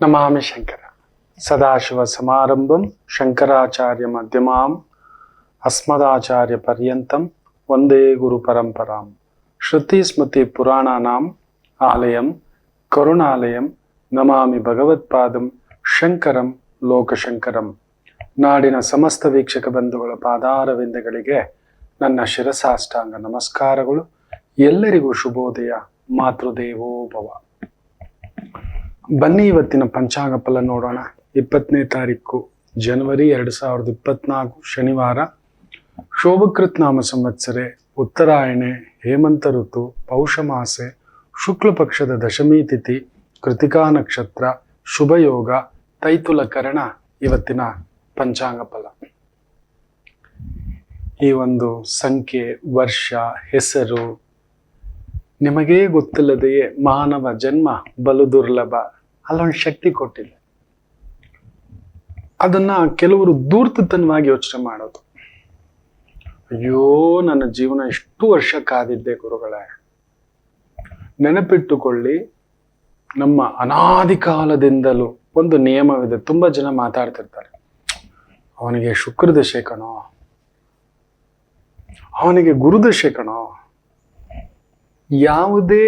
ನಮಾಮಿ ಶಂಕರ ಸದಾಶಿವ ಸಮಾರಂಭಂ ಶಂಕರಾಚಾರ್ಯ ಮಧ್ಯಮಾಂ ಅಸ್ಮದಾಚಾರ್ಯ ಪರ್ಯಂತಂ ವಂದೇ ಗುರು ಪರಂಪರಾಂ ಶ್ರುತಿ ಸ್ಮೃತಿ ಪುರಾಣಾನಾಂ ಆಲಯಂ ಕರುಣಾಲಯಂ ನಮಾಮಿ ಭಗವತ್ಪಾದಂ ಶಂಕರಂ ಲೋಕಶಂಕರಂ. ನಾಡಿನ ಸಮಸ್ತ ವೀಕ್ಷಕ ಬಂಧುಗಳ ಪಾದಾರವಿಂದಗಳಿಗೆ ನನ್ನ ಶಿರಸಾಷ್ಟಾಂಗ ನಮಸ್ಕಾರಗಳು. ಎಲ್ಲರಿಗೂ ಶುಭೋದಯ. ಮಾತೃದೇವೋ ಭವ. ಬನ್ನಿ ಇವತ್ತಿನ ಪಂಚಾಂಗ ಫಲ ನೋಡೋಣ. 20ನೇ ತಾರೀಕು ಜನವರಿ 2024 ಶನಿವಾರ. ಶೋಭಕೃತ್ ನಾಮ ಸಂವತ್ಸರೆ, ಉತ್ತರಾಯಣೆ, ಹೇಮಂತ ಋತು, ಪೌಷ ಮಾಸೆ, ಶುಕ್ಲ ಪಕ್ಷದ ದಶಮಿ ತಿಥಿ, ಕೃತಿಕಾ ನಕ್ಷತ್ರ, ಶುಭಯೋಗ, ತೈತುಲ ಕರಣ. ಇವತ್ತಿನ ಪಂಚಾಂಗ ಫಲ. ಈ ಒಂದು ಸಂಖ್ಯೆ, ವರ್ಷ, ಹೆಸರು ನಿಮಗೇ ಗೊತ್ತಿಲ್ಲದೆಯೇ ಮಾನವ ಜನ್ಮ ಬಲು ದುರ್ಲಭ. ಅಲ್ಲೊಂದು ಶಕ್ತಿ ಕೊಟ್ಟಿದೆ. ಅದನ್ನ ಕೆಲವರು ಧೂರ್ತತನವಾಗಿ ಯೋಚನೆ ಮಾಡೋದು. ಅಯ್ಯೋ, ನನ್ನ ಜೀವನ ಇಷ್ಟು ವರ್ಷ ಕಾದಿದ್ದೆ ಗುರುಗಳೇ. ನೆನಪಿಟ್ಟುಕೊಳ್ಳಿ, ನಮ್ಮ ಅನಾದಿ ಕಾಲದಿಂದಲೂ ಒಂದು ನಿಯಮವಿದೆ. ತುಂಬಾ ಜನ ಮಾತಾಡ್ತಿರ್ತಾರೆ, ಅವನಿಗೆ ಶುಕ್ರದಶೆ ಕಣೋ, ಅವನಿಗೆ ಗುರುದಶೆ ಕಣೋ. ಯಾವುದೇ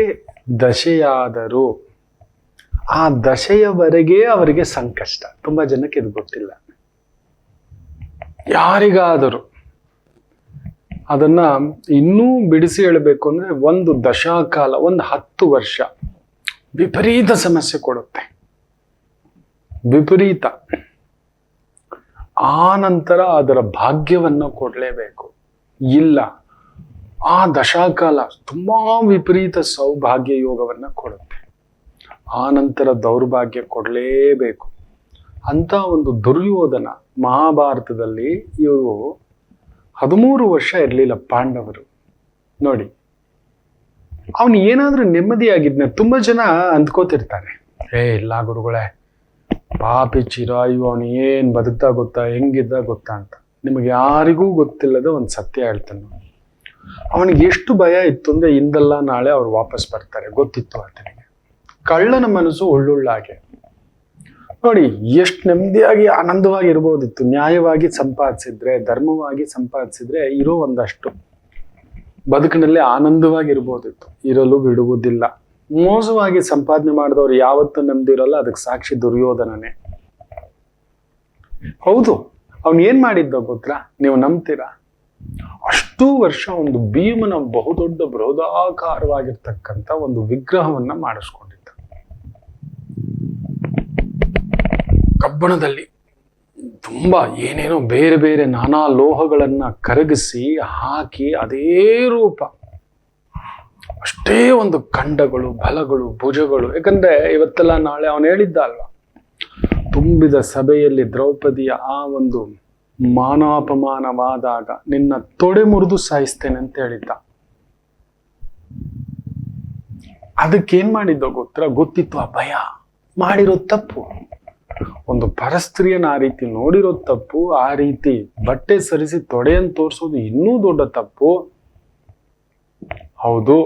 ದಶೆಯಾದರೂ ಆ ದಶೆಯವರೆಗೆ ಅವರಿಗೆ ಸಂಕಷ್ಟ. ತುಂಬಾ ಜನಕ್ಕೆ ಇದು ಗೊತ್ತಿಲ್ಲ. ಯಾರಿಗಾದರೂ ಅದನ್ನ ಇನ್ನೂ ಬಿಡಿಸಿ ಹೇಳಬೇಕು ಅಂದ್ರೆ, ಒಂದು ದಶಾಕಾಲ, ಒಂದು 10 ವರ್ಷ ವಿಪರೀತ ಸಮಸ್ಯೆ ಕೊಡುತ್ತೆ. ವಿಪರೀತ. ಆ ನಂತರ ಅದರ ಭಾಗ್ಯವನ್ನು ಕೊಡಲೇಬೇಕು. ಇಲ್ಲ, ಆ ದಶಾಕಾಲ ತುಂಬಾ ವಿಪರೀತ ಸೌಭಾಗ್ಯ ಯೋಗವನ್ನ ಕೊಡುತ್ತೆ. ಆ ನಂತರ ದೌರ್ಭಾಗ್ಯ ಕೊಡಲೇಬೇಕು. ಅಂತ ಒಂದು ದುರ್ಯೋಧನ ಮಹಾಭಾರತದಲ್ಲಿ ಇವರು 13 ವರ್ಷ ಇರಲಿಲ್ಲ ಪಾಂಡವರು. ನೋಡಿ, ಅವನು ಏನಾದ್ರೂ ನೆಮ್ಮದಿಯಾಗಿದ್ನ. ತುಂಬಾ ಜನ ಅಂದ್ಕೋತಿರ್ತಾರೆ, ಇಲ್ಲ ಗುರುಗಳೇ, ಪಾಪಿ ಚಿರಾಯು, ಅವನು ಏನ್ ಬದುಕ್ತಾ ಗೊತ್ತಾ, ಹೆಂಗಿದ್ದ ಗೊತ್ತಾ ಅಂತ. ನಿಮಗೆ ಯಾರಿಗೂ ಗೊತ್ತಿಲ್ಲದ ಒಂದು ಸತ್ಯ ಹೇಳ್ತಾನೆ. ಅವನಿಗೆ ಎಷ್ಟು ಭಯ ಇತ್ತು ಅಂದ್ರೆ, ಇಂದಲ್ಲ ನಾಳೆ ಅವ್ರು ವಾಪಸ್ ಬರ್ತಾರೆ ಗೊತ್ತಿತ್ತು ಆತನಿಗೆ. ಕಳ್ಳನ ಮನಸ್ಸು ಒಳ್ಳುಳ್ಳಾಗೆ. ನೋಡಿ, ಎಷ್ಟು ನೆಮ್ಮದಿಯಾಗಿ ಆನಂದವಾಗಿ ಇರ್ಬೋದಿತ್ತು. ನ್ಯಾಯವಾಗಿ ಸಂಪಾದಿಸಿದ್ರೆ, ಧರ್ಮವಾಗಿ ಸಂಪಾದಿಸಿದ್ರೆ ಇರೋ ಒಂದಷ್ಟು ಬದುಕಿನಲ್ಲಿ ಆನಂದವಾಗಿ ಇರ್ಬೋದಿತ್ತು. ಇರಲು ಬಿಡುವುದಿಲ್ಲ. ಮೋಸವಾಗಿ ಸಂಪಾದನೆ ಮಾಡಿದವ್ರು ಯಾವತ್ತೂ ನೆಮ್ಮದಿ ಇರಲ್ಲ. ಅದಕ್ಕೆ ಸಾಕ್ಷಿ ದುರ್ಯೋಧನನೇ. ಹೌದು, ಅವನ್ ಏನ್ ಮಾಡಿದ್ದ ಗೊತ್ತಾ? ನೀವು ನಂಬ್ತೀರಾ? ಅಷ್ಟು ವರ್ಷ ಒಂದು ಭೀಮನ ಬಹುದೊಡ್ಡ ಬೃಹದಾಕಾರವಾಗಿರ್ತಕ್ಕಂಥ ಒಂದು ವಿಗ್ರಹವನ್ನ ಮಾಡಿಸ್ಕೊಂಡಿದ್ದ. ಕಬ್ಬಣದಲ್ಲಿ ತುಂಬಾ ಏನೇನೋ ಬೇರೆ ಬೇರೆ ನಾನಾ ಲೋಹಗಳನ್ನ ಕರಗಿಸಿ ಹಾಕಿ ಅದೇ ರೂಪ. ಅಷ್ಟೇ ಒಂದು ಖಂಡಗಳು, ಬಲಗಳು, ಭುಜಗಳು. ಯಾಕಂದ್ರೆ ಇವತ್ತೆಲ್ಲ ನಾಳೆ ಅವನು ಹೇಳಿದ್ದ ಅಲ್ವಾ, ತುಂಬಿದ ಸಭೆಯಲ್ಲಿ ದ್ರೌಪದಿಯ ಆ ಒಂದು ಮಾನಾಪಮಾನವಾದಾಗ ನಿನ್ನ ತೊಡೆ ಮುರಿದು ಸಾಯಿಸ್ತೇನೆ ಅಂತ ಹೇಳಿದ್ದ. ಅದಕ್ಕೇನ್ ಮಾಡಿದ್ದೋ ಗೊತ್ತಿತ್ತು. ಆ ಭಯ, ಮಾಡಿರೋ ತಪ್ಪು. ಒಂದು ಪರಸ್ತ್ರೀಯನ ಆ ರೀತಿ ನೋಡಿರೋ ತಪ್ಪು. ಆ ರೀತಿ ಬಟ್ಟೆ ಸರಿಸಿ ತೊಡೆಯನ್ನು ತೋರಿಸೋದು ಇನ್ನೂ ದೊಡ್ಡ ತಪ್ಪು. ಹೌದು,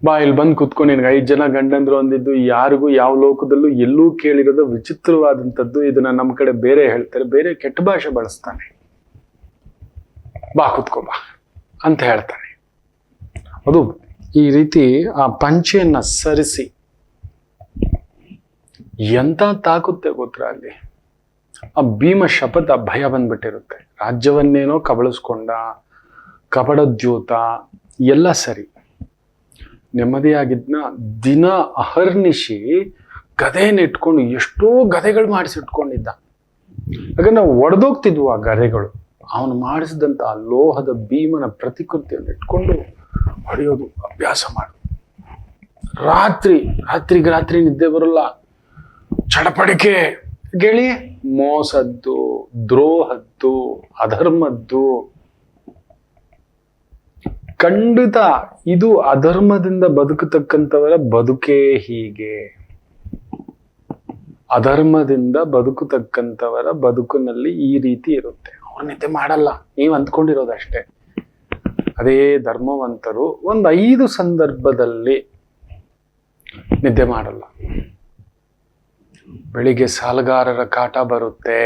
ಬಾ ಇಲ್ಲಿ ಬಂದು ಕುತ್ಕೊಂಡು ನಿನ್ಗೆ 5 ಜನ ಗಂಡಂದ್ರು ಅಂದಿದ್ದು ಯಾರಿಗೂ ಯಾವ ಲೋಕದಲ್ಲೂ ಎಲ್ಲೂ ಕೇಳಿರೋದು ವಿಚಿತ್ರವಾದಂಥದ್ದು. ಇದನ್ನ ನಮ್ಮ ಕಡೆ ಬೇರೆ ಹೇಳ್ತಾರೆ, ಬೇರೆ ಕೆಟ್ಟ ಭಾಷೆ ಬಳಸ್ತಾನೆ. ಬಾ ಕುತ್ಕೋ ಬಾ ಅಂತ ಹೇಳ್ತಾನೆ. ಅದು ಈ ರೀತಿ ಆ ಪಂಚೆಯನ್ನ ಸರಿಸಿ ಎಂತ ತಾಕುತ್ತೆ ಗೊತ್ತಾ ಅಲ್ಲಿ. ಆ ಭೀಮ ಶಪಥ ಭಯ ಬಂದ್ಬಿಟ್ಟಿರುತ್ತೆ. ರಾಜ್ಯವನ್ನೇನೋ ಕಬಳಿಸ್ಕೊಂಡ, ಕಪಡದ್ಯೂತ ಎಲ್ಲ ಸರಿ, ನೆಮ್ಮದಿಯಾಗಿದ್ನ. ದಿನ ಅಹರ್ನಿಶಿ ಗದೆನಿಟ್ಕೊಂಡು ಎಷ್ಟೋ ಗದೆಗಳು ಮಾಡಿಸಿಟ್ಕೊಂಡಿದ್ದ. ಯಾಕಂದ್ರೆ ನಾವು ಒಡೆದೋಗ್ತಿದ್ವು ಆ ಗದೆಗಳು. ಅವನು ಮಾಡಿಸಿದಂತ ಆ ಲೋಹದ ಭೀಮನ ಪ್ರತಿಕೃತಿಯನ್ನು ಇಟ್ಕೊಂಡು ಹೊಡೆಯೋದು ಅಭ್ಯಾಸ ಮಾಡು. ರಾತ್ರಿ ನಿದ್ದೆ ಬರಲ್ಲ. ಚಡಪಡಿಕೆ ಗೆಳಿ, ಮೋಸದ್ದು, ದ್ರೋಹದ್ದು, ಅಧರ್ಮದ್ದು. ಖಂಡಿತ ಇದು ಅಧರ್ಮದಿಂದ ಬದುಕತಕ್ಕಂಥವರ ಬದುಕೇ ಹೀಗೆ. ಅಧರ್ಮದಿಂದ ಬದುಕತಕ್ಕಂಥವರ ಬದುಕಿನಲ್ಲಿ ಈ ರೀತಿ ಇರುತ್ತೆ. ಅವ್ರು ನಿದ್ದೆ ಮಾಡಲ್ಲ, ನೀವು ಅಂದ್ಕೊಂಡಿರೋದಷ್ಟೇ. ಅದೇ ಧರ್ಮವಂತರು ಒಂದು 5 ಸಂದರ್ಭದಲ್ಲಿ ನಿದ್ದೆ ಮಾಡಲ್ಲ. ಬೆಳಿಗ್ಗೆ ಸಾಲಗಾರರ ಕಾಟ ಬರುತ್ತೆ,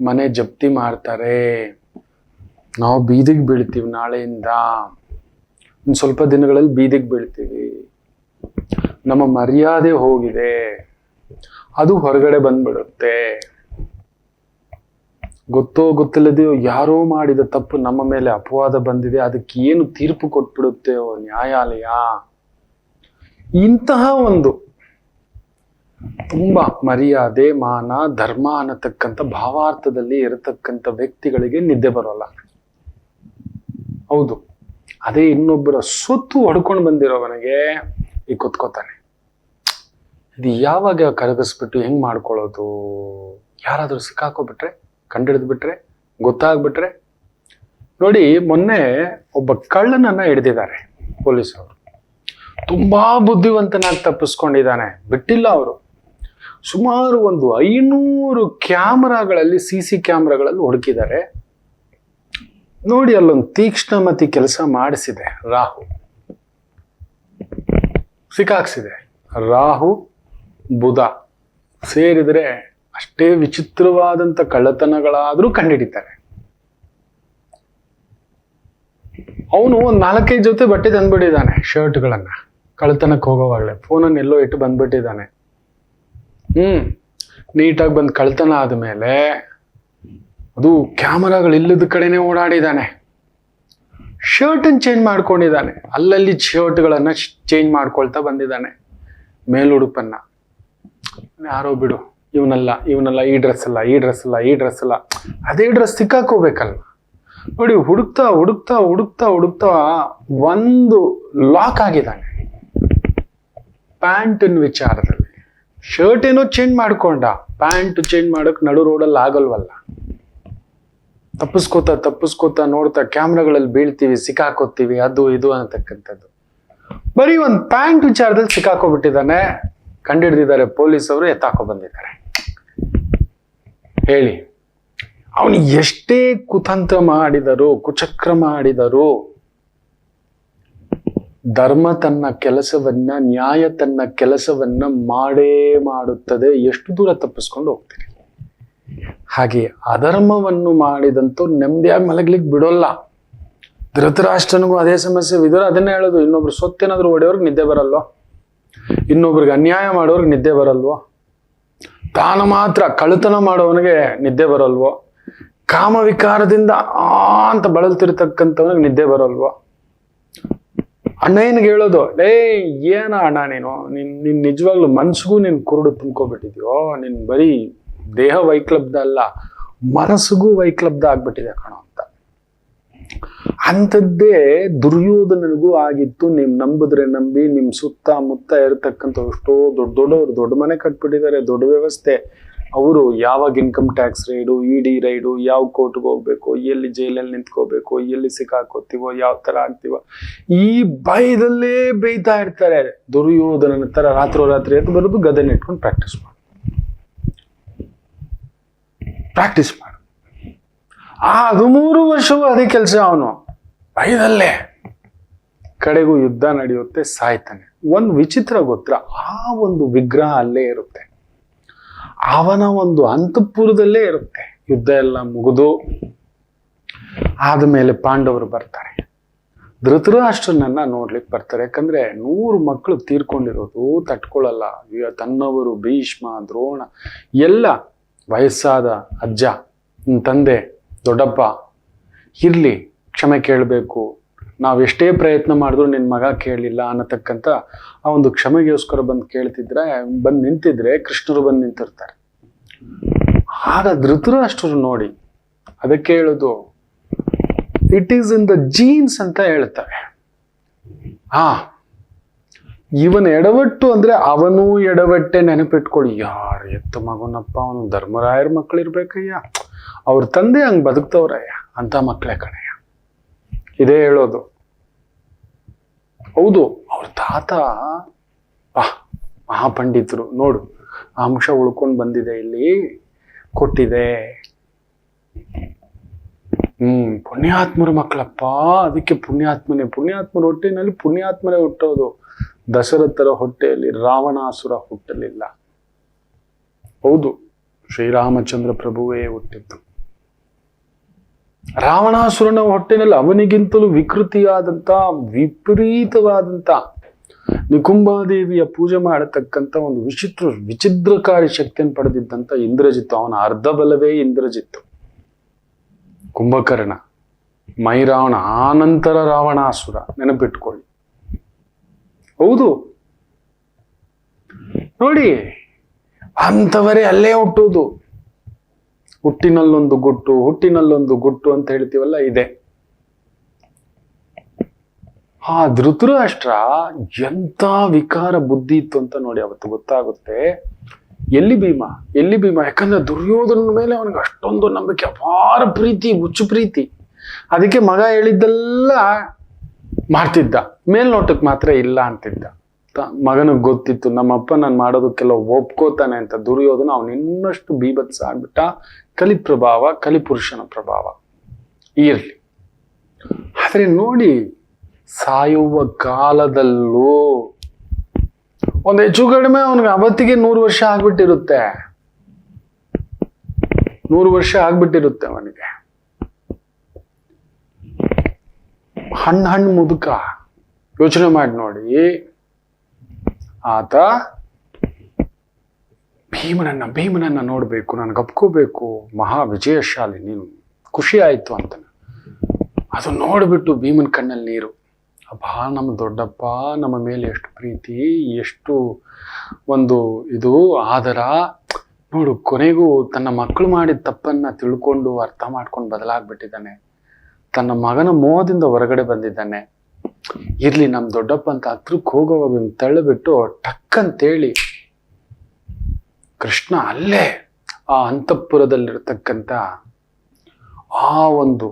ಮನೆ ಜಪ್ತಿ ಮಾಡ್ತಾರೆ, ನಾವು ಬೀದಿಗೆ ಬೀಳ್ತೀವಿ, ನಾಳೆಯಿಂದ ಇನ್ನು ಸ್ವಲ್ಪ ದಿನಗಳಲ್ಲಿ ಬೀದಿಗೆ ಬೀಳ್ತೀವಿ, ನಮ್ಮ ಮರ್ಯಾದೆ ಹೋಗಿದೆ, ಅದು ಹೊರಗಡೆ ಬಂದ್ಬಿಡುತ್ತೆ. ಗೊತ್ತೋ ಗೊತ್ತಿಲ್ಲದೆಯೋ ಯಾರೋ ಮಾಡಿದ ತಪ್ಪು ನಮ್ಮ ಮೇಲೆ ಅಪವಾದ ಬಂದಿದೆ, ಅದಕ್ಕೆ ಏನು ತೀರ್ಪು ಕೊಟ್ಬಿಡುತ್ತೆ ನ್ಯಾಯಾಲಯ. ಇಂತಹ ಒಂದು ತುಂಬಾ ಮರ್ಯಾದೆ, ಮಾನ, ಧರ್ಮ ಅನ್ನತಕ್ಕಂಥ ಭಾವಾರ್ಥದಲ್ಲಿ ಇರತಕ್ಕಂಥ ವ್ಯಕ್ತಿಗಳಿಗೆ ನಿದ್ದೆ ಬರೋಲ್ಲ. ಹೌದು, ಅದೇ ಇನ್ನೊಬ್ಬರ ಸೊತ್ತು ಹೊಡ್ಕೊಂಡು ಬಂದಿರೋವನಿಗೆ ಈ ಕುತ್ಕೋತಾನೆ. ಇದು ಯಾವಾಗ ಕರಗಿಸ್ಬಿಟ್ಟು ಹೆಂಗ್ ಮಾಡ್ಕೊಳ್ಳೋದು? ಯಾರಾದ್ರೂ ಸಿಕ್ಕಾಕೋಬಿಟ್ರೆ, ಕಂಡಿಡಿದು ಬಿಟ್ರೆ, ಗೊತ್ತಾಗ್ಬಿಟ್ರೆ. ನೋಡಿ, ಮೊನ್ನೆ ಒಬ್ಬ ಕಳ್ಳನನ್ನ ಹಿಡಿದಿದ್ದಾರೆ ಪೊಲೀಸರು. ತುಂಬಾ ಬುದ್ಧಿವಂತನಾಗಿ ತಪ್ಪಿಸ್ಕೊಂಡಿದ್ದಾನೆ, ಬಿಟ್ಟಿಲ್ಲ ಅವರು. ಸುಮಾರು ಒಂದು 500 ಕ್ಯಾಮ್ರಾಗಳಲ್ಲಿ, CC ಕ್ಯಾಮ್ರಾಗಳಲ್ಲಿ ಹುಡುಕಿದ್ದಾರೆ. ನೋಡಿ, ಅಲ್ಲೊಂದು ತೀಕ್ಷ್ಣಮತಿ ಕೆಲಸ ಮಾಡಿಸಿದೆ ರಾಹು, ಸಿಕ್ಕಾಕ್ಸಿದೆ. ರಾಹು ಬುಧ ಸೇರಿದ್ರೆ ಅಷ್ಟೇ ವಿಚಿತ್ರವಾದಂತ ಕಳ್ಳತನಗಳಾದ್ರೂ ಕಂಡುಹಿಡಿತಾರೆ. ಅವನು ಒಂದು 4-5 ಜೊತೆ ಬಟ್ಟೆ ತಂದ್ಬಿಟ್ಟಿದ್ದಾನೆ, ಶರ್ಟ್ಗಳನ್ನ. ಕಳ್ಳತನಕ್ಕೆ ಹೋಗೋವಾಗಲೇ ಫೋನನ್ನು ಎಲ್ಲೋ ಇಟ್ಟು ಬಂದ್ಬಿಟ್ಟಿದ್ದಾನೆ. ನೀಟಾಗಿ ಬಂದು ಕಳ್ಳತನ ಆದ್ಮೇಲೆ ಅದು ಕ್ಯಾಮರಾಗಳಿಲ್ಲದ ಕಡೆನೆ ಓಡಾಡಿದ್ದಾನೆ. ಶರ್ಟನ್ನು ಚೇಂಜ್ ಮಾಡ್ಕೊಂಡಿದ್ದಾನೆ, ಅಲ್ಲಲ್ಲಿ ಶರ್ಟ್ಗಳನ್ನ ಚೇಂಜ್ ಮಾಡ್ಕೊಳ್ತಾ ಬಂದಿದ್ದಾನೆ. ಮೇಲುಡುಪನ್ನ ಯಾರೋ ಬಿಡು, ಇವನಲ್ಲ, ಈ ಡ್ರೆಸ್ ಅಲ್ಲ, ಅದೇ ಡ್ರೆಸ್ ಸಿಕ್ಕಾಕೋಬೇಕಲ್ವ. ನೋಡಿ, ಹುಡುಕ್ತಾ ಒಂದು ಲಾಕ್ ಆಗಿದ್ದಾನೆ ಪ್ಯಾಂಟಿನ ವಿಚಾರದಲ್ಲಿ. ಶರ್ಟ್ ಏನೋ ಚೇಂಜ್ ಮಾಡ್ಕೊಂಡ, ಪ್ಯಾಂಟ್ ಚೇಂಜ್ ಮಾಡೋಕೆ ನಡು ರೋಡಲ್ಲಿ ಆಗಲ್ವಲ್ಲ. ತಪ್ಪಿಸ್ಕೋತಾ ನೋಡ್ತಾ ಕ್ಯಾಮ್ರಾಗಳಲ್ಲಿ ಬೀಳ್ತೀವಿ, ಸಿಕ್ಕಾಕೋತೀವಿ, ಅದು ಇದು ಅನ್ನತಕ್ಕಂಥದ್ದು. ಬರೀ ಒಂದು ಪ್ಯಾಂಟ್ ವಿಚಾರದಲ್ಲಿ ಸಿಕ್ಕಾಕೋಬಿಟ್ಟಿದ್ದಾನೆ. ಕಂಡಿಡ್ದಿದ್ದಾರೆ ಪೊಲೀಸವರು, ಎತ್ತಾಕೋ ಬಂದಿದ್ದಾರೆ. ಹೇಳಿ, ಅವನು ಎಷ್ಟೇ ಕುತಂತ್ರ ಮಾಡಿದರು, ಕುಚಕ್ರ ಮಾಡಿದರು, ಧರ್ಮ ತನ್ನ ಕೆಲಸವನ್ನ, ನ್ಯಾಯ ತನ್ನ ಕೆಲಸವನ್ನ ಮಾಡೇ ಮಾಡುತ್ತದೆ. ಎಷ್ಟು ದೂರ ತಪ್ಪಿಸ್ಕೊಂಡು ಹೋಗ್ತೀರಿ. ಹಾಗೆ ಅಧರ್ಮವನ್ನು ಮಾಡಿದಂತೂ ನೆಮ್ಮದಿಯಾಗಿ ಮಲಗ್ಲಿಕ್ಕೆ ಬಿಡೋಲ್ಲ. ಧೃತರಾಷ್ಟ್ರನಿಗೂ ಅದೇ ಸಮಸ್ಯೆ. ವಿದುರ ಅದನ್ನೇ ಹೇಳೋದು, ಇನ್ನೊಬ್ರು ಸೊತ್ತೇನಾದ್ರೂ ಹೊಡೆಯೋರ್ಗೆ ನಿದ್ದೆ ಬರಲ್ವೋ, ಇನ್ನೊಬ್ರಿಗೆ ಅನ್ಯಾಯ ಮಾಡೋರ್ಗೆ ನಿದ್ದೆ ಬರಲ್ವೋ, ತಾನು ಮಾತ್ರ ಕಳ್ಳತನ ಮಾಡೋವನಿಗೆ ನಿದ್ದೆ ಬರಲ್ವೋ, ಕಾಮವಿಕಾರದಿಂದ ಅಂತ ಬಳಲ್ತಿರ್ತಕ್ಕಂಥವನಿಗೆ ನಿದ್ದೆ ಬರಲ್ವೋ. ಅಣ್ಣ ಏನಿಗೆ ಹೇಳೋದು, ಏನ ಅಣ್ಣ ನೀನ್ ನಿಜವಾಗ್ಲೂ ಮನ್ಸಿಗೂ ನೀನ್ ಕುರುಡು ತುಂಬ್ಕೊಬಿಟ್ಟಿದ್ಯೋ, ನೀನ್ ಬರೀ ದೇಹ ವೈಕ್ಲಬ್ಧ ಅಲ್ಲ, ಮನಸ್ಸಿಗೂ ವೈಕ್ಲಬ್ಧ ಆಗ್ಬಿಟ್ಟಿದೆ ಕಣೋ ಅಂತ. ಅಂಥದ್ದೇ ದುರ್ಯೋಧನನಿಗೂ ಆಗಿತ್ತು. ನೀವು ನಂಬಿದ್ರೆ ನಂಬಿ, ನಿಮ್ ಸುತ್ತಮುತ್ತ ಇರತಕ್ಕಂಥ ಎಷ್ಟೋ ದೊಡ್ಡವರು ದೊಡ್ಡ ಮನೆ ಕಟ್ಬಿಟ್ಟಿದ್ದಾರೆ, ದೊಡ್ಡ ವ್ಯವಸ್ಥೆ. ಅವರು ಯಾವಾಗ income tax raid, ED raid, ಯಾವ ಕೋರ್ಟ್ಗೆ ಹೋಗ್ಬೇಕು, ಎಲ್ಲಿ ಜೈಲಲ್ಲಿ ನಿಂತ್ಕೋಬೇಕು, ಎಲ್ಲಿ ಸಿಕ್ಕಾಕೋತೀವೋ, ಯಾವ ತರ ಆಗ್ತೀವೋ, ಈ ಭಯದಲ್ಲೇ ಬೇಯ್ತಾ ಇರ್ತಾರೆ. ದುರ್ಯೋಧನನ ತರ ರಾತ್ರಿ ಎದ್ದು ಬರೋದು, ಗದೆನ ಇಟ್ಕೊಂಡು ಪ್ರಾಕ್ಟೀಸ್ ಮಾಡು. ಆ 13 ವರ್ಷವೂ ಅದೇ ಕೆಲಸ. ಅವನು ಭಯದಲ್ಲೇ. ಕಡೆಗೂ ಯುದ್ಧ ನಡೆಯುತ್ತೆ, ಸಾಯ್ತಾನೆ. ಒಂದು ವಿಚಿತ್ರ ಗೊತ್ತರ, ಆ ಒಂದು ವಿಗ್ರಹ ಅಲ್ಲೇ ಇರುತ್ತೆ, ಅವನ ಒಂದು ಅಂತಃಪುರದಲ್ಲೇ ಇರುತ್ತೆ. ಯುದ್ಧ ಎಲ್ಲ ಮುಗಿದು ಆದ್ಮೇಲೆ ಪಾಂಡವರು ಬರ್ತಾರೆ, ಧೃತರಾಷ್ಟ್ರನನ್ನ ನೋಡ್ಲಿಕ್ಕೆ ಬರ್ತಾರೆ. ಯಾಕಂದ್ರೆ 100 ಮಕ್ಕಳು ತೀರ್ಕೊಂಡಿರೋದು ತಟ್ಕೊಳ್ಳಲ್ಲ. ತನ್ನವರು ಭೀಷ್ಮ, ದ್ರೋಣ ಎಲ್ಲ ವಯಸ್ಸಾದ ಅಜ್ಜ, ತಂದೆ, ದೊಡ್ಡಪ್ಪ, ಇರ್ಲಿ ಕ್ಷಮೆ ಕೇಳಬೇಕು, ನಾವೆಷ್ಟೇ ಪ್ರಯತ್ನ ಮಾಡಿದ್ರು ನಿನ್ನ ಮಗ ಕೇಳಲಿಲ್ಲ ಅನ್ನತಕ್ಕಂಥ ಆ ಒಂದು ಕ್ಷಮೆಗೋಸ್ಕರ ಬಂದು ನಿಂತಿದ್ರೆ ಕೃಷ್ಣರು ಬಂದು ನಿಂತಿರ್ತಾರೆ. ಆಗ ಧೃತರಾಷ್ಟ್ರರು ನೋಡಿ, ಅದಕ್ಕೆ ಹೇಳೋದು it is in the jeans ಅಂತ ಹೇಳ್ತಾರೆ. ಇವನ ಎಡವಟ್ಟು ಅಂದ್ರೆ ಅವನು ಎಡವಟ್ಟೆ. ನೆನಪಿಟ್ಕೊಳ್ಳಿ, ಯಾರು ಎತ್ತ ಮಗನಪ್ಪ, ಅವನು ಧರ್ಮರಾಯರ ಮಕ್ಕಳಿರ್ಬೇಕಯ್ಯ, ಅವ್ರ ತಂದೆ ಹಂಗ್ ಬದುಕ್ತವ್ರಯ್ಯ, ಅಂತ ಮಕ್ಕಳೇ ಕಣಯ್ಯ. ಇದೇ ಹೇಳೋದು. ಹೌದು, ಅವ್ರ ತಾತ ಮಹಾಪಂಡಿತರು. ನೋಡು, ಆ ಅಂಶ ಉಳ್ಕೊಂಡು ಬಂದಿದೆ, ಇಲ್ಲಿ ಕೊಟ್ಟಿದೆ. ಪುಣ್ಯಾತ್ಮರ ಮಕ್ಕಳಪ್ಪ, ಅದಕ್ಕೆ ಪುಣ್ಯಾತ್ಮರ ಹೊಟ್ಟೆನಲ್ಲಿ ಪುಣ್ಯಾತ್ಮರೇ ಹುಟ್ಟೋದು. ದಶರಥರ ಹೊಟ್ಟೆಯಲ್ಲಿ ರಾವಣಾಸುರ ಹುಟ್ಟಲಿಲ್ಲ. ಹೌದು, ಶ್ರೀರಾಮಚಂದ್ರ ಪ್ರಭುವೇ ಹುಟ್ಟಿದ್ದು. ರಾವಣಾಸುರನ ಹೊಟ್ಟೆನಲ್ಲಿ ಅವನಿಗಿಂತಲೂ ವಿಕೃತಿಯಾದಂಥ ವಿಪರೀತವಾದಂಥ ನಿಕುಂಬಾದೇವಿಯ ಪೂಜೆ ಮಾಡತಕ್ಕಂಥ ಒಂದು ವಿಚಿದ್ರಕಾರಿ ಶಕ್ತಿಯನ್ನು ಪಡೆದಿದ್ದಂಥ ಇಂದ್ರಜಿತ್ತು. ಅವನ ಅರ್ಧ ಬಲವೇ ಇಂದ್ರಜಿತ್ತು. ಕುಂಭಕರ್ಣ, ಮೈರಾವಣ, ಆನಂತರ ರಾವಣಾಸುರ, ನೆನಪಿಟ್ಕೊಳ್ಳಿ. ಹೌದು ನೋಡಿ, ಅಂಥವರೇ ಅಲ್ಲೇ ಹುಟ್ಟುವುದು. ಹುಟ್ಟಿನಲ್ಲೊಂದು ಗುಟ್ಟು ಅಂತ ಹೇಳ್ತೀವಲ್ಲ, ಇದೆ. ಆ ಧೃತರಾಷ್ಟ್ರ ಎಂಥ ವಿಕಾರ ಬುದ್ಧಿ ಇತ್ತು ಅಂತ ನೋಡಿ ಅವತ್ತು ಗೊತ್ತಾಗುತ್ತೆ. ಎಲ್ಲಿ ಭೀಮ? ಯಾಕಂದ್ರೆ ದುರ್ಯೋಧನ ಮೇಲೆ ಅವನಿಗೆ ಅಷ್ಟೊಂದು ನಂಬಿಕೆ, ಅಪಾರ ಪ್ರೀತಿ, ಹುಚ್ಚು ಪ್ರೀತಿ. ಅದಕ್ಕೆ ಮಗ ಹೇಳಿದ್ದೆಲ್ಲ ಮಾಡ್ತಿದ್ದ, ಮೇಲ್ನೋಟಕ್ಕೆ ಮಾತ್ರ ಇಲ್ಲ ಅಂತಿದ್ದ. ಮಗನಿಗೆ ಗೊತ್ತಿತ್ತು ನಮ್ಮಪ್ಪ ನಾನು ಮಾಡೋದಕ್ಕೆಲ್ಲ ಒಪ್ಕೋತಾನೆ ಅಂತ. ದುರ್ಯೋಧನ ಅವನು ಇನ್ನಷ್ಟು ಬೀಭತ್ಸ ಆಗ್ಬಿಟ್ಟ. ಕಲಿಪ್ರಭಾವ, ಕಲಿಪುರುಷನ ಪ್ರಭಾವ ಇರ್ಲಿ. ಆದ್ರೆ ನೋಡಿ, ಸಾಯುವ ಕಾಲದಲ್ಲೂ ಒಂದು ಹೆಚ್ಚು ಕಡಿಮೆ ಅವನಿಗೆ ಅವತ್ತಿಗೆ 100 ವರ್ಷ ಆಗ್ಬಿಟ್ಟಿರುತ್ತೆ. 100 ವರ್ಷ ಆಗ್ಬಿಟ್ಟಿರುತ್ತೆ ಅವನಿಗೆ. ಹಣ್ಣು ಮುದುಕ. ಯೋಚನೆ ಮಾಡಿ ನೋಡಿ, ಆತ ಭೀಮನನ್ನ ನೋಡ್ಬೇಕು, ನನಗೆ ಅಪ್ಕೋಬೇಕು, ಮಹಾ ವಿಜಯಶಾಲಿ, ನೀನು ಖುಷಿ ಆಯ್ತು ಅಂತ. ಅದು ನೋಡ್ಬಿಟ್ಟು ಭೀಮನ ಕಣ್ಣಲ್ಲಿ ನೀರು. ಅಬ್ಬಾ, ನಮ್ಮ ದೊಡ್ಡಪ್ಪ ನಮ್ಮ ಮೇಲೆ ಎಷ್ಟು ಪ್ರೀತಿ, ಎಷ್ಟು ಒಂದು ಇದು ಆದರ ನೋಡು. ಕೊನೆಗೂ ತನ್ನ ಮಕ್ಕಳು ಮಾಡಿದ ತಪ್ಪನ್ನ ತಿಳ್ಕೊಂಡು ಅರ್ಥ ಮಾಡ್ಕೊಂಡು ಬದಲಾಗ್ಬಿಟ್ಟಿದ್ದಾನೆ. ತನ್ನ ಮಗನ ಮೋಹದಿಂದ ಹೊರಗಡೆ ಬಂದಿದ್ದಾನೆ. ಇರ್ಲಿ, ನಮ್ಮ ದೊಡ್ಡಪ್ಪ ಅಂತ ಹತ್ರಕ್ಕೆ ಹೋಗೋವಾಗ ತಳ್ಳಿಬಿಟ್ಟು ಟಕ್ಕಂತೇಳಿ ಕೃಷ್ಣ ಅಲ್ಲೇ ಆ ಅಂತಃಪುರದಲ್ಲಿರ್ತಕ್ಕಂಥ ಆ ಒಂದು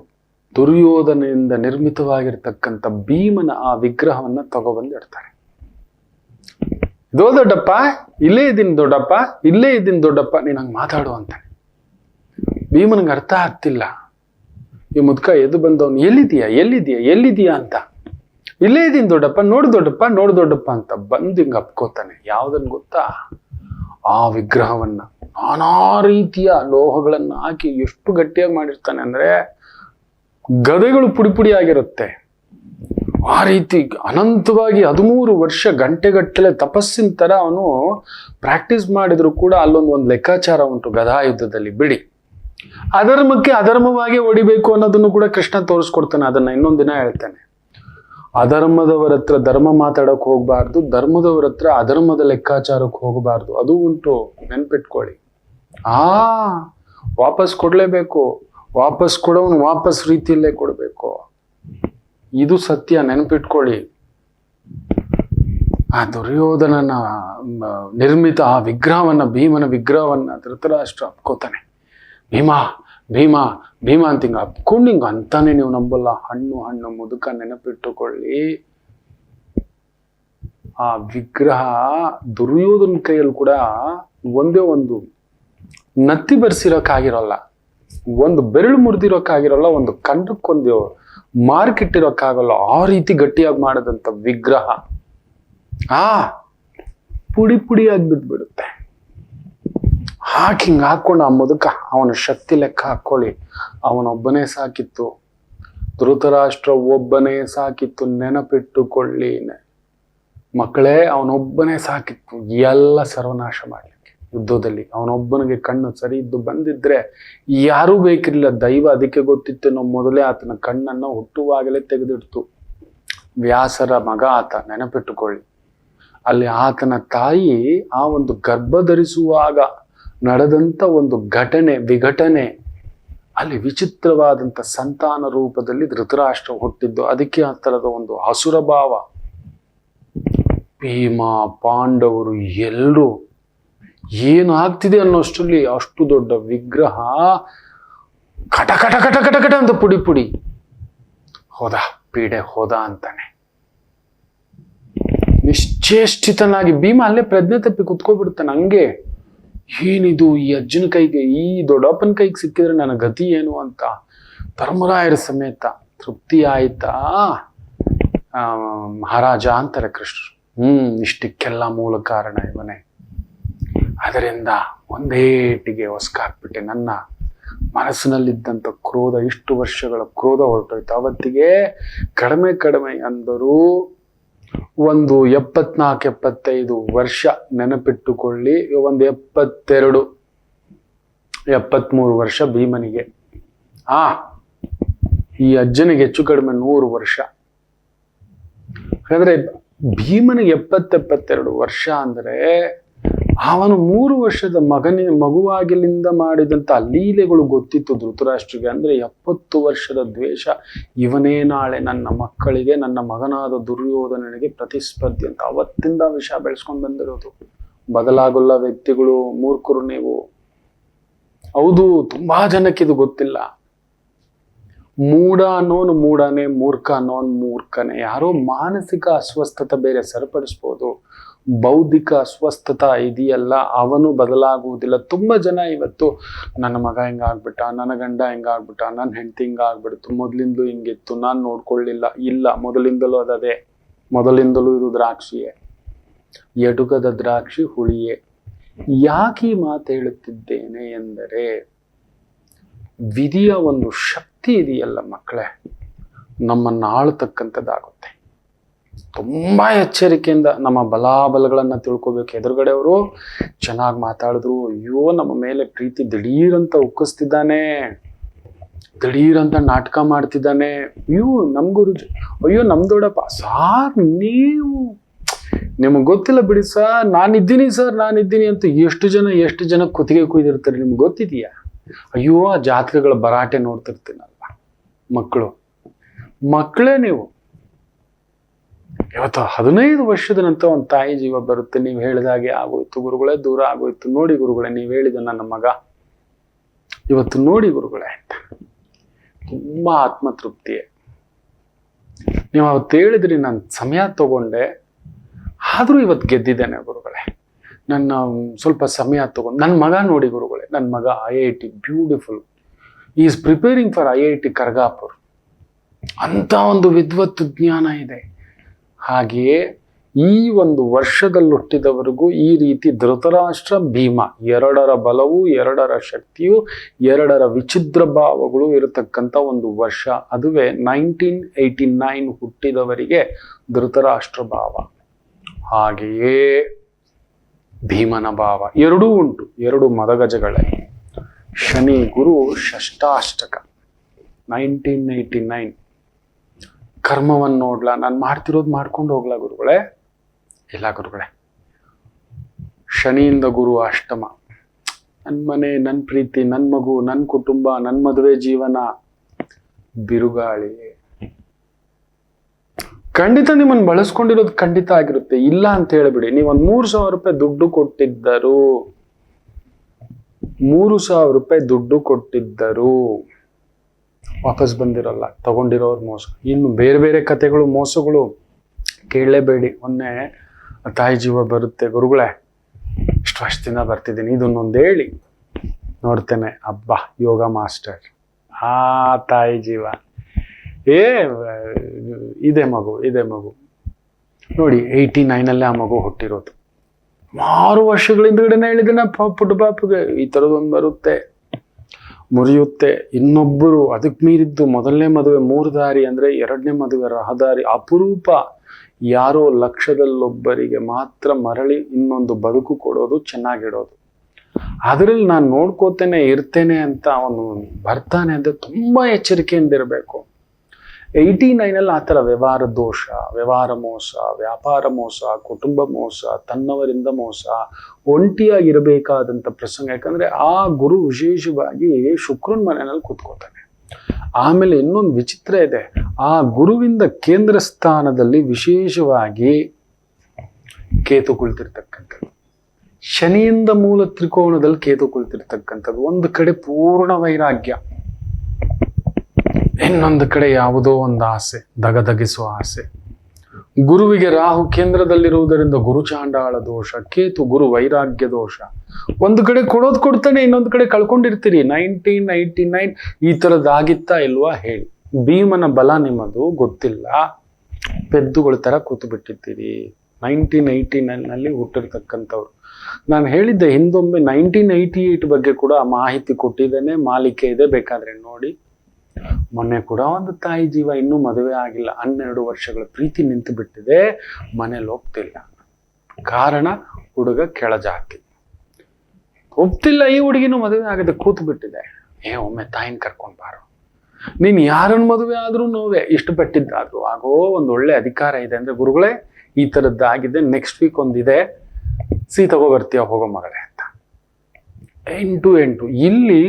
ದುರ್ಯೋಧನೆಯಿಂದ ನಿರ್ಮಿತವಾಗಿರ್ತಕ್ಕಂಥ ಭೀಮನ ಆ ವಿಗ್ರಹವನ್ನ ತಗೊಬಂದಿಡ್ತಾರೆ. ಇದೋ ದೊಡ್ಡಪ್ಪ, ಇಲ್ಲೇ ಇದ್ದೀನಿ ದೊಡ್ಡಪ್ಪ, ನೀನು ಹಂಗೆ ಮಾತಾಡು ಅಂತಾನೆ. ಭೀಮನಿಗೆ ಅರ್ಥ ಆಗ್ತಿಲ್ಲ. ಈ ಮುದ್ಕ ಎದ್ದು ಬಂದವನು, ಎಲ್ಲಿದೀಯಾ ಅಂತ. ಇಲ್ಲೇ ಇದ್ದೀನಿ ದೊಡ್ಡಪ್ಪ, ನೋಡು ದೊಡ್ಡಪ್ಪ ಅಂತ ಬಂದು ಹಿಂಗೆ ಅಪ್ಕೋತಾನೆ. ಯಾವ್ದನ್ ಗೊತ್ತಾ? ಆ ವಿಗ್ರಹವನ್ನ ನಾನಾ ರೀತಿಯ ಲೋಹಗಳನ್ನ ಹಾಕಿ ಎಷ್ಟು ಗಟ್ಟಿಯಾಗಿ ಮಾಡಿರ್ತಾನೆ ಅಂದ್ರೆ ಗದೆಗಳು ಪುಡಿ ಆಗಿರುತ್ತೆ. ಆ ರೀತಿ ಅನಂತವಾಗಿ 13 ವರ್ಷ ಗಂಟೆಗಟ್ಟಲೆ ತಪಸ್ಸಿನ ತರ ಅವನು ಪ್ರಾಕ್ಟೀಸ್ ಮಾಡಿದ್ರು ಕೂಡ ಅಲ್ಲೊಂದು ಲೆಕ್ಕಾಚಾರ ಉಂಟು ಗದಾ ಯುದ್ಧದಲ್ಲಿ. ಬಿಡಿ, ಅಧರ್ಮಕ್ಕೆ ಅಧರ್ಮವಾಗಿ ಹೊಡಿಬೇಕು ಅನ್ನೋದನ್ನು ಕೂಡ ಕೃಷ್ಣ ತೋರಿಸ್ಕೊಡ್ತಾನೆ. ಅದನ್ನ ಇನ್ನೊಂದು ದಿನ ಹೇಳ್ತಾನೆ. ಅಧರ್ಮದವರ ಹತ್ರ ಧರ್ಮ ಮಾತಾಡಕ್ ಹೋಗ್ಬಾರ್ದು, ಧರ್ಮದವರ ಹತ್ರ ಅಧರ್ಮದ ಲೆಕ್ಕಾಚಾರಕ್ಕೆ ಹೋಗಬಾರ್ದು. ಅದು ಉಂಟು, ನೆನ್ಪಿಟ್ಕೊಳ್ಳಿ. ವಾಪಸ್ ಕೊಡ್ಲೇಬೇಕು. ವಾಪಸ್ ಕೊಡೋನು ವಾಪಸ್ ರೀತಿಯಲ್ಲೇ ಕೊಡ್ಬೇಕು. ಇದು ಸತ್ಯ, ನೆನ್ಪಿಟ್ಕೊಳ್ಳಿ. ಆ ದುರ್ಯೋಧನನ ನಿರ್ಮಿತ ಆ ವಿಗ್ರಹವನ್ನ, ಭೀಮನ ವಿಗ್ರಹವನ್ನ ಧೃತರಾಷ್ಟ್ರ ಅಪ್ಕೋತಾನೆ. ಭೀಮ ಅಂತ ಹಿಂಗ ಅಪ್ಕೊಂಡು ಹಿಂಗ ಅಂತಾನೆ. ನೀವು ನಂಬಲ್ಲ, ಹಣ್ಣು ಮುದುಕ, ನೆನಪಿಟ್ಟುಕೊಳ್ಳಿ. ಆ ವಿಗ್ರಹ ದುರ್ಯೋಧನ ಕೈಯಲ್ಲಿ ಕೂಡ ಒಂದೇ ಒಂದು ನತ್ತಿ ಬರ್ಸಿರೋಕ್ಕಾಗಿರೋಲ್ಲ, ಒಂದು ಬೆರಳು ಮುರಿದಿರೋಕ್ಕಾಗಿರೋಲ್ಲ, ಒಂದು ಕಂಡಕ್ಕೊಂದು ಮಾರ್ಕ್ ಇಟ್ಟಿರೋಕ್ಕಾಗಲ್ಲ. ಆ ರೀತಿ ಗಟ್ಟಿಯಾಗಿ ಮಾಡದಂತ ವಿಗ್ರಹ ಪುಡಿಯಾಗಿ ಬಿದ್ಬಿಡುತ್ತೆ. ಹಿಂಗೆ ಹಾಕೊಂಡು ಆ ಮುದುಕ ಅವನ ಶಕ್ತಿ ಲೆಕ್ಕ ಹಾಕೊಳ್ಳಿ. ಅವನೊಬ್ಬನೇ ಸಾಕಿತ್ತು, ಧೃತರಾಷ್ಟ್ರ ಒಬ್ಬನೇ ಸಾಕಿತ್ತು. ನೆನಪಿಟ್ಟುಕೊಳ್ಳಿ ಮಕ್ಕಳೇ, ಅವನೊಬ್ಬನೇ ಸಾಕಿತ್ತು ಎಲ್ಲ ಸರ್ವನಾಶ ಮಾಡ್ಲಿಕ್ಕೆ. ಯುದ್ಧದಲ್ಲಿ ಅವನೊಬ್ಬನಿಗೆ ಕಣ್ಣು ಸರಿ ಇದ್ದು ಬಂದಿದ್ರೆ ಯಾರೂ ಬೇಕಿರ್ಲಿಲ್ಲ. ದೈವ ಅದಕ್ಕೆ ಗೊತ್ತಿತ್ತು, ನಾವು ಮೊದಲೇ ಆತನ ಕಣ್ಣನ್ನ ಹುಟ್ಟುವಾಗಲೇ ತೆಗೆದಿಡ್ತು. ವ್ಯಾಸರ ಮಗ ಆತ, ನೆನಪಿಟ್ಟುಕೊಳ್ಳಿ. ಅಲ್ಲಿ ಆತನ ತಾಯಿ ಆ ಒಂದು ಗರ್ಭ ಧರಿಸುವಾಗ ನಡೆದಂತ ಒಂದು ವಿಘಟನೆ ಅಲ್ಲಿ ವಿಚಿತ್ರವಾದಂಥ ಸಂತಾನ ರೂಪದಲ್ಲಿ ಧೃತರಾಷ್ಟ್ರ ಹುಟ್ಟಿದ್ದು. ಅದಕ್ಕೆ ಆ ಥರದ ಒಂದು ಹಸುರ ಭಾವ. ಭೀಮ, ಪಾಂಡವರು ಎಲ್ಲರೂ ಏನು ಆಗ್ತಿದೆ ಅನ್ನೋಷ್ಟರಲ್ಲಿ ಅಷ್ಟು ದೊಡ್ಡ ವಿಗ್ರಹ ಕಟ ಕಟ ಕಟ ಕಟ ಕಟ ಅಂತ ಪುಡಿ ಹೋದ, ಪೀಡೆ ಹೋದ ಅಂತಾನೆ. ನಿಶ್ಚೇಷ್ಟಿತನಾಗಿ ಭೀಮ ಅಲ್ಲೇ ಪ್ರಜ್ಞೆ ತಪ್ಪಿ ಕುತ್ಕೋಬಿಡ್ತಾನೆ. ಹಂಗೆ ಏನಿದು, ಈ ಅಜ್ಜನ ಕೈಗೆ, ಈ ದೊಡ್ಡಪ್ಪನ ಕೈಗೆ ಸಿಕ್ಕಿದ್ರೆ ನನ್ನ ಗತಿ ಏನು ಅಂತ ಧರ್ಮರಾಯರ ಸಮೇತ ತೃಪ್ತಿ ಆಯ್ತಾ ಮಹಾರಾಜ ಅಂತಾರೆ ಕೃಷ್ಣರು. ಇಷ್ಟಕ್ಕೆಲ್ಲ ಮೂಲ ಕಾರಣ ಇವನೇ. ಅದರಿಂದ ಒಂದೇಟಿಗೆ ಹೊಸ್ಕಾಕ್ಬಿಟ್ಟೆ. ನನ್ನ ಮನಸ್ಸಿನಲ್ಲಿದ್ದಂಥ ಕ್ರೋಧ, ಇಷ್ಟು ವರ್ಷಗಳ ಕ್ರೋಧ ಹೊರಟೋಯ್ತು. ಅವತ್ತಿಗೆ ಕಡಿಮೆ ಅಂದರೂ ಒಂದು 74-75 ವರ್ಷ ನೆನಪಿಟ್ಟುಕೊಳ್ಳಿ. ಒಂದು 72-73 ವರ್ಷ ಭೀಮನಿಗೆ. ಈ ಅಜ್ಜನಿಗೆ ಹೆಚ್ಚು ಕಡಿಮೆ 100 ವರ್ಷ. ಹಾಗಾದ್ರೆ ಭೀಮನಿಗೆ 70-72 ವರ್ಷ ಅಂದ್ರೆ ಅವನು 3 ವರ್ಷದ ಮಗುವಾಗಿಲಿಂದ ಮಾಡಿದಂತ ಲೀಲೆಗಳು ಗೊತ್ತಿತ್ತು ಧೃತರಾಷ್ಟ್ರಿಗೆ. ಅಂದ್ರೆ 70 ವರ್ಷದ ದ್ವೇಷ, ಇವನೇ ನಾಳೆ ನನ್ನ ಮಕ್ಕಳಿಗೆ, ನನ್ನ ಮಗನಾದ ದುರ್ಯೋಧನನಿಗೆ ಪ್ರತಿಸ್ಪರ್ಧಿ ಅಂತ ಅವತ್ತಿಂದ ವಿಷ ಬೆಳೆಸ್ಕೊಂಡು ಬಂದಿರೋದು. ಬದಲಾಗಲ್ಲ ವ್ಯಕ್ತಿಗಳು, ಮೂರ್ಖರು ನೀವು. ಹೌದು, ತುಂಬಾ ಜನಕ್ಕೆ ಇದು ಗೊತ್ತಿಲ್ಲ. ಮೂಢ ಅನ್ನೋನು ಮೂಢನೇ, ಮೂರ್ಖ ಅನ್ನೋನು ಮೂರ್ಖನೇ. ಯಾರೋ ಮಾನಸಿಕ ಅಸ್ವಸ್ಥತೆ ಬೇರೆ ಸರಿಪಡಿಸ್ಬೋದು, ಬೌದ್ಧಿಕ ಅಸ್ವಸ್ಥತಾ ಇದೆಯಲ್ಲ ಅವನು ಬದಲಾಗುವುದಿಲ್ಲ. ತುಂಬಾ ಜನ ಇವತ್ತು ನನ್ನ ಮಗ ಹಿಂಗಾಗ್ಬಿಟ್ಟ, ನನ್ನ ಗಂಡ ಹಿಂಗಾಗ್ಬಿಟ್ಟ, ನನ್ನ ಹೆಂಡತಿ ಹಿಂಗಾಗ್ಬಿಡ್ತು, ಮೊದಲಿಂದಲೂ ಹಿಂಗಿತ್ತು, ನಾನು ನೋಡ್ಕೊಳ್ಳಿಲ್ಲ. ಇಲ್ಲ, ಮೊದಲಿಂದಲೂ ಅದೇ, ಮೊದಲಿಂದಲೂ ಇದು ದ್ರಾಕ್ಷಿಯೇ, ಎಡುಗದ ದ್ರಾಕ್ಷಿ ಹುಳಿಯೇ. ಯಾಕೆ ಈ ಮಾತು ಹೇಳುತ್ತಿದ್ದೇನೆ ಎಂದರೆ, ವಿಧಿಯ ಒಂದು ಶಕ್ತಿ ಇದೆಯಲ್ಲ ಮಕ್ಕಳೇ, ನಮ್ಮನ್ನು ಆಳತಕ್ಕಂಥದ್ದಾಗುತ್ತೆ. ತುಂಬಾ ಎಚ್ಚರಿಕೆಯಿಂದ ನಮ್ಮ ಬಲಾಬಲಗಳನ್ನ ತಿಳ್ಕೊಬೇಕು. ಎದುರುಗಡೆಯವರು ಚೆನ್ನಾಗಿ ಮಾತಾಡಿದ್ರು, ಅಯ್ಯೋ ನಮ್ಮ ಮೇಲೆ ಪ್ರೀತಿ ದಿಢೀರಂತ ಉಕ್ಕಿಸ್ತಿದ್ದಾನೆ, ದಿಢೀರಂತ ನಾಟಕ ಮಾಡ್ತಿದ್ದಾನೆ, ಅಯ್ಯೋ ನಮ್ ಗುರುಜಿ, ಅಯ್ಯೋ ನಮ್ ದೊಡ್ಡಪ್ಪ ಸಾರ್, ನಿಮಗೆ ಗೊತ್ತಿಲ್ಲ ಬಿಡಿ ಸರ್, ನಾನಿದ್ದೀನಿ ಸರ್, ನಾನಿದ್ದೀನಿ ಅಂತ ಎಷ್ಟು ಜನ ಕುತ್ತಿಗೆ ಕುಯ್ದಿರ್ತಾರೆ, ನಿಮ್ಗೆ ಗೊತ್ತಿದೆಯಾ? ಅಯ್ಯೋ ಆ ಜಾತಕಗಳ ಭರಾಟೆ ನೋಡ್ತಿರ್ತೀನಲ್ಲ. ಮಕ್ಕಳೇ ನೀವು. ಇವತ್ತು 15 ವರ್ಷದ ನಂತರ ಒಂದು ತಾಯಿ ಜೀವ ಬರುತ್ತೆ. ನೀವು ಹೇಳಿದಾಗೆ ಆಗೋಯ್ತು ಗುರುಗಳೇ, ದೂರ ಆಗೋಯ್ತು. ನೋಡಿ ಗುರುಗಳೇ, ನೀವು ಹೇಳಿದ ನನ್ನ ಮಗ ಇವತ್ತು ನೋಡಿ ಗುರುಗಳೇ ಅಂತ ತುಂಬಾ ಆತ್ಮತೃಪ್ತಿಯೇ. ನೀವು ಅವತ್ತು ಹೇಳಿದ್ರಿ, ನಾನು ಸಮಯ ತಗೊಂಡೆ, ಆದ್ರೂ ಇವತ್ತು ಗೆದ್ದಿದ್ದೇನೆ ಗುರುಗಳೇ. ನನ್ನ ಸ್ವಲ್ಪ ಸಮಯ ತಗೊಂಡು ನನ್ನ ಮಗ ನೋಡಿ ಗುರುಗಳೇ, ನನ್ನ ಮಗ IIT beautiful, is preparing for IIT ಕರ್ಗಾಪುರ್ ಅಂತ ಒಂದು ವಿದ್ವತ್ ಜ್ಞಾನ ಇದೆ. ಹಾಗೆಯೇ ಈ ಒಂದು ವರ್ಷದಲ್ಲಿ ಹುಟ್ಟಿದವರೆಗೂ ಈ ರೀತಿ ಧೃತರಾಷ್ಟ್ರ ಭೀಮ, 2ರ ಬಲವು, 2ರ ಶಕ್ತಿಯು, 2ರ ವಿಚಿದ್ರ ಭಾವಗಳು ಇರತಕ್ಕಂಥ ಒಂದು ವರ್ಷ. ಅದುವೇ 1989 ಹುಟ್ಟಿದವರಿಗೆ ಧೃತರಾಷ್ಟ್ರ ಭಾವ. ಹಾಗೆಯೇ ಭೀಮನ ಭಾವ ಎರಡೂ ಉಂಟು, 2 ಮದಗಜಗಳೇ. ಶನಿ ಗುರು ಷಷ್ಟಾಷ್ಟಕ 1989. ಕರ್ಮವನ್ನು ನೋಡ್ಲಾ, ನಾನು ಮಾಡ್ತಿರೋದು ಮಾಡ್ಕೊಂಡು ಹೋಗ್ಲಾ ಗುರುಗಳೇ? ಇಲ್ಲ ಗುರುಗಳೇ, ಶನಿಯಿಂದ ಗುರು ಅಷ್ಟಮ. ನನ್ನ ಮನೆ, ನನ್ನ ಪ್ರೀತಿ, ನನ್ನ ಮಗು, ನನ್ನ ಕುಟುಂಬ, ನನ್ನ ಮದುವೆ ಜೀವನ ಬಿರುಗಾಳಿ. ಖಂಡಿತ ನಿಮ್ಮನ್ನು ಬಳಸ್ಕೊಂಡಿರೋದು ಖಂಡಿತ ಆಗಿರುತ್ತೆ, ಇಲ್ಲ ಅಂತ ಹೇಳಿಬಿಡಿ. ನೀವೊಂದು 3,000 ರೂಪಾಯಿ ದುಡ್ಡು ಕೊಟ್ಟಿದ್ದರು, 3,000 ರೂಪಾಯಿ ದುಡ್ಡು ಕೊಟ್ಟಿದ್ದರು, ವಾಪಸ್ ಬಂದಿರಲ್ಲ, ತಗೊಂಡಿರೋರು ಮೋಸ. ಇನ್ನು ಬೇರೆ ಬೇರೆ ಕಥೆಗಳು, ಮೋಸಗಳು ಕೇಳಲೇಬೇಡಿ. ಮೊನ್ನೆ ತಾಯಿ ಜೀವ ಬರುತ್ತೆ ಗುರುಗಳೇ, ಇಷ್ಟು ವರ್ಷದಿಂದ ಬರ್ತಿದ್ದೀನಿ, ಇದನ್ನೊಂದು ಹೇಳಿ ನೋಡ್ತೇನೆ. ಅಬ್ಬಾ, ಯೋಗ ಮಾಸ್ಟರ್, ತಾಯಿ ಜೀವ, ಇದೇ ಮಗು ನೋಡಿ. 89 ಆ ಮಗು ಹುಟ್ಟಿರೋದು. 6 ವರ್ಷಗಳಿಂದಗಡೆನೆ ಹೇಳಿದ್ದೇನೆ, ಪುಟ್ಟ ಪಾಪಗೆ ಈ ಥರದೊಂದು ಬರುತ್ತೆ, ಮುರಿಯುತ್ತೆ. ಇನ್ನೊಬ್ಬರು ಅದಕ್ಕೆ ಮೀರಿದ್ದು, ಮೊದಲನೇ ಮದುವೆ 3 ದಾರಿ ಅಂದ್ರೆ 2ನೇ ಮದುವೆ ರಹದಾರಿ. ಅಪರೂಪ, ಯಾರೋ ಲಕ್ಷದಲ್ಲೊಬ್ಬರಿಗೆ ಮಾತ್ರ ಮರಳಿ ಇನ್ನೊಂದು ಬದುಕು ಕೊಡೋದು, ಚೆನ್ನಾಗಿಡೋದು. ಅದರಲ್ಲಿ ನಾನು ನೋಡ್ಕೋತೇನೆ ಇರ್ತೇನೆ ಅಂತ ಅವನು ಬರ್ತಾನೆ ಅಂದ್ರೆ ತುಂಬಾ ಎಚ್ಚರಿಕೆಯಿಂದ ಇರಬೇಕು. 89 ಆ ಥರ ವ್ಯವಹಾರ ದೋಷ, ವ್ಯವಹಾರ ಮೋಸ, ವ್ಯಾಪಾರ ಮೋಸ, ಕುಟುಂಬ ಮೋಸ, ತನ್ನವರಿಂದ ಮೋಸ, ಒಂಟಿಯಾಗಿರಬೇಕಾದಂಥ ಪ್ರಸಂಗ. ಯಾಕಂದ್ರೆ ಆ ಗುರು ವಿಶೇಷವಾಗಿ ಶುಕ್ರನ ಮನೆಯಲ್ಲಿ ಕೂತ್ಕೋತಾನೆ. ಆಮೇಲೆ ಇನ್ನೊಂದು ವಿಚಿತ್ರ ಇದೆ, ಆ ಗುರುವಿಂದ ಕೇಂದ್ರ ಸ್ಥಾನದಲ್ಲಿ ವಿಶೇಷವಾಗಿ ಕೇತು ಕುಳಿತಿರ್ತಕ್ಕಂಥದ್ದು, ಶನಿಯಿಂದ ಮೂಲ ತ್ರಿಕೋಣದಲ್ಲಿ ಕೇತು ಕುಳಿತಿರ್ತಕ್ಕಂಥದ್ದು. ಒಂದು ಕಡೆ ಪೂರ್ಣ ವೈರಾಗ್ಯ, ಇನ್ನೊಂದು ಕಡೆ ಯಾವುದೋ ಒಂದು ಆಸೆ, ದಗದಗಿಸುವ ಆಸೆ. ಗುರುವಿಗೆ ರಾಹು ಕೇಂದ್ರದಲ್ಲಿರುವುದರಿಂದ ಗುರು ಚಾಂಡಾಳ ದೋಷ, ಕೇತು ಗುರು ವೈರಾಗ್ಯ ದೋಷ. ಒಂದು ಕಡೆ ಕೊಡೋದು ಕೊಡ್ತಾನೆ, ಇನ್ನೊಂದು ಕಡೆ ಕಳ್ಕೊಂಡಿರ್ತೀರಿ. 1989 ಈ ಥರದ್ದಾಗಿತ್ತಾ ಇಲ್ವಾ ಹೇಳಿ? ಭೀಮನ ಬಲ ನಿಮ್ಮದು ಗೊತ್ತಿಲ್ಲ, ಪೆದ್ದುಗಳ ಥರ ಕೂತು ಬಿಟ್ಟಿರ್ತೀರಿ. 1989 ಹುಟ್ಟಿರ್ತಕ್ಕಂಥವ್ರು. ನಾನು ಹೇಳಿದ್ದೆ ಹಿಂದೊಮ್ಮೆ 1988 ಬಗ್ಗೆ ಕೂಡ ಮಾಹಿತಿ ಕೊಟ್ಟಿದ್ದೇನೆ, ಮಾಲಿಕೆ ಇದೆ, ಬೇಕಾದ್ರೆ ನೋಡಿ. ಮೊನ್ನೆ ಕೂಡ ಒಂದು ತಾಯಿ ಜೀವ ಇನ್ನೂ ಮದುವೆ ಆಗಿಲ್ಲ, 12 ವರ್ಷಗಳ ಪ್ರೀತಿ ನಿಂತು ಬಿಟ್ಟಿದೆ, ಮನೇಲಿ ಒಪ್ತಿಲ್ಲ. ಕಾರಣ ಹುಡುಗ ಕೆಳಜಾತಿ, ಒಪ್ತಿಲ್ಲ. ಈ ಹುಡುಗಿನೂ ಮದುವೆ ಆಗದೆ ಕೂತು ಬಿಟ್ಟಿದೆ. ಒಮ್ಮೆ ತಾಯಿನ ಕರ್ಕೊಂಡ್ ಬಾರೋ, ನೀನ್ ಯಾರನ್ನ ಮದುವೆ ಆದ್ರೂ ನೋವೇ, ಇಷ್ಟಪಟ್ಟಿದ್ದಾದ್ರು ಆಗೋ ಒಂದು ಒಳ್ಳೆ ಅಧಿಕಾರ ಇದೆ ಅಂದ್ರೆ, ಗುರುಗಳೇ ಈ ತರದ್ದಾಗಿದೆ, ನೆಕ್ಸ್ಟ್ ವೀಕ್ ಒಂದಿದೆ, ತಗೋ ಬರ್ತೀಯ, ಹೋಗೋ ಮಗಳೇ ಅಂತ. 8 ಇಲ್ಲಿ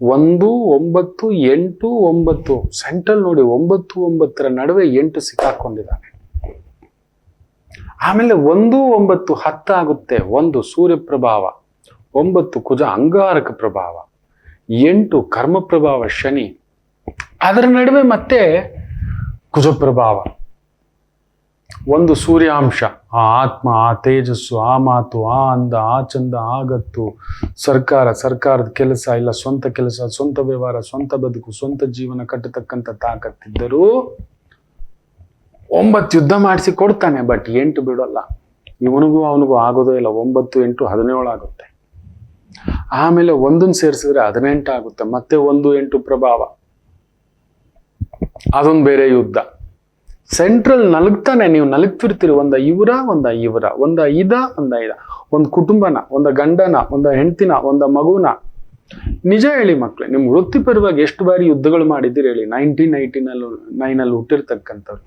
1, 9, 8, 9 ಸೆಂಟ್ರಲ್ ನೋಡಿ, 9, 9 ನಡುವೆ 8 ಸಿಕ್ಕಾಕೊಂಡಿದ್ದಾನೆ. ಆಮೇಲೆ 1, 9, 10 ಆಗುತ್ತೆ. 1 ಸೂರ್ಯ ಪ್ರಭಾವ, 9 ಕುಜ ಅಂಗಾರಕ ಪ್ರಭಾವ, 8 ಕರ್ಮ ಪ್ರಭಾವ ಶನಿ, ಅದರ ನಡುವೆ ಮತ್ತೆ ಕುಜ ಪ್ರಭಾವ, 1 ಸೂರ್ಯಾಂಶ, ಆ ಆತ್ಮ, ಆ ತೇಜಸ್ಸು, ಆ ಮಾತು, ಆ ಅಂದ, ಆ ಚಂದ, ಆಗತ್ತು, ಸರ್ಕಾರದ ಕೆಲಸ ಇಲ್ಲ, ಸ್ವಂತ ಕೆಲಸ, ಸ್ವಂತ ವ್ಯವಹಾರ, ಸ್ವಂತ ಬದುಕು, ಸ್ವಂತ ಜೀವನ ಕಟ್ಟತಕ್ಕಂಥ ತಾಕತ್ತಿದ್ದರೂ 9 ಯುದ್ಧ ಮಾಡಿಸಿ ಕೊಡ್ತಾನೆ, ಬಟ್ 8 ಬಿಡೋಲ್ಲ. ಇವನಿಗೂ ಅವನಿಗೂ ಆಗೋದೇ ಇಲ್ಲ. 9, 8, 17 ಆಗುತ್ತೆ. ಆಮೇಲೆ 1 ಸೇರಿಸಿದ್ರೆ 18 ಆಗುತ್ತೆ. ಮತ್ತೆ 1, 8 ಪ್ರಭಾವ, ಅದೊಂದು ಬೇರೆ ಯುದ್ಧ. ಸೆಂಟ್ರಲ್ ನಲಗ್ತಾನೆ, ನೀವು ನಲಗ್ತಿರ್ತೀರಿ. ಒಂದ ಇವರ, ಒಂದ ಐದ, ಒಂದು ಕುಟುಂಬನ, ಒಂದು ಗಂಡನ, ಒಂದು ಹೆಂಡತಿನ, ಒಂದು ಮಗುನ. ನಿಜ ಹೇಳಿ ಮಕ್ಳೆ, ನಿಮ್ ವೃತ್ತಿಪರವಾಗಿ ಎಷ್ಟು ಬಾರಿ ಯುದ್ಧಗಳು ಮಾಡಿದ್ದೀರಿ ಹೇಳಿ. 1999 ಹುಟ್ಟಿರ್ತಕ್ಕಂಥವ್ರು.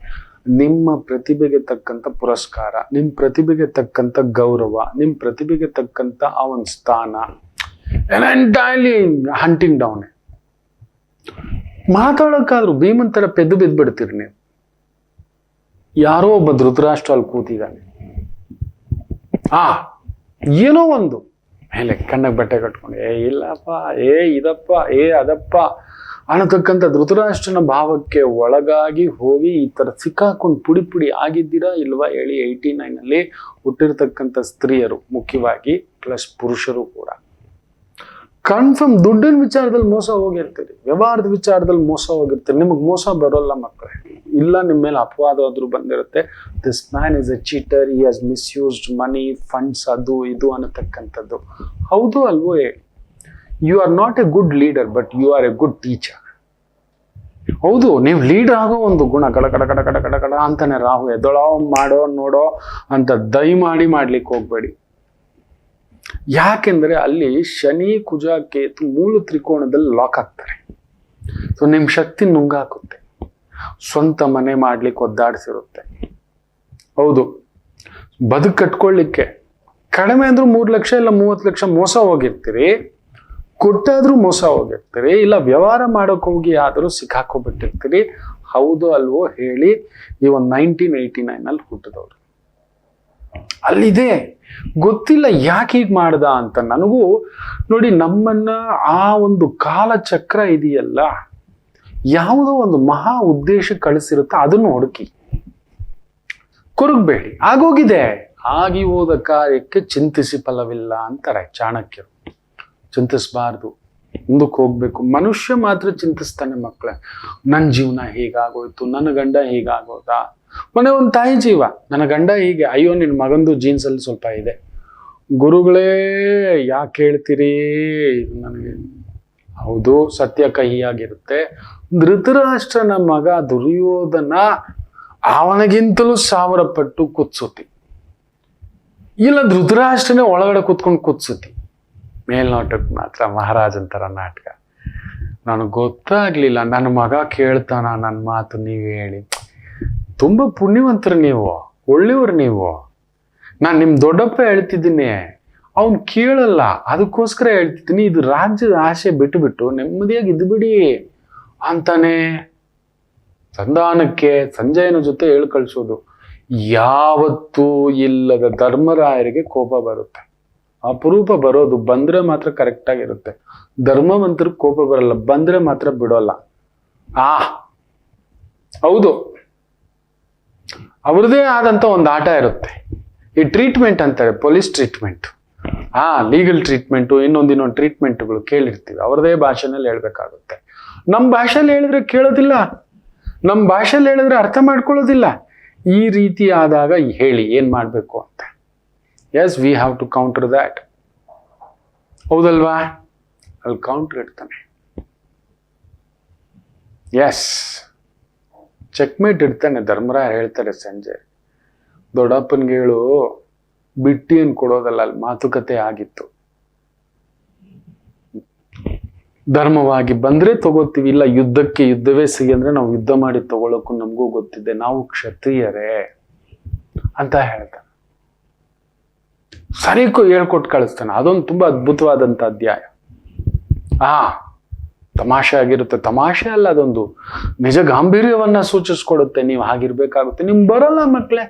ನಿಮ್ಮ ಪ್ರತಿಭೆಗೆ ತಕ್ಕಂಥ ಪುರಸ್ಕಾರ, ನಿಮ್ ಪ್ರತಿಭೆಗೆ ತಕ್ಕಂಥ ಗೌರವ, ನಿಮ್ ಪ್ರತಿಭೆಗೆ ತಕ್ಕಂಥ ಆ ಒಂದು ಸ್ಥಾನ ಎಂಟೈರ್ಲಿ ಹಂಟಿಂಗ್ ಡೌನ್. ಮಾತಾಡೋಕ್ಕಾದ್ರೂ ಭೀಮಂತರ ಪೆದ್ದು ಬಿದ್ಬಿಡ್ತೀರಿ ನೀವು. ಯಾರೋ ಒಬ್ಬ ಧೃತರಾಷ್ಟ್ರ ಅಲ್ಲಿ ಕೂತಿದ್ದಾನೆ, ಏನೋ ಒಂದು ಮೇಲೆ ಕಣ್ಣಕ್ಕೆ ಬಟ್ಟೆ ಕಟ್ಕೊಂಡು, ಇಲ್ಲಪ್ಪ, ಇದಪ್ಪ, ಅದಪ್ಪ ಅನ್ನತಕ್ಕಂಥ ಧೃತರಾಷ್ಟ್ರನ ಭಾವಕ್ಕೆ ಒಳಗಾಗಿ ಹೋಗಿ ಈ ತರ ಸಿಕ್ಕಾಕೊಂಡು ಪುಡಿ ಆಗಿದ್ದೀರಾ ಇಲ್ವಾ ಹೇಳಿ. 89 ಹುಟ್ಟಿರ್ತಕ್ಕಂಥ ಸ್ತ್ರೀಯರು ಮುಖ್ಯವಾಗಿ, ಪ್ಲಸ್ ಪುರುಷರು ಕೂಡ ಕನ್ಫರ್ಮ್ ದುಡ್ಡಿನ ವಿಚಾರದಲ್ಲಿ ಮೋಸ ಹೋಗಿರ್ತೀರಿ, ವ್ಯವಹಾರದ ವಿಚಾರದಲ್ಲಿ ಮೋಸ ಹೋಗಿರ್ತೀರಿ. ನಿಮಗೆ ಮೋಸ ಬರೋಲ್ಲ ಮಕ್ಕಳೇ. ಇಲ್ಲ, ನಿಮ್ಮ ಮೇಲೆ ಅಪವಾದ ಆದ್ರೂ ಬಂದಿರುತ್ತೆ. This man is a cheater, he has misused money, funds, ಅದು ಇದು ಅನ್ನತಕ್ಕಂಥದ್ದು. ಹೌದು ಅಲ್ವೋ ಹೇಳಿ. You are not a good leader, but you are a good teacher. ಹೌದು, ನೀವು ಲೀಡರ್ ಆಗೋ ಒಂದು ಗುಣ ಕಡ ಕಡ ಕಡ ಕಡ ಕಡ ಕಡ ಅಂತಾನೆ ರಾಹು ಎದ್ದೊಳೋ ಮಾಡೋ ನೋಡೋ ಅಂತ ದಯಮಾಡಿ ಮಾಡ್ಲಿಕ್ಕೆ ಹೋಗ್ಬೇಡಿ. ಯಾಕೆಂದ್ರೆ ಅಲ್ಲಿ ಶನಿ, ಕುಜ, ಕೇತು ಮೂಲ ತ್ರಿಕೋಣದಲ್ಲಿ ಲಾಕ್ ಆಗ್ತಾರೆ. ಸೊ ನಿಮ್ ಶಕ್ತಿ ನುಂಗಾಕುತ್ತೆ. ಸ್ವಂತ ಮನೆ ಮಾಡ್ಲಿಕ್ಕೆ ಒದ್ದಾಡಿಸಿರುತ್ತೆ. ಹೌದು, ಬದುಕು ಕಟ್ಕೊಳ್ಳಿಕ್ಕೆ ಕಡಿಮೆ ಅಂದ್ರೂ 3 ಲಕ್ಷ ಇಲ್ಲ 30 ಲಕ್ಷ ಮೋಸ ಹೋಗಿರ್ತೀರಿ, ಕೊಟ್ಟಾದ್ರೂ ಮೋಸ ಹೋಗಿರ್ತೀರಿ, ಇಲ್ಲ ವ್ಯವಹಾರ ಮಾಡೋಕೆ ಹೋಗಿ ಆದರೂ ಸಿಕ್ಕಾಕೋಬಿಟ್ಟಿರ್ತೀರಿ. ಹೌದು ಅಲ್ವೋ ಹೇಳಿ. ಈ ಒಂದು 1989 ಹುಟ್ಟಿದವ್ರು ಅಲ್ಲಿದೆ. ಗೊತ್ತಿಲ್ಲ ಯಾಕೆ ಹೀಗೆ ಮಾಡ್ದ ಅಂತ ನನಗೂ. ನೋಡಿ, ನಮ್ಮನ್ನ ಆ ಒಂದು ಕಾಲಚಕ್ರ ಇದೆಯಲ್ಲ, ಯಾವುದೋ ಒಂದು ಮಹಾ ಉದ್ದೇಶ ಕಳಿಸಿರುತ್ತೆ, ಅದನ್ನು ಹುಡುಕಿ ಕೊರಗಬೇಡಿ. ಆಗೋಗಿದೆ, ಆಗಿ ಹೋದ ಕಾರ್ಯಕ್ಕೆ ಚಿಂತಿಸಿ ಫಲವಿಲ್ಲ ಅಂತಾರೆ ಚಾಣಕ್ಯರು. ಚಿಂತಿಸಬಾರ್ದು, ಮುಂದಕ್ಕೆ ಹೋಗ್ಬೇಕು. ಮನುಷ್ಯ ಮಾತ್ರ ಚಿಂತಿಸ್ತಾನೆ ಮಕ್ಕಳೇ. ನನ್ನ ಜೀವನ ಹೀಗಾಗೋಯ್ತು, ನನ್ನ ಗಂಡ ಹೀಗಾಗೋದ. ಮೊನ್ನೆ ಒಂದು ತಾಯಿ ಜೀವ, ನನ್ನ ಗಂಡ ಹೀಗೆ, ಅಯ್ಯೋ ನಿನ್ನ ಮಗಂದು ಜೀನ್ಸ್ ಅಲ್ಲಿ ಸ್ವಲ್ಪ ಇದೆ. ಗುರುಗಳೇ ಯಾಕೆ ಹೇಳ್ತೀರಿ ನನಗೆ? ಹೌದು, ಸತ್ಯ ಕಹಿಯಾಗಿರುತ್ತೆ. ಧೃತರಾಷ್ಟ್ರನ ಮಗ ದುರ್ಯೋಧನ ಅವನಿಗಿಂತಲೂ 1000 ಪಟ್ಟು ಕುತ್ಸುತಿ. ಇಲ್ಲ, ಧೃತರಾಷ್ಟ್ರನೇ ಒಳಗಡೆ ಕುತ್ಕೊಂಡು ಕುತ್ಸುತಿ. ಮೇಲ್ನೋಟಕ್ಕೆ ಮಾತ್ರ ಮಹಾರಾಜಂತರ ನಾಟಕ. ನನಗೆ ಗೊತ್ತಾಗ್ಲಿಲ್ಲ, ನನ್ನ ಮಗ ಕೇಳ್ತಾನ ನನ್ನ ಮಾತು, ನೀವು ಹೇಳಿ. ತುಂಬಾ ಪುಣ್ಯವಂತರು ನೀವು, ಒಳ್ಳೆಯವರು ನೀವು. ನಾನು ನಿಮ್ ದೊಡ್ಡಪ್ಪ ಹೇಳ್ತಿದ್ದೀನಿ, ಅವನ್ ಕೇಳಲ್ಲ, ಅದಕ್ಕೋಸ್ಕರ ಹೇಳ್ತಿದ್ದೀನಿ. ಇದು ರಾಜ್ಯದ ಆಸೆ ಬಿಟ್ಟು ನೆಮ್ಮದಿಯಾಗಿ ಇದ್ಬಿಡಿ ಅಂತಾನೆ ಸಂಧಾನಕ್ಕೆ ಸಂಜಯನ ಜೊತೆ ಹೇಳಿ ಕಳ್ಸೋದು. ಯಾವತ್ತೂ ಇಲ್ಲದ ಧರ್ಮರಾಯರಿಗೆ ಕೋಪ ಬರುತ್ತೆ. ಅಪರೂಪ ಬರೋದು, ಬಂದ್ರೆ ಮಾತ್ರ ಕರೆಕ್ಟ್ ಆಗಿರುತ್ತೆ. ಧರ್ಮವಂತರು ಕೋಪ ಬರಲ್ಲ, ಬಂದ್ರೆ ಮಾತ್ರ ಬಿಡೋಲ್ಲ. ಹೌದು, ಅವ್ರದೇ ಆದಂತ ಒಂದು ಆಟ ಇರುತ್ತೆ. ಈ ಟ್ರೀಟ್ಮೆಂಟ್ ಅಂತಾರೆ, ಪೊಲೀಸ್ ಟ್ರೀಟ್ಮೆಂಟ್, ಲೀಗಲ್ ಟ್ರೀಟ್ಮೆಂಟು, ಇನ್ನೊಂದು ಟ್ರೀಟ್ಮೆಂಟ್ಗಳು ಕೇಳಿರ್ತೀವಿ. ಅವ್ರದೇ ಭಾಷೆನಲ್ಲಿ ಹೇಳ್ಬೇಕಾಗುತ್ತೆ. ನಮ್ಮ ಭಾಷೆಯಲ್ಲಿ ಹೇಳಿದ್ರೆ ಕೇಳೋದಿಲ್ಲ, ನಮ್ಮ ಭಾಷೆಯಲ್ಲಿ ಹೇಳಿದ್ರೆ ಅರ್ಥ ಮಾಡ್ಕೊಳ್ಳೋದಿಲ್ಲ. ಈ ರೀತಿ ಆದಾಗ ಹೇಳಿ ಏನ್ ಮಾಡ್ಬೇಕು ಅಂತ. Yes, we have to counter that. ಹೌದಲ್ವಾ? ಅಲ್ಲಿ ಕೌಂಟರ್ ಇಡ್ತಾನೆ. ಎಸ್, ಚೆಕ್ಮೇಟ್ ಇಡ್ತಾನೆ. ಧರ್ಮರಾಯ ಹೇಳ್ತಾರೆ ಸಂಜೆ, ದೊಡ್ಡಪ್ಪನಿಗೆ ಹೇಳು, ಬಿಟ್ಟಿಯನ್ನು ಕೊಡೋದಲ್ಲ, ಅಲ್ಲಿ ಮಾತುಕತೆ ಆಗಿತ್ತು. ಧರ್ಮವಾಗಿ ಬಂದ್ರೆ ತಗೋತೀವಿ, ಇಲ್ಲ ಯುದ್ಧಕ್ಕೆ ಯುದ್ಧವೇ ಸಿಗಿ ಅಂದ್ರೆ ನಾವು ಯುದ್ಧ ಮಾಡಿ ತಗೊಳಕ್ಕೂ ನಮಗೂ ಗೊತ್ತಿದೆ, ನಾವು ಕ್ಷತ್ರಿಯರೇ ಅಂತ ಹೇಳ್ತಾನೆ. ಸರಿಕು ಹೇಳ್ಕೊಟ್ಟು ಕಳಿಸ್ತಾನೆ. ಅದೊಂದು ತುಂಬಾ ಅದ್ಭುತವಾದಂತ ಅಧ್ಯಾಯ. ತಮಾಷೆ ಆಗಿರುತ್ತೆ. ತಮಾಷೆ ಅಲ್ಲ, ಅದೊಂದು ನಿಜ ಗಾಂಭೀರ್ಯವನ್ನ ಸೂಚಿಸ್ಕೊಡುತ್ತೆ. ನೀವು ಹಾಗಿರ್ಬೇಕಾಗುತ್ತೆ. ನಿಮ್ ಬರಲ್ಲ ಮಕ್ಳೇ,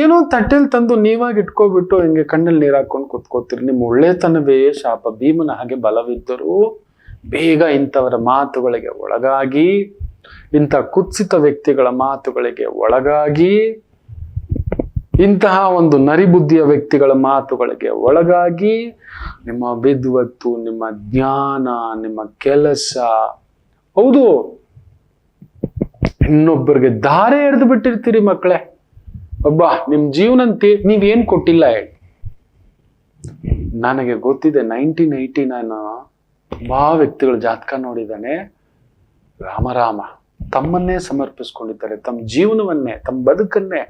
ಏನೋ ತಟ್ಟೆಲ್ ತಂದು ನೀವಾಗಿ ಇಟ್ಕೋಬಿಟ್ಟು ಹಿಂಗೆ ಕಣ್ಣಲ್ಲಿ ನೀರ್ ಹಾಕೊಂಡು ಕುತ್ಕೋತೀರಿ. ನಿಮ್ ಒಳ್ಳೆತನವೇ ಶಾಪ. ಭೀಮನ ಹಾಗೆ ಬಲವಿದ್ದರೂ ಬೇಗ ಇಂಥವರ ಮಾತುಗಳಿಗೆ ಒಳಗಾಗಿ, ಇಂಥ ಕುತ್ಸಿತ ವ್ಯಕ್ತಿಗಳ ಮಾತುಗಳಿಗೆ ಒಳಗಾಗಿ, ಇಂತಹ ಒಂದು ನರಿಬುದ್ಧಿಯ ವ್ಯಕ್ತಿಗಳ ಮಾತುಗಳಿಗೆ ಒಳಗಾಗಿ ನಿಮ್ಮ ವಿದ್ವತ್ತು, ನಿಮ್ಮ ಜ್ಞಾನ, ನಿಮ್ಮ ಕೆಲಸ, ಹೌದು, ಇನ್ನೊಬ್ಬರಿಗೆ ದಾರೆ ಎರೆದು ಬಿಟ್ಟಿರ್ತೀರಿ ಮಕ್ಕಳೇ. ನಿಮ್ ಜೀವನ ನೀವೇನ್ ಕೊಟ್ಟಿಲ್ಲ ಹೇಳಿ. ನನಗೆ ಗೊತ್ತಿದೆ, 1989 ತುಂಬಾ ವ್ಯಕ್ತಿಗಳ ಜಾತಕ ನೋಡಿದ್ದಾನೆ. ರಾಮ ತಮ್ಮನ್ನೇ ಸಮರ್ಪಿಸ್ಕೊಂಡಿದ್ದಾರೆ. ತಮ್ಮ ಜೀವನವನ್ನೇ, ತಮ್ಮ ಬದುಕನ್ನೇ,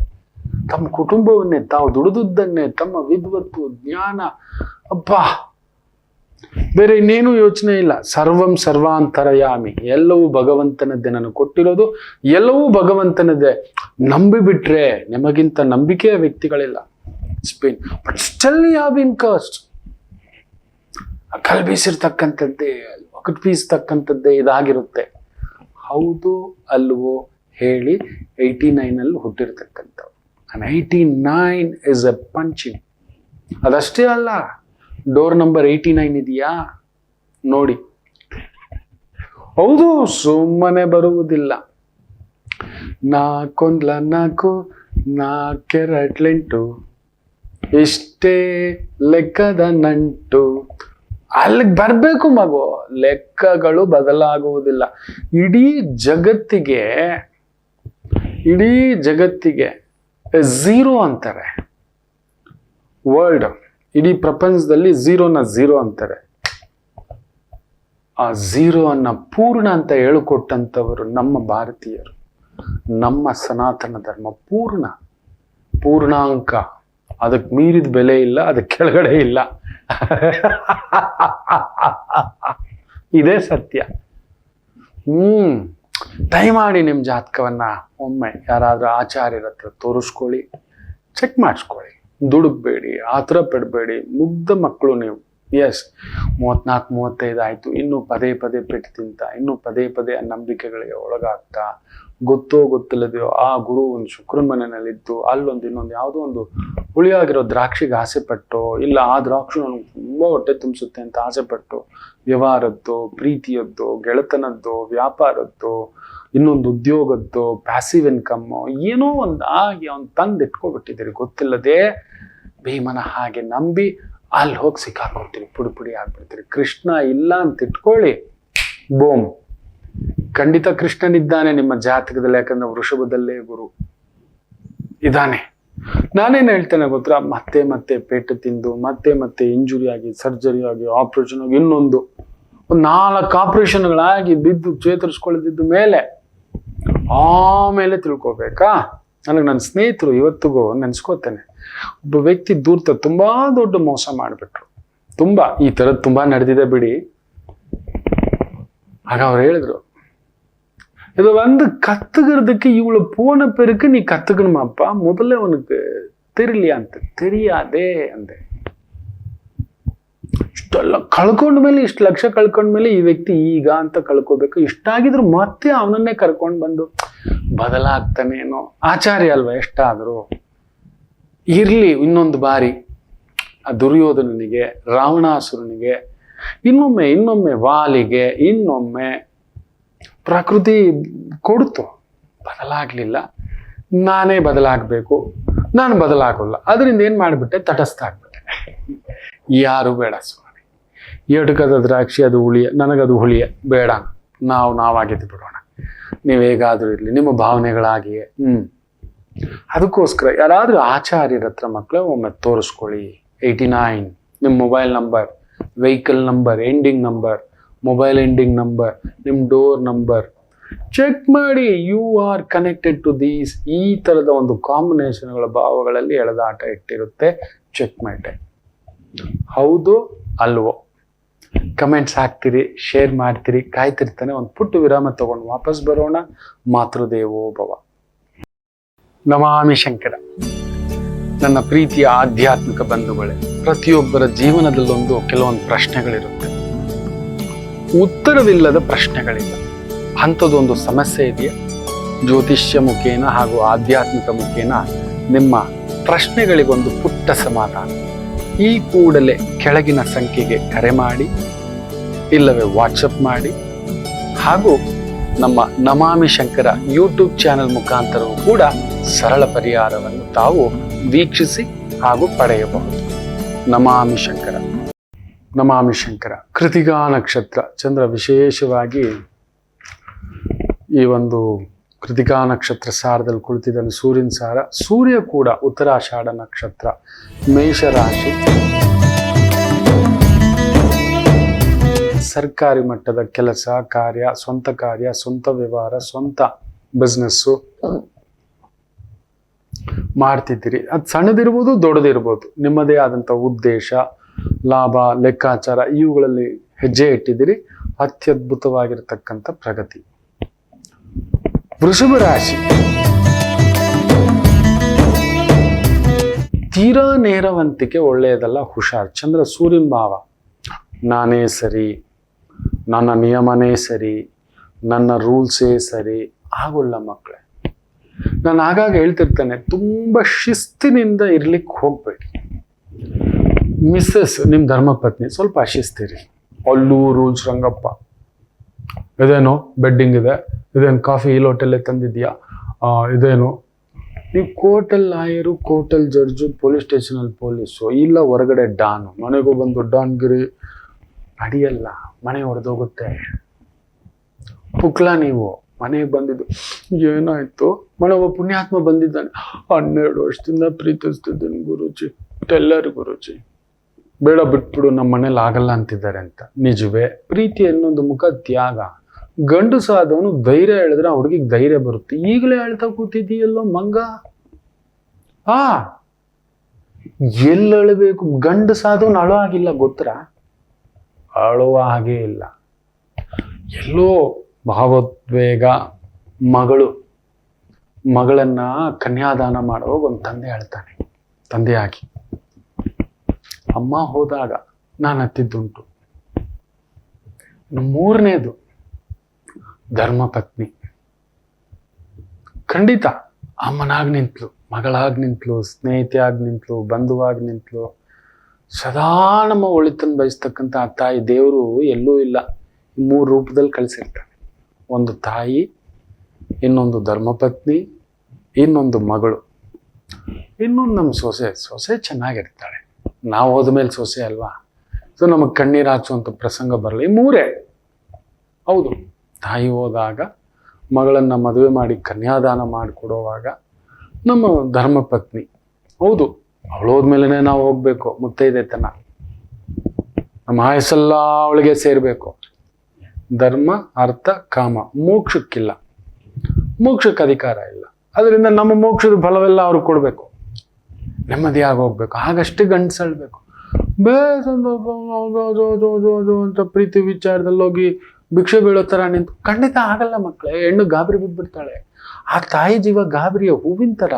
ತಮ್ಮ ಕುಟುಂಬವನ್ನೇ, ತಾವು ದುಡಿದುದನ್ನೇ, ತಮ್ಮ ವಿದ್ವತ್ತು, ಜ್ಞಾನ, ಬೇರೆ ಇನ್ನೇನು ಯೋಚನೆ ಇಲ್ಲ. ಸರ್ವಂ ಸರ್ವಾಂತರಯಾಮಿ, ಎಲ್ಲವೂ ಭಗವಂತನದ್ದೇ. ನಾನು ಕೊಟ್ಟಿರೋದು ಎಲ್ಲವೂ ಭಗವಂತನದ್ದೇ. ನಂಬಿಬಿಟ್ರೆ ನಿಮಗಿಂತ ನಂಬಿಕೆಯ ವ್ಯಕ್ತಿಗಳಿಲ್ಲ. Spain, but still you have been cursed. ಕಲ್ ಬೀಸಿರ್ತಕ್ಕಂಥದ್ದೇ, ಒಕಟ್ ಬೀಸ್ತಕ್ಕಂಥದ್ದೇ ಇದಾಗಿರುತ್ತೆ. ಹೌದು ಅಲ್ವೋ ಹೇಳಿ 89 ಹುಟ್ಟಿರ್ತಕ್ಕಂಥವ್ರು. 89 is a punching. ಅದಷ್ಟೇ ಅಲ್ಲ, ಡೋರ್ ನಂಬರ್ 89 ಇದೆಯಾ ನೋಡಿ. ಹೌದು, ಸುಮ್ಮನೆ ಬರುವುದಿಲ್ಲ. 4 4 ಇಷ್ಟೇ ಲೆಕ್ಕದ ನಂಟು. ಅಲ್ಲಿಗೆ ಬರ್ಬೇಕು ಮಗು. ಲೆಕ್ಕಗಳು ಬದಲಾಗುವುದಿಲ್ಲ. ಇಡೀ ಜಗತ್ತಿಗೆ ಝೀರೋ ಅಂತಾರೆ. ವರ್ಲ್ಡ್, ಇಡೀ ಪ್ರಪಂಚದಲ್ಲಿ ಝೀರೋನ ಝೀರೋ ಅಂತಾರೆ. ಆ ಝೀರೋ ಅನ್ನ ಪೂರ್ಣ ಅಂತ ಹೇಳಿಕೊಟ್ಟಂಥವರು ನಮ್ಮ ಭಾರತೀಯರು. ನಮ್ಮ ಸನಾತನ ಧರ್ಮ ಪೂರ್ಣಾಂಕ. ಅದಕ್ಕೆ ಮೀರಿದ ಬೆಲೆ ಇಲ್ಲ, ಅದಕ್ಕೆ ಕೆಳಗಡೆ ಇಲ್ಲ. ಇದೇ ಸತ್ಯ. ದಯಮಾಡಿ ನಿಮ್ಮ ಜಾತಕವನ್ನ ಒಮ್ಮೆ ಯಾರಾದ್ರೂ ಆಚಾರ್ಯರ ಹತ್ರ ತೋರಿಸ್ಕೊಳ್ಳಿ, ಚೆಕ್ ಮಾಡಿಸ್ಕೊಳ್ಳಿ. ದುಡುಕ್ಬೇಡಿ, ಆತರ ಪಡಬೇಡಿ. ಮುಗ್ಧ ಮಕ್ಕಳು ನೀವು. ಎಸ್, 34 35 ಆಯ್ತು, ಇನ್ನೂ ಪದೇ ಪದೇ ಪೆಟ್ಟು ತಿಂತ, ಇನ್ನೂ ಪದೇ ಪದೇ ನಂಬಿಕೆಗಳಿಗೆ ಒಳಗಾಗ್ತಾ, ಗೊತ್ತೋ ಗೊತ್ತಿಲ್ಲದೆಯೋ ಆ ಗುರು ಒಂದು ಶುಕ್ರನ ಮನೆಯಲ್ಲಿದ್ದು ಅಲ್ಲೊಂದು ಇನ್ನೊಂದು ಯಾವುದೋ ಒಂದು ಹುಳಿಯಾಗಿರೋ ದ್ರಾಕ್ಷಿಗೆ ಆಸೆ ಪಟ್ಟು, ಇಲ್ಲ ಆ ದ್ರಾಕ್ಷಿ ನನಗೆ ತುಂಬ ಹೊಟ್ಟೆ ತುಂಬಿಸುತ್ತೆ ಅಂತ ಆಸೆ ಪಟ್ಟು, ವ್ಯವಹಾರದ್ದು, ಪ್ರೀತಿಯದ್ದು, ಗೆಳೆತನದ್ದು, ವ್ಯಾಪಾರದ್ದು, ಇನ್ನೊಂದು ಉದ್ಯೋಗದ್ದು, ಪ್ಯಾಸಿವ್ ಇನ್ಕಮ್ಮು, ಏನೋ ಒಂದು ಆಗಿ ಅವ್ನು ತಂದು ಇಟ್ಕೊಬಿಟ್ಟಿದ್ದೀರಿ ಗೊತ್ತಿಲ್ಲದೆ. ಭೀಮನ ಹಾಗೆ ನಂಬಿ ಅಲ್ಲಿ ಹೋಗಿ ಸಿಕ್ಕಾಕೊಳ್ತೀರಿ, ಪುಡಿ ಆಗ್ಬಿಡ್ತೀರಿ. ಕೃಷ್ಣ ಇಲ್ಲ ಅಂತ ಇಟ್ಕೊಳ್ಳಿ, ಬೋಮ್. ಖಂಡಿತ ಕೃಷ್ಣನಿದ್ದಾನೆ ನಿಮ್ಮ ಜಾತಕದಲ್ಲಿ, ಯಾಕಂದ್ರೆ ವೃಷಭದಲ್ಲೇ ಗುರು ಇದ್ದಾನೆ. ನಾನೇನು ಹೇಳ್ತೇನೆ ಗೊತ್ತಾ, ಮತ್ತೆ ಪೇಟು ತಿಂದು, ಮತ್ತೆ ಇಂಜುರಿ ಆಗಿ, ಸರ್ಜರಿ ಆಗಿ, ಆಪರೇಷನ್ ಆಗಿ, ಇನ್ನೊಂದು 4 ಆಪರೇಷನ್ಗಳಾಗಿ ಬಿದ್ದು ಚೇತರಿಸ್ಕೊಳ್ಳದಿದ್ದ ಮೇಲೆ ಆಮೇಲೆ ತಿಳ್ಕೊಬೇಕಾ? ನನಗೆ ನನ್ನ ಸ್ನೇಹಿತರು ಇವತ್ತಿಗೂ ನೆನ್ಸ್ಕೋತೇನೆ, ಒಬ್ಬ ವ್ಯಕ್ತಿ ದೂರ್ತ ತುಂಬಾ ದೊಡ್ಡ ಮೋಸ ಮಾಡಿಬಿಟ್ರು. ಈ ಥರದ್ದು ತುಂಬಾ ನಡೆದಿದೆ ಬಿಡಿ. ಆಗ ಅವ್ರು ಹೇಳಿದ್ರು, இது கத்துக்கிறதுக்கு இவ்வளவு போன பிறகு நீ கத்துக்கணுமாப்பா, முதல்ல உனக்கு தெரியலையா ಅಂತ. தெரியாதே ಅಂದೆ. ಇಷ್ಟೆಲ್ಲ ಕಳ್ಕೊಂಡ್ಮೇಲೆ, ಇಷ್ಟು ಲಕ್ಷ ಕಳ್ಕೊಂಡ್ಮೇಲೆ ಈ ವ್ಯಕ್ತಿ ಈಗ ಅಂತ ಕಳ್ಕೋಬೇಕು. ಇಷ್ಟಾಗಿದ್ರು ಮತ್ತೆ ಅವನನ್ನೇ ಕರ್ಕೊಂಡು ಬಂದು ಬದಲಾಗ್ತಾನೇನೋ. ಆಚಾರ್ಯ ಅಲ್ವಾ ಎಷ್ಟಾದ್ರು. ಇರ್ಲಿ, ಇನ್ನೊಂದು ಬಾರಿ ಆ ದುರ್ಯೋಧನನಿಗೆ, ರಾವಣಾಸುರನಿಗೆ, ಇನ್ನೊಮ್ಮೆ ವಾಲಿಗೆ, ಇನ್ನೊಮ್ಮೆ ಪ್ರಕೃತಿ ಕೊಡ್ತು, ಬದಲಾಗ್ಲಿಲ್ಲ. ನಾನೇ ಬದಲಾಗಬೇಕು, ನಾನು ಬದಲಾಗಲ್ಲ. ಅದರಿಂದ ಏನ್ ಮಾಡಿಬಿಟ್ಟೆ, ತಟಸ್ಥ ಆಗ್ಬಿಟ್ಟೆ. ಯಾರು ಬೇಡ ಸ್ವಾಮಿ, ಎಟಕದ ದ್ರಾಕ್ಷಿ ಅದು ಹುಳಿಯ, ನನಗದು ಹುಳಿಯ ಬೇಡ, ನಾವಾಗಿದ್ದು ಬಿಡೋಣ. ನೀವು ಹೇಗಾದ್ರೂ ಇರ್ಲಿ, ನಿಮ್ಮ ಭಾವನೆಗಳಾಗಿಯೇ ಅದಕ್ಕೋಸ್ಕರ ಯಾರಾದ್ರೂ ಆಚಾರ್ಯರ ಹತ್ರ ಮಕ್ಕಳು ಒಮ್ಮೆ ತೋರಿಸ್ಕೊಳ್ಳಿ. 89 ನಿಮ್ಮ mobile number, vehicle number, ending number, mobile ending number, ನಿಮ್ಮ ಡೋರ್ ನಂಬರ್ ಚೆಕ್ ಮಾಡಿ. You are connected to these. ಈ ಥರದ ಒಂದು ಕಾಂಬಿನೇಷನ್ಗಳ ಭಾವಗಳಲ್ಲಿ ಎಳೆದಾಟ ಇಟ್ಟಿರುತ್ತೆ. ಚೆಕ್ ಮಾಡಿ. ಹೌದು ಅಲ್ವೋ? ಕಮೆಂಟ್ಸ್ ಹಾಕ್ತೀರಿ, ಶೇರ್ ಮಾಡ್ತೀರಿ, ಕಾಯ್ತಿರ್ತಾನೆ. ಒಂದು ಪುಟ್ಟ ವಿರಾಮ ತಗೊಂಡು ವಾಪಸ್ ಬರೋಣ. ಮಾತೃದೇವೋ ಭವ. ನಮಾಮಿ ಶಂಕರ. ನನ್ನ ಪ್ರೀತಿಯ ಆಧ್ಯಾತ್ಮಿಕ ಬಂಧುಗಳೇ, ಪ್ರತಿಯೊಬ್ಬರ ಜೀವನದಲ್ಲೊಂದು ಕೆಲವೊಂದು ಪ್ರಶ್ನೆಗಳಿರುತ್ತೆ. ಉತ್ತರವಿಲ್ಲದ ಪ್ರಶ್ನೆಗಳಿಲ್ಲ. ಅಂಥದ್ದೊಂದು ಸಮಸ್ಯೆ ಇದೆಯಾ? ಜ್ಯೋತಿಷ್ಯ ಮುಖೇನ ಹಾಗೂ ಆಧ್ಯಾತ್ಮಿಕ ಮುಖೇನ ನಿಮ್ಮ ಪ್ರಶ್ನೆಗಳಿಗೊಂದು ಪುಟ್ಟ ಸಮಾಧಾನ. ಈ ಕೂಡಲೇ ಕೆಳಗಿನ ಸಂಖ್ಯೆಗೆ ಕರೆ ಮಾಡಿ, ಇಲ್ಲವೇ ವಾಟ್ಸಪ್ ಮಾಡಿ, ಹಾಗೂ ನಮ್ಮ ನಮಾಮಿ ಶಂಕರ ಯೂಟ್ಯೂಬ್ ಚಾನೆಲ್ ಮುಖಾಂತರವೂ ಕೂಡ ಸರಳ ಪರಿಹಾರವನ್ನು ತಾವು ವೀಕ್ಷಿಸಿ ಹಾಗೂ ಪಡೆಯಬಹುದು. ನಮಾಮಿ ಶಂಕರ. ನಮಾಮಿ ಶಂಕರ. ಕೃತಿಕಾ ನಕ್ಷತ್ರ ಚಂದ್ರ ವಿಶೇಷವಾಗಿ ಈ ಒಂದು ಕೃತಿಕಾ ನಕ್ಷತ್ರ ಸಾರದಲ್ಲಿ ಕುಳಿತಿದ್ದಾನೆ. ಸೂರ್ಯನ ಸಾರ. ಸೂರ್ಯ ಕೂಡ ಉತ್ತರಾಷಾಢ ನಕ್ಷತ್ರ, ಮೇಷರಾಶಿ. ಸರ್ಕಾರಿ ಮಟ್ಟದ ಕೆಲಸ ಕಾರ್ಯ, ಸ್ವಂತ ವ್ಯವಹಾರ, ಸ್ವಂತ ಬಿಸ್ನೆಸ್ಸು ಮಾಡ್ತಿದ್ದೀರಿ. ಅದು ಸಣ್ಣದಿರ್ಬೋದು, ದೊಡ್ಡದಿರ್ಬೋದು. ನಿಮ್ಮದೇ ಆದಂಥ ಉದ್ದೇಶ, ಲಾಭ, ಲೆಕ್ಕಾಚಾರ ಇವುಗಳಲ್ಲಿ ಹೆಜ್ಜೆ ಇಟ್ಟಿದ್ದೀರಿ. ಅತ್ಯದ್ಭುತವಾಗಿರ್ತಕ್ಕಂಥ ಪ್ರಗತಿ. ವೃಷಭ ರಾಶಿ. ತೀರಾ ನೇರವಂತಿಕೆ ಒಳ್ಳೆಯದಲ್ಲ, ಹುಷಾರ್. ಚಂದ್ರ ಸೂರ್ಯನ ಭಾವ. ನಾನೇ ಸರಿ, ನನ್ನ ನಿಯಮನೇ ಸರಿ, ನನ್ನ ರೂಲ್ಸೇ ಸರಿ ಆಗೋಲ್ಲ ಮಕ್ಕಳೇ. ನಾನು ಆಗಾಗ ಹೇಳ್ತಿರ್ತೇನೆ, ತುಂಬ ಶಿಸ್ತಿನಿಂದ ಇರ್ಲಿಕ್ಕೆ ಹೋಗ್ಬೇಡಿ. ಮಿಸ್ಸಸ್ ನಿಮ್ಮ ಧರ್ಮಪತ್ನಿ ಸ್ವಲ್ಪ ಅಶಿಸ್ತಿರಿ. ಅಲ್ಲೂ ರೂಲ್ಸ್ ರಂಗಪ್ಪ. ಇದೇನು ಬೆಡ್ಡಿಂಗ್ ಇದೆ, ಇದೇನು ಕಾಫಿ ಈ ಲೋಟಲ್ಲೇ ತಂದಿದ್ಯಾ, ಇದೇನು ನೀವು ಕೋರ್ಟಲ್ಲಿ ಲಾಯರು, ಕೋರ್ಟಲ್ಲಿ ಜಡ್ಜು, ಪೊಲೀಸ್ ಸ್ಟೇಷನಲ್ಲಿ ಪೊಲೀಸು, ಇಲ್ಲ ಹೊರಗಡೆ ಡಾನು. ಮನೆಗೂ ಬಂದು ಡಾನ್ಗಿರಿ ನಡೆಯಲ್ಲ, ಮನೆ ಹೊಡೆದೋಗುತ್ತೆ. ಪುಕ್ಲ ನೀವು ಮನೆಗೆ ಬಂದಿದ್ದು ಏನಾಯ್ತು, ಮನೆ ಒಬ್ಬ ಪುಣ್ಯಾತ್ಮ ಬಂದಿದ್ದಾನೆ, 12 ವರ್ಷದಿಂದ ಪ್ರೀತಿಸ್ತಿದ್ದೀನಿ ಗುರುಜಿ, ಟೆಲ್ಲರ್ ಗುರುಜಿ, ಬೇಡ ಬಿಟ್ಬಿಡು, ನಮ್ಮ ಮನೇಲಿ ಆಗಲ್ಲ ಅಂತಿದ್ದಾರೆ ಅಂತ. ನಿಜವೇ? ಪ್ರೀತಿ ಅನ್ನೊಂದು ಮುಖ ತ್ಯಾಗ. ಗಂಡಸಾದವನು ಧೈರ್ಯ ಹೇಳಿದ್ರೆ ಆ ಹುಡುಗಿಗೆ ಧೈರ್ಯ ಬರುತ್ತೆ. ಈಗಲೇ ಹೇಳ್ತಾ ಕೂತಿದ್ದೀಯಲ್ಲೋ ಮಂಗ. ಎಲ್ಲಬೇಕು? ಗಂಡಸಾದವನು ಅಳೋ ಆಗಿಲ್ಲ ಗೊತ್ತರ? ಅಳುವ ಹಾಗೇ ಇಲ್ಲ. ಎಲ್ಲೋ ಭಾವೋದ್ವೇಗ. ಮಗಳನ್ನ ಕನ್ಯಾದಾನ ಮಾಡುವಾಗ ಒಂದು ತಂದೆ ಹೇಳ್ತಾನೆ, ತಂದೆಯಾಗಿ. ಅಮ್ಮ ಹೋದಾಗ ನಾನು ಹತ್ತಿದ್ದುಂಟು. 3ನೇದು ಧರ್ಮಪತ್ನಿ. ಖಂಡಿತ ಅಮ್ಮನಾಗಿ ನಿಂತಲು, ಮಗಳಾಗಿ ನಿಂತಲು, ಸ್ನೇಹಿತೆಯಾಗಿ ನಿಂತಲು, ಬಂಧುವಾಗಿ ನಿಂತಲು. ಸದಾ ನಮ್ಮ ಒಳಿತನ್ನು ಬಯಸ್ತಕ್ಕಂಥ ಆ ತಾಯಿ ದೇವರು ಎಲ್ಲೂ ಇಲ್ಲ, 3 ರೂಪದಲ್ಲಿ ಕಳಿಸಿರ್ತಾನೆ. ಒಂದು ತಾಯಿ, ಇನ್ನೊಂದು ಧರ್ಮಪತ್ನಿ, ಇನ್ನೊಂದು ಮಗಳು, ಇನ್ನೊಂದು ನಮ್ಮ ಸೊಸೆ ಚೆನ್ನಾಗಿರ್ತಾಳೆ. ನಾವು ಹೋದ್ಮೇಲೆ ಸೊಸೆ ಅಲ್ವಾ, ಸೊ ನಮಗೆ ಕಣ್ಣೀರು ಹಾಕ್ಸುವಂಥ ಪ್ರಸಂಗ ಬರಲ್ಲ. ಈ 3. ಹೌದು, ತಾಯಿ ಹೋದಾಗ, ಮಗಳನ್ನು ಮದುವೆ ಮಾಡಿ ಕನ್ಯಾದಾನ ಮಾಡಿಕೊಡುವಾಗ ನಮ್ಮ ಧರ್ಮಪತ್ನಿ. ಹೌದು, ಅವಳು ಹೋದ್ಮೇಲೆ ನಾವು ಹೋಗ್ಬೇಕು, ಮುತ್ತೈದೆತನ. ನಮ್ಮ ಆಯಸ್ಸೆಲ್ಲ ಅವಳಿಗೆ ಸೇರಬೇಕು. ಧರ್ಮ, ಅರ್ಥ, ಕಾಮ. ಮೋಕ್ಷಕ್ಕಿಲ್ಲ, ಮೋಕ್ಷಕ್ಕೆ ಅಧಿಕಾರ ಇಲ್ಲ. ಅದರಿಂದ ನಮ್ಮ ಮೋಕ್ಷದ ಫಲವೆಲ್ಲ ಅವ್ರಿಗೆ ಕೊಡಬೇಕು, ನೆಮ್ಮದಿಯಾಗಿ ಹೋಗ್ಬೇಕು. ಆಗಷ್ಟೇ ಗಂಡಸಳ್ಬೇಕು. ಅಂತ ಪ್ರೀತಿ ವಿಚಾರದಲ್ಲಿ ಹೋಗಿ ಭಿಕ್ಷೆ ಬೀಳೋ ಥರ ನಿಂತು ಖಂಡಿತ ಆಗಲ್ಲ ಮಕ್ಕಳೇ. ಹೆಣ್ಣು ಗಾಬರಿ ಬಿದ್ದುಬಿಡ್ತಾಳೆ. ಆ ತಾಯಿ ಜೀವ ಗಾಬರಿಯ ಹೂವಿನ ಥರ.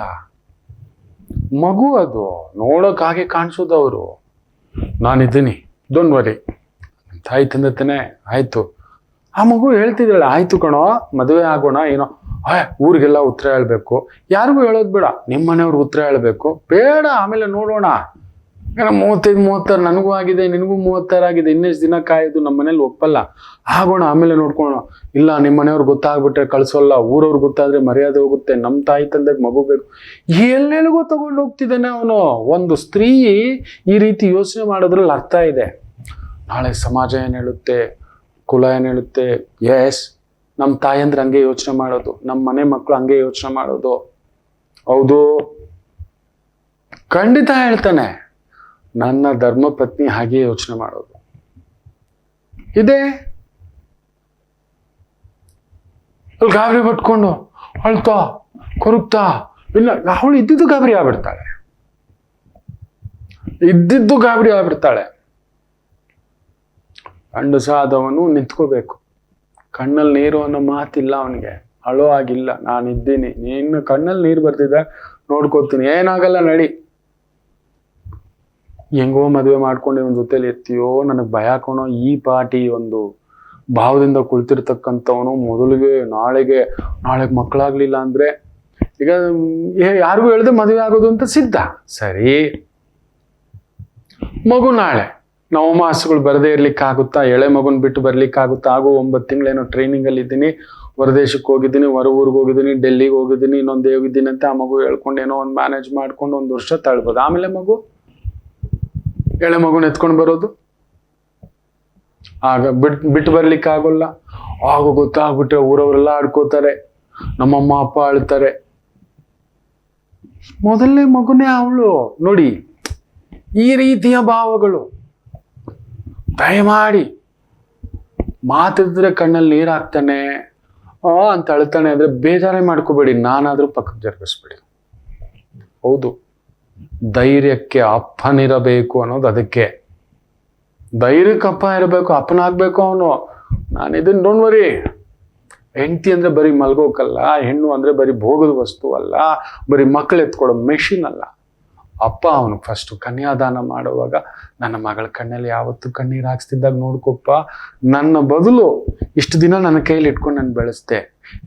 ಮಗು ಅದು ನೋಡೋಕೆ ಹಾಗೆ ಕಾಣಿಸೋದವರು. ನಾನಿದ್ದೀನಿ, ಡೋಂಟ್ ವರಿ, ತಾಯಿ ತಂದೆತಾನೆ, ಆಯಿತು. ಆ ಮಗು ಹೇಳ್ತಿದ್ದಾಳೆ, ಆಯಿತು ಕಣೋ, ಮದುವೆ ಆಗೋಣ, ಏನೋ ಊರಿಗೆಲ್ಲ ಉತ್ತರ ಹೇಳ್ಬೇಕು. ಯಾರಿಗೂ ಹೇಳೋದು ಬೇಡ, ನಿಮ್ಮ ಮನೆಯವ್ರಿಗೆ ಉತ್ತರ ಹೇಳಬೇಕು ಬೇಡ, ಆಮೇಲೆ ನೋಡೋಣ. 35-36 ನನಗೂ ಆಗಿದೆ, ನಿನಗೂ 36 ಆಗಿದೆ, ಇನ್ನೆಷ್ಟು ದಿನ ಕಾಯೋದು, ನಮ್ಮ ಮನೇಲಿ ಒಪ್ಪಲ್ಲ, ಆಗೋಣ, ಆಮೇಲೆ ನೋಡ್ಕೊಳ್ಳೋಣ. ಇಲ್ಲ, ನಿಮ್ಮ ಮನೆಯವ್ರು ಗೊತ್ತಾಗ್ಬಿಟ್ರೆ ಕಳಿಸೋಲ್ಲ, ಊರವ್ರು ಗೊತ್ತಾದ್ರೆ ಮರ್ಯಾದೆ ಹೋಗುತ್ತೆ, ನಮ್ಮ ತಾಯಿ ತಂದೆಗೆ ಮಗು ಬೇಕು. ಎಲ್ಲೆಲ್ಲಿಗೋ ತಗೊಂಡು ಹೋಗ್ತಿದ್ದಾನೆ ಅವನು. ಒಂದು ಸ್ತ್ರೀ ಈ ರೀತಿ ಯೋಚನೆ ಮಾಡೋದ್ರಲ್ಲಿ ಅರ್ಥ ಇದೆ. ನಾಳೆ ಸಮಾಜ ಏನು ಹೇಳುತ್ತೆ, ಕುಲ ಏನು ಹೇಳುತ್ತೆ. ಎಸ್, ನಮ್ಮ ತಾಯಿ ಅಂದ್ರೆ ಹಂಗೆ ಯೋಚನೆ ಮಾಡೋದು, ನಮ್ಮ ಮನೆ ಮಕ್ಕಳು ಹಂಗೆ ಯೋಚನೆ ಮಾಡೋದು. ಹೌದು, ಖಂಡಿತ ಹೇಳ್ತಾನೆ. ನನ್ನ ಧರ್ಮಪತ್ನಿ ಹಾಗೆ ಯೋಚನೆ ಮಾಡೋದು ಇದೆ. ಅಲ್ಲಿ ಗಾಬರಿ ಪಟ್ಕೊಂಡು ಅಳ್ತಾ ಕೊರುಗ್ತಾ, ಇಲ್ಲ ಅವಳು ಇದ್ದಿದ್ದು ಗಾಬರಿ ಆಗ್ಬಿಡ್ತಾಳೆ, ಇದ್ದಿದ್ದು ಗಾಬರಿ ಆಗ್ಬಿಡ್ತಾಳೆ. ಗಂಡಸಾದವನು ನಿಂತ್ಕೋಬೇಕು. ಕಣ್ಣಲ್ಲಿ ನೀರು ಅನ್ನೋ ಮಾತಿಲ್ಲ ಅವನಿಗೆ, ಅಳೋ ಆಗಿಲ್ಲ. ನಾನಿದ್ದೀನಿ, ನಿನ್ನ ಕಣ್ಣಲ್ಲಿ ನೀರು ಬರ್ತಿದ್ದ ನೋಡ್ಕೋತೀನಿ, ಏನಾಗಲ್ಲ ನಡಿ. ಹೆಂಗೋ ಮದುವೆ ಮಾಡ್ಕೊಂಡು ಇವನ್ ಜೊತೆಲಿ ಎತ್ತೀಯೋ, ನನಗೆ ಭಯ ಕಣೋ. ಈ ಪಾಟಿ ಒಂದು ಭಾವದಿಂದ ಕುಳಿತಿರ್ತಕ್ಕಂಥವನು ಮೊದಲಿಗೆ ನಾಳೆಗೆ ಮಕ್ಕಳಾಗ್ಲಿಲ್ಲ ಅಂದ್ರೆ ಈಗ ಯಾರಿಗೂ ಹೇಳ್ದೆ ಮದುವೆ ಆಗೋದು ಅಂತ ಸಿದ್ಧ. ಸರಿ, ಮಗು ನಾಳೆ ನವಮಾಸಗಳು ಬರದೇ ಇರ್ಲಿಕ್ಕಾಗುತ್ತಾ? ಎಳೆ ಮಗುನ್ ಬಿಟ್ಟು ಬರ್ಲಿಕ್ಕಾಗುತ್ತಾ? ಆಗೋ 9 ತಿಂಗಳೇನೋ ಟ್ರೈನಿಂಗ್ ಅಲ್ಲಿ ಇದ್ದೀನಿ, ಹೊರದೇಶಕ್ಕೆ ಹೋಗಿದ್ದೀನಿ, ಹೊರ ಊರಿಗೆ ಹೋಗಿದ್ದೀನಿ, ಡೆಲ್ಲಿಗೆ ಹೋಗಿದ್ದೀನಿ, ಇನ್ನೊಂದೇ ಹೋಗಿದ್ದೀನಿ ಅಂತ ಆ ಮಗು ಹೇಳ್ಕೊಂಡು ಏನೋ ಒಂದು ಮ್ಯಾನೇಜ್ ಮಾಡ್ಕೊಂಡು 1 ವರ್ಷ ತಳ್ಬೋದು. ಆಮೇಲೆ ಎಳೆ ಮಗುನ ಎತ್ಕೊಂಡು ಬರೋದು ಆಗ ಬಿಟ್ಟು ಬರ್ಲಿಕ್ಕೆ ಆಗೋಲ್ಲ. ಆಗ ಗೊತ್ತಾಗ್ಬಿಟ್ರೆ ಊರವರೆಲ್ಲ ಆಡ್ಕೋತಾರೆ, ನಮ್ಮಮ್ಮ ಅಪ್ಪ ಅಳ್ತಾರೆ. ಮೊದಲನೇ ಮಗುನೇ ಅವಳು. ನೋಡಿ, ಈ ರೀತಿಯ ಭಾವಗಳು. ದಯಮಾಡಿ ಮಾತಿದ್ರೆ ಕಣ್ಣಲ್ಲಿ ನೀರು ಹಾಕ್ತಾನೆ ಅಂತ ಅಳ್ತಾನೆ ಅಂದ್ರೆ ಬೇಜಾರೇ ಮಾಡ್ಕೋಬೇಡಿ, ನಾನಾದ್ರೂ ಪಕ್ಕಕ್ಕೆ ಜರುಗಿಸ್ಬೇಡಿ. ಹೌದು, ಧೈರ್ಯಕ್ಕೆ ಅಪ್ಪನಿರಬೇಕು ಅನ್ನೋದು ಅದಕ್ಕೆ. ಧೈರ್ಯಕ್ಕೆ ಅಪ್ಪ ಇರಬೇಕು, ಅಪ್ಪನಾಗ್ಬೇಕು ಅವನು. ನಾನಿದನ್ನು ಡೋಂಟ್ ವರಿ. ಹೆಂಡತಿ ಅಂದ್ರೆ ಬರೀ ಮಲ್ಗೋಕಲ್ಲ, ಹೆಣ್ಣು ಅಂದ್ರೆ ಬರೀ ಭೋಗದ ವಸ್ತು ಅಲ್ಲ, ಬರೀ ಮಕ್ಕಳು ಎತ್ಕೊಡೋ ಮೆಷಿನ್ ಅಲ್ಲ. ಅಪ್ಪ ಅವನು ಫಸ್ಟ್ ಕನ್ಯಾದಾನ ಮಾಡುವಾಗ ನನ್ನ ಮಗಳ ಕಣ್ಣಲ್ಲಿ ಯಾವತ್ತು ಕಣ್ಣೀರು ಹಾಕ್ಸ್ತಿದ್ದಾಗ ನೋಡ್ಕೊಪ್ಪ, ನನ್ನ ಬದಲು ಇಷ್ಟು ದಿನ ನನ್ನ ಕೈಯಲ್ಲಿ ಇಟ್ಕೊಂಡು ನಾನು ಬೆಳೆಸ್ದೆ,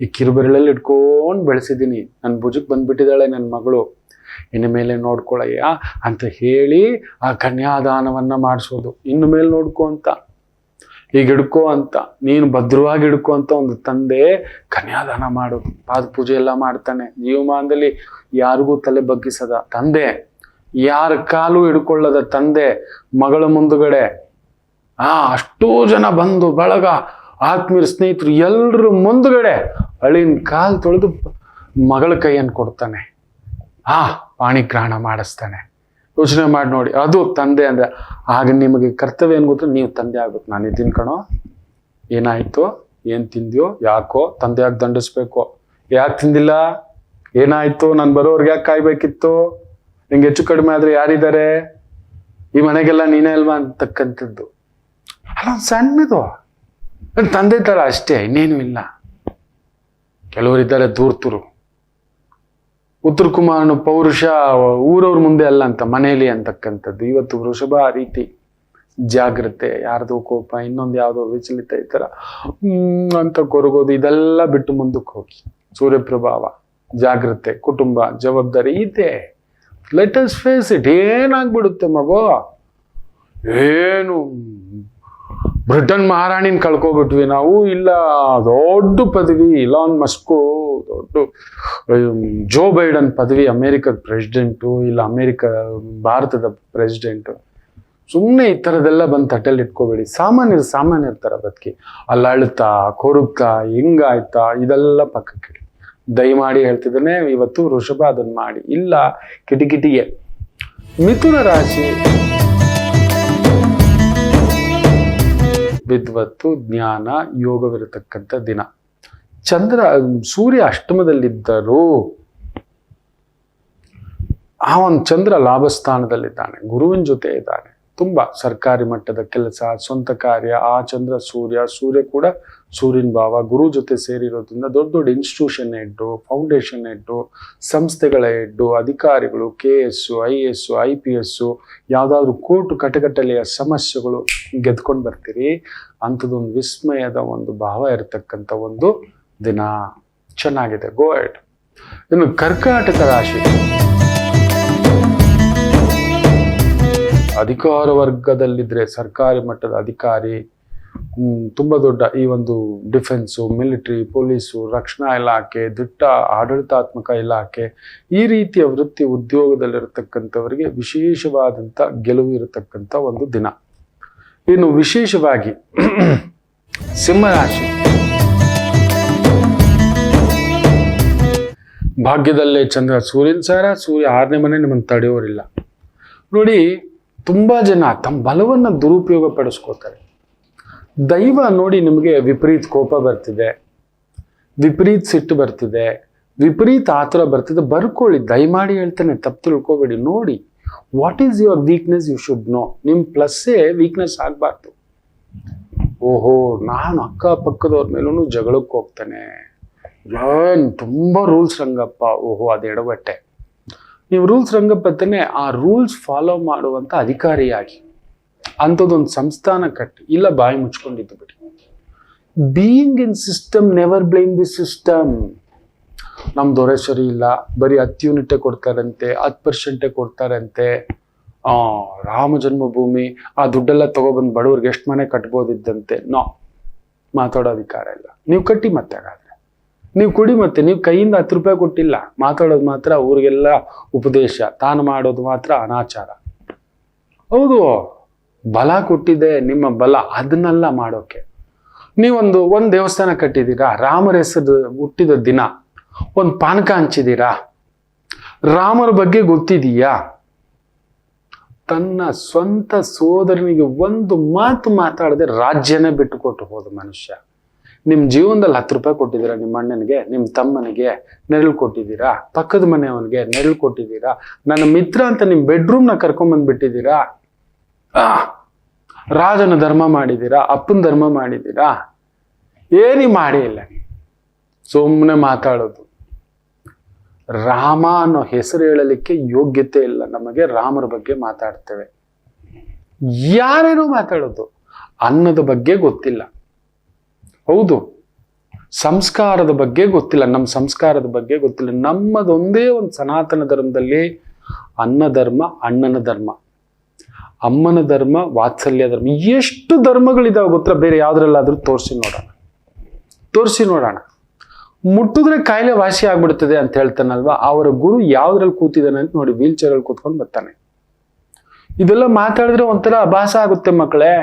ಈ ಕಿರುಬೆರಳಲ್ಲಿ ಇಟ್ಕೊಂಡು ಬೆಳೆಸಿದ್ದೀನಿ, ನನ್ನ ಭುಜಕ್ಕೆ ಬಂದ್ಬಿಟ್ಟಿದ್ದಾಳೆ ನನ್ನ ಮಗಳು, ಇನ್ನು ಮೇಲೆ ನೋಡ್ಕೊಳಯ್ಯ ಅಂತ ಹೇಳಿ ಆ ಕನ್ಯಾದಾನವನ್ನ ಮಾಡಿಸೋದು. ಇನ್ನು ಮೇಲೆ ನೋಡ್ಕೊ ಅಂತ, ಈಗ ಹಿಡ್ಕೋ ಅಂತ, ನೀನು ಭದ್ರವಾಗಿ ಹಿಡ್ಕೋ ಅಂತ ಒಂದು ತಂದೆ ಕನ್ಯಾದಾನ ಮಾಡೋದು. ಪಾದ ಪೂಜೆ ಎಲ್ಲ ಮಾಡ್ತಾನೆ. ಜೀವಮಾನದಲ್ಲಿ ಯಾರಿಗೂ ತಲೆ ಬಗ್ಗಿಸದ ತಂದೆ, ಯಾರ ಕಾಲು ಹಿಡ್ಕೊಳ್ಳದ ತಂದೆ, ಮಗಳ ಮುಂದುಗಡೆ ಅಷ್ಟೂ ಜನ ಬಂದು ಬಳಗ, ಆತ್ಮೀಯರು, ಸ್ನೇಹಿತರು ಎಲ್ರ ಮುಂದುಗಡೆ ಅಳಿನ ಕಾಲು ತೊಳೆದು ಮಗಳ ಕೈಯನ್ನು ಕೊಡ್ತಾನೆ. ಪಾಣಿಗ್ರಹಣ ಮಾಡಿಸ್ತಾನೆ. ಯೋಚನೆ ಮಾಡಿ ನೋಡಿ, ಅದು ತಂದೆ ಅಂದ್ರೆ. ಆಗ ನಿಮಗೆ ಕರ್ತವ್ಯ ಏನ್ ಗೊತ್ತಾ? ನೀವು ತಂದೆ ಆಗ್ಬೇಕು. ನಾನು ಇದ್ದೀನಿ ಕಣೋ, ಏನಾಯ್ತು, ಏನ್ ತಿಂದ್ಯೋ, ಯಾಕೋ ತಂದೆಯಾಗಿ ದಂಡಿಸ್ಬೇಕು. ಯಾಕೆ ತಿಂದಿಲ್ಲ, ಏನಾಯ್ತು, ನಾನು ಬರೋರ್ಗೆ ಯಾಕೆ ಕಾಯ್ಬೇಕಿತ್ತು, ನಿಂಗೆ ಹೆಚ್ಚು ಕಡಿಮೆ ಆದ್ರೆ ಯಾರಿದ್ದಾರೆ, ಈ ಮನೆಗೆಲ್ಲ ನೀನೇ ಅಲ್ವಾ ಅಂತಕ್ಕಂಥದ್ದು. ಅಲ್ಲ, ಸಣ್ಣದು ತಂದೆ ತರ ಅಷ್ಟೇ, ಇನ್ನೇನು ಇಲ್ಲ. ಕೆಲವರಿದ್ದಾರೆ ದೂರ್ತರು. ಉತ್ತರ ಕುಮಾರನು ಪೌರುಷ ಊರವ್ರ ಮುಂದೆ ಅಲ್ಲ ಅಂತ, ಮನೆಯಲ್ಲಿ ಅಂತಕ್ಕಂಥದ್ದು. ಇವತ್ತು ವೃಷಭ ಆ ರೀತಿ ಜಾಗ್ರತೆ, ಯಾರ್ದೋ ಕೋಪ, ಇನ್ನೊಂದು ಯಾವುದೋ ವಿಚಲಿತ, ಈ ತರ ಅಂತ ಕೊರಗೋದು, ಇದೆಲ್ಲ ಬಿಟ್ಟು ಮುಂದಕ್ಕೆ ಹೋಗಿ ಸೂರ್ಯಪ್ರಭಾವ, ಜಾಗ್ರತೆ, ಕುಟುಂಬ, ಜವಾಬ್ದಾರಿ ಇದೆ. Let us face it. ಏನಾಗ್ಬಿಡುತ್ತೆ ಮಗು, ಏನು ಬ್ರಿಟನ್ ಮಹಾರಾಣಿನ ಕಳ್ಕೊಬಿಟ್ವಿ ನಾವು, ಇಲ್ಲ ದೊಡ್ಡ ಪದವಿ ಇಲಾನ್ ಮಸ್ಕು, ದೊಡ್ಡ ಜೋ ಬೈಡನ್ ಪದವಿ ಅಮೇರಿಕದ ಪ್ರೆಸಿಡೆಂಟು, ಇಲ್ಲ ಭಾರತದ ಪ್ರೆಸಿಡೆಂಟು. ಸುಮ್ಮನೆ ಈ ಥರದೆಲ್ಲ ಬಂದು ತಟ್ಟೆಲ್ಲಿ ಇಟ್ಕೋಬೇಡಿ. ಸಾಮಾನ್ಯರ ಥರ ಬದುಕಿ, ಅಲ್ಲಿ ಅಳ್ತಾ ಕೊರುಗ್ತಾ ಹಿಂಗಾಯ್ತಾ ಇದೆಲ್ಲ ಪಕ್ಕಕ್ಕಿಡಿ. ದಯಮಾಡಿ ಹೇಳ್ತಿದ್ದಾನೆ, ಇವತ್ತು ವೃಷಭ ಅದನ್ನ ಮಾಡಿ. ಇಲ್ಲ ಕಿಟಿಕಿಟಿಗೆ. ಮಿಥುನ ರಾಶಿ ವಿದ್ವತ್ತು, ಜ್ಞಾನ, ಯೋಗವಿರತಕ್ಕಂಥ ದಿನ. ಸೂರ್ಯ ಅಷ್ಟಮದಲ್ಲಿದ್ದರೂ ಆ ಒಂದು ಚಂದ್ರ ಲಾಭಸ್ಥಾನದಲ್ಲಿದ್ದಾನೆ, ಗುರುವಿನ ಜೊತೆ ಇದ್ದಾನೆ. ತುಂಬಾ ಸರ್ಕಾರಿ ಮಟ್ಟದ ಕೆಲಸ, ಸ್ವಂತ ಕಾರ್ಯ, ಆ ಚಂದ್ರ ಸೂರ್ಯ ಕೂಡ ಸೂರ್ಯನ ಭಾವ, ಗುರು ಜೊತೆ ಸೇರಿರೋದ್ರಿಂದ ದೊಡ್ಡ ದೊಡ್ಡ ಇನ್ಸ್ಟಿಟ್ಯೂಷನ್ ಹೆಡ್ಡು, ಫೌಂಡೇಶನ್ ಹೆಡ್ಡು, ಸಂಸ್ಥೆಗಳ ಹೆಡ್ಡು, ಅಧಿಕಾರಿಗಳು, KS, IAS, IPS, ಯಾವುದಾದ್ರೂ ಕೋರ್ಟು ಕಟಕಟಲೆಯ ಸಮಸ್ಯೆಗಳು ಗೆದ್ಕೊಂಡು ಬರ್ತೀರಿ. ಅಂಥದ್ದೊಂದು ವಿಸ್ಮಯದ ಒಂದು ಭಾವ ಇರತಕ್ಕಂಥ ಒಂದು ದಿನ. ಚೆನ್ನಾಗಿದೆ, ಗೋ ಹೆಡ್. ಇನ್ನು ಕರ್ಕಾಟಕ ರಾಶಿ, ಅಧಿಕಾರ ವರ್ಗದಲ್ಲಿದ್ರೆ, ಸರ್ಕಾರಿ ಮಟ್ಟದ ಅಧಿಕಾರಿ, ತುಂಬಾ ದೊಡ್ಡ ಈ ಒಂದು ಡಿಫೆನ್ಸು, ಮಿಲಿಟರಿ, ಪೊಲೀಸು, ರಕ್ಷಣಾ ಇಲಾಖೆ, ದಿಟ್ಟ ಆಡಳಿತಾತ್ಮಕ ಇಲಾಖೆ, ಈ ರೀತಿಯ ವೃತ್ತಿ ಉದ್ಯೋಗದಲ್ಲಿರತಕ್ಕಂಥವರಿಗೆ ವಿಶೇಷವಾದಂಥ ಗೆಲುವು ಇರತಕ್ಕಂಥ ಒಂದು ದಿನ. ಇನ್ನು ವಿಶೇಷವಾಗಿ ಸಿಂಹರಾಶಿ, ಭಾಗ್ಯದಲ್ಲೇ ಚಂದ್ರ ಸೂರ್ಯನ ಸಾರ, ಸೂರ್ಯ 6ನೇ ಮನೆ ನಿಮ್ಮನ್ನು ತಡೆಯೋರಿಲ್ಲ. ನೋಡಿ, ತುಂಬಾ ಜನ ತಮ್ಮ ಬಲವನ್ನು ದುರುಪಯೋಗ ಪಡಿಸ್ಕೋತಾರೆ. ದೈವ ನೋಡಿ ನಿಮಗೆ ವಿಪರೀತ ಕೋಪ ಬರ್ತಿದೆ, ವಿಪರೀತ ಸಿಟ್ಟು ಬರ್ತಿದೆ, ವಿಪರೀತ ಆತುರ ಬರ್ತಿದೆ, ಬರ್ಕೊಳ್ಳಿ. ದಯಮಾಡಿ ಹೇಳ್ತಾನೆ, ತಪ್ಪು ತಿಳ್ಕೊಬೇಡಿ. ನೋಡಿ, what is your weakness you should know. ನಿಮ್ಮ ಪ್ಲಸ್ಸೇ ವೀಕ್ನೆಸ್ ಆಗಬಾರ್ದು. ಓಹೋ, ನಾನು ಅಕ್ಕಪಕ್ಕದವ್ರ ಮೇಲೂ ಜಗಳಕ್ಕೆ ಹೋಗ್ತಾನೆ, ತುಂಬ ರೂಲ್ಸ್ ರಂಗಪ್ಪ. ಓಹೋ, ಅದು ಎಡವಟ್ಟೆ. ನೀವು ರೂಲ್ಸ್ ರಂಗಪ್ಪತ್ತನೇ ಆ ರೂಲ್ಸ್ ಫಾಲೋ ಮಾಡುವಂಥ ಅಧಿಕಾರಿಯಾಗಿ ಅಂಥದ್ದೊಂದು ಸಂಸ್ಥಾನ ಕಟ್ಟಿ, ಇಲ್ಲ ಬಾಯಿ ಮುಚ್ಕೊಂಡಿದ್ದು ಬಿಡಿ. Being in system, never blame the system. ನಮ್ಮ ದೊರೆ ಸರಿ ಇಲ್ಲ, ಬರೀ 10 ಯೂನಿಟೇ ಕೊಡ್ತಾರಂತೆ, 10% ಕೊಡ್ತಾರಂತೆ. ರಾಮ ಜನ್ಮಭೂಮಿ ಆ ದುಡ್ಡೆಲ್ಲ ತಗೊಬಂದು ಬಡವ್ರಿಗೆ ಎಷ್ಟು ಮನೆ ಕಟ್ಬೋದಿದ್ದಂತೆ. ಮಾತಾಡೋ ಅಧಿಕಾರ ಇಲ್ಲ. ನೀವು ಕಟ್ಟಿ ಮತ್ತೆ, ಹಾಗಾದ್ರೆ ನೀವು ಕೊಡಿ. ಮತ್ತೆ ನೀವು ಕೈಯಿಂದ 10 ರೂಪಾಯಿ ಕೊಟ್ಟಿಲ್ಲ, ಮಾತಾಡೋದು ಮಾತ್ರ ಊರಿಗೆಲ್ಲ ಉಪದೇಶ, ತಾನು ಮಾಡೋದು ಮಾತ್ರ ಅನಾಚಾರ. ಹೌದು, ಬಲ ಕೊಟ್ಟಿದೆ ನಿಮ್ಮ ಬಲ, ಅದನ್ನೆಲ್ಲ ಮಾಡೋಕೆ. ನೀವೊಂದು ದೇವಸ್ಥಾನ ಕಟ್ಟಿದ್ದೀರಾ, ರಾಮರ ಹೆಸರು ಹುಟ್ಟಿದ ದಿನ ಒಂದು ಪಾನಕ ಹಂಚಿದ್ದೀರಾ, ರಾಮರ ಬಗ್ಗೆ ಗೊತ್ತಿದೀಯಾ? ತನ್ನ ಸ್ವಂತ ಸೋದರನಿಗೆ ಒಂದು ಮಾತು ಮಾತಾಡದೆ ರಾಜ್ಯನೇ ಬಿಟ್ಟು ಕೊಟ್ಟು ಹೋದ ಮನುಷ್ಯ. ನಿಮ್ಮ ಜೀವನದಲ್ಲಿ 10 ರೂಪಾಯಿ ಕೊಟ್ಟಿದ್ದೀರಾ, ನಿಮ್ಮ ಅಣ್ಣನಿಗೆ, ನಿಮ್ಮ ತಮ್ಮನಿಗೆ ನೆರಳು ಕೊಟ್ಟಿದ್ದೀರಾ, ಪಕ್ಕದ ಮನೆಯವನಿಗೆ ನೆರಳು ಕೊಟ್ಟಿದ್ದೀರಾ, ನನ್ನ ಮಿತ್ರ ಅಂತ ನಿಮ್ಮ ಬೆಡ್ರೂಮ್ನ ಕರ್ಕೊಂಡ್ಬಂದ್ಬಿಟ್ಟಿದ್ದೀರಾ, ರಾಜನ ಧರ್ಮ ಮಾಡಿದ್ದೀರಾ, ಅಪ್ಪನ ಧರ್ಮ ಮಾಡಿದ್ದೀರಾ, ಏನಿ ಮಾಡೇ ಇಲ್ಲ. ಸುಮ್ಮನೆ ಮಾತಾಡೋದು. ರಾಮ ಅನ್ನೋ ಹೆಸರು ಹೇಳಲಿಕ್ಕೆ ಯೋಗ್ಯತೆ ಇಲ್ಲ ನಮಗೆ. ರಾಮರ ಬಗ್ಗೆ ಮಾತಾಡ್ತೇವೆ, ಯಾರೇನೋ ಮಾತಾಡೋದು. ಅನ್ನದ ಬಗ್ಗೆ ಗೊತ್ತಿಲ್ಲ. ಹೌದು, ಸಂಸ್ಕಾರದ ಬಗ್ಗೆ ಗೊತ್ತಿಲ್ಲ, ನಮ್ಮ ಸಂಸ್ಕಾರದ ಬಗ್ಗೆ ಗೊತ್ತಿಲ್ಲ. ನಮ್ಮದೊಂದೇ ಒಂದು ಸನಾತನ ಧರ್ಮದಲ್ಲಿ ಅನ್ನ ಧರ್ಮ, ಅಣ್ಣನ ಧರ್ಮ, ಅಮ್ಮನ ಧರ್ಮ, ವಾತ್ಸಲ್ಯ ಧರ್ಮ. ಎಷ್ಟು ಧರ್ಮಗಳಿದಾವೆ ಗೊತ್ತಾ? ಬೇರೆ ಯಾವ್ದ್ರಲ್ಲಾದ್ರೂ ತೋರಿಸಿ ನೋಡೋಣ. ಮುಟ್ಟಿದ್ರೆ ಕಾಯಿಲೆ ವಾಸಿ ಆಗ್ಬಿಡ್ತದೆ ಅಂತ ಹೇಳ್ತಾನಲ್ವಾ, ಅವರ ಗುರು ಯಾವ್ದ್ರಲ್ಲಿ ಕೂತಿದ್ದಾನೆ ಅಂತ ನೋಡಿ. ವೀಲ್ ಚೇರಲ್ಲಿ ಕೂತ್ಕೊಂಡು ಬರ್ತಾನೆ. ಇದೆಲ್ಲ ಮಾತಾಡಿದ್ರೆ ಒಂಥರ ಅಭಾಸ ಆಗುತ್ತೆ ಮಕ್ಕಳೇ.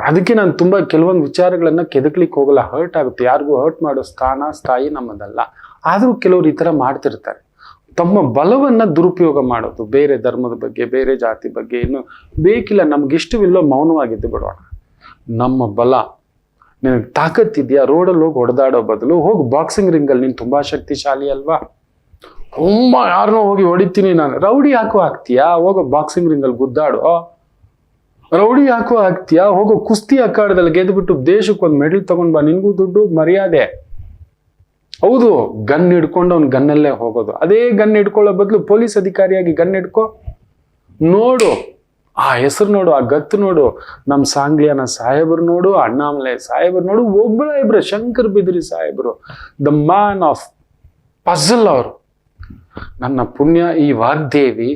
ಅದಕ್ಕೆ ನಾನು ತುಂಬಾ ಕೆಲವೊಂದು ವಿಚಾರಗಳನ್ನ ಕೆದಕ್ಲಿಕ್ಕೆ ಹೋಗಲ್ಲ. ಹರ್ಟ್ ಆಗುತ್ತೆ. ಯಾರಿಗೂ ಹರ್ಟ್ ಮಾಡೋ ಸ್ಥಾಯಿ ನಮ್ಮದಲ್ಲ. ಆದ್ರೂ ಕೆಲವ್ರು ಈ ತರ ಮಾಡ್ತಿರ್ತಾರೆ. ತಮ್ಮ ಬಲವನ್ನ ದುರುಪಯೋಗ ಮಾಡೋದು, ಬೇರೆ ಧರ್ಮದ ಬಗ್ಗೆ, ಬೇರೆ ಜಾತಿ ಬಗ್ಗೆ. ಇನ್ನು ಬೇಕಿಲ್ಲ, ನಮ್ಗಿಷ್ಟವಿಲ್ಲೋ ಮೌನವಾಗಿದ್ದು ಬಿಡೋಣ. ನಮ್ಮ ಬಲ, ನಿನಗೆ ತಾಕತ್ತಿದ್ಯಾ, ರೋಡಲ್ಲಿ ಹೋಗಿ ಹೊಡೆದಾಡೋ ಬದಲು ಹೋಗಿ ಬಾಕ್ಸಿಂಗ್ ರಿಂಗಲ್ಲಿ. ನೀನು ತುಂಬಾ ಶಕ್ತಿಶಾಲಿ ಅಲ್ವಾ, ತುಂಬ ಯಾರನ್ನೋ ಹೋಗಿ ಹೊಡಿತೀನಿ ನಾನು. ರೌಡಿ ಯಾಕೋ ಆಗ್ತೀಯಾ, ಹೋಗೋ ಬಾಕ್ಸಿಂಗ್ ರಿಂಗಲ್ಲಿ ಗುದ್ದಾಡೋ. ರೌಡಿ ಯಾಕೋ ಆಗ್ತೀಯಾ, ಹೋಗೋ ಕುಸ್ತಿ ಅಖಾಡದಲ್ಲಿ ಗೆದ್ದುಬಿಟ್ಟು ದೇಶಕ್ಕೊಂದು ಮೆಡಲ್ ತಗೊಂಡ್ ಬಾ. ನಿನ್ಗೂ ದುಡ್ಡು ಮರ್ಯಾದೆ. ಹೌದು, ಗನ್ ಹಿಡ್ಕೊಂಡು ಅವ್ನು ಗನ್ನಲ್ಲೇ ಹೋಗೋದು. ಅದೇ ಗನ್ ಹಿಡ್ಕೊಳ್ಳೋ ಬದಲು ಪೊಲೀಸ್ ಅಧಿಕಾರಿಯಾಗಿ ಗನ್ ಹಿಡ್ಕೊ. ನೋಡು, ಆ ಹೆಸರು ನೋಡು, ಆ ಗತ್ತು ನೋಡು. ನಮ್ಮ ಸಾಂಗ್ಲಿಯಾನ ಸಾಹೇಬರು ನೋಡು, ಅಣ್ಣಾಮಲೈ ಸಾಹೇಬರು ನೋಡು, ಒಬ್ಬರ ಇಬ್ರು ಶಂಕರ್ ಬಿದ್ರಿ ಸಾಹೇಬರು, ದ ಮ್ಯಾನ್ ಆಫ್ ಪಜಲ್ ಅವರು. ನನ್ನ ಪುಣ್ಯ ಈ ವಾಗ್ದೇವಿ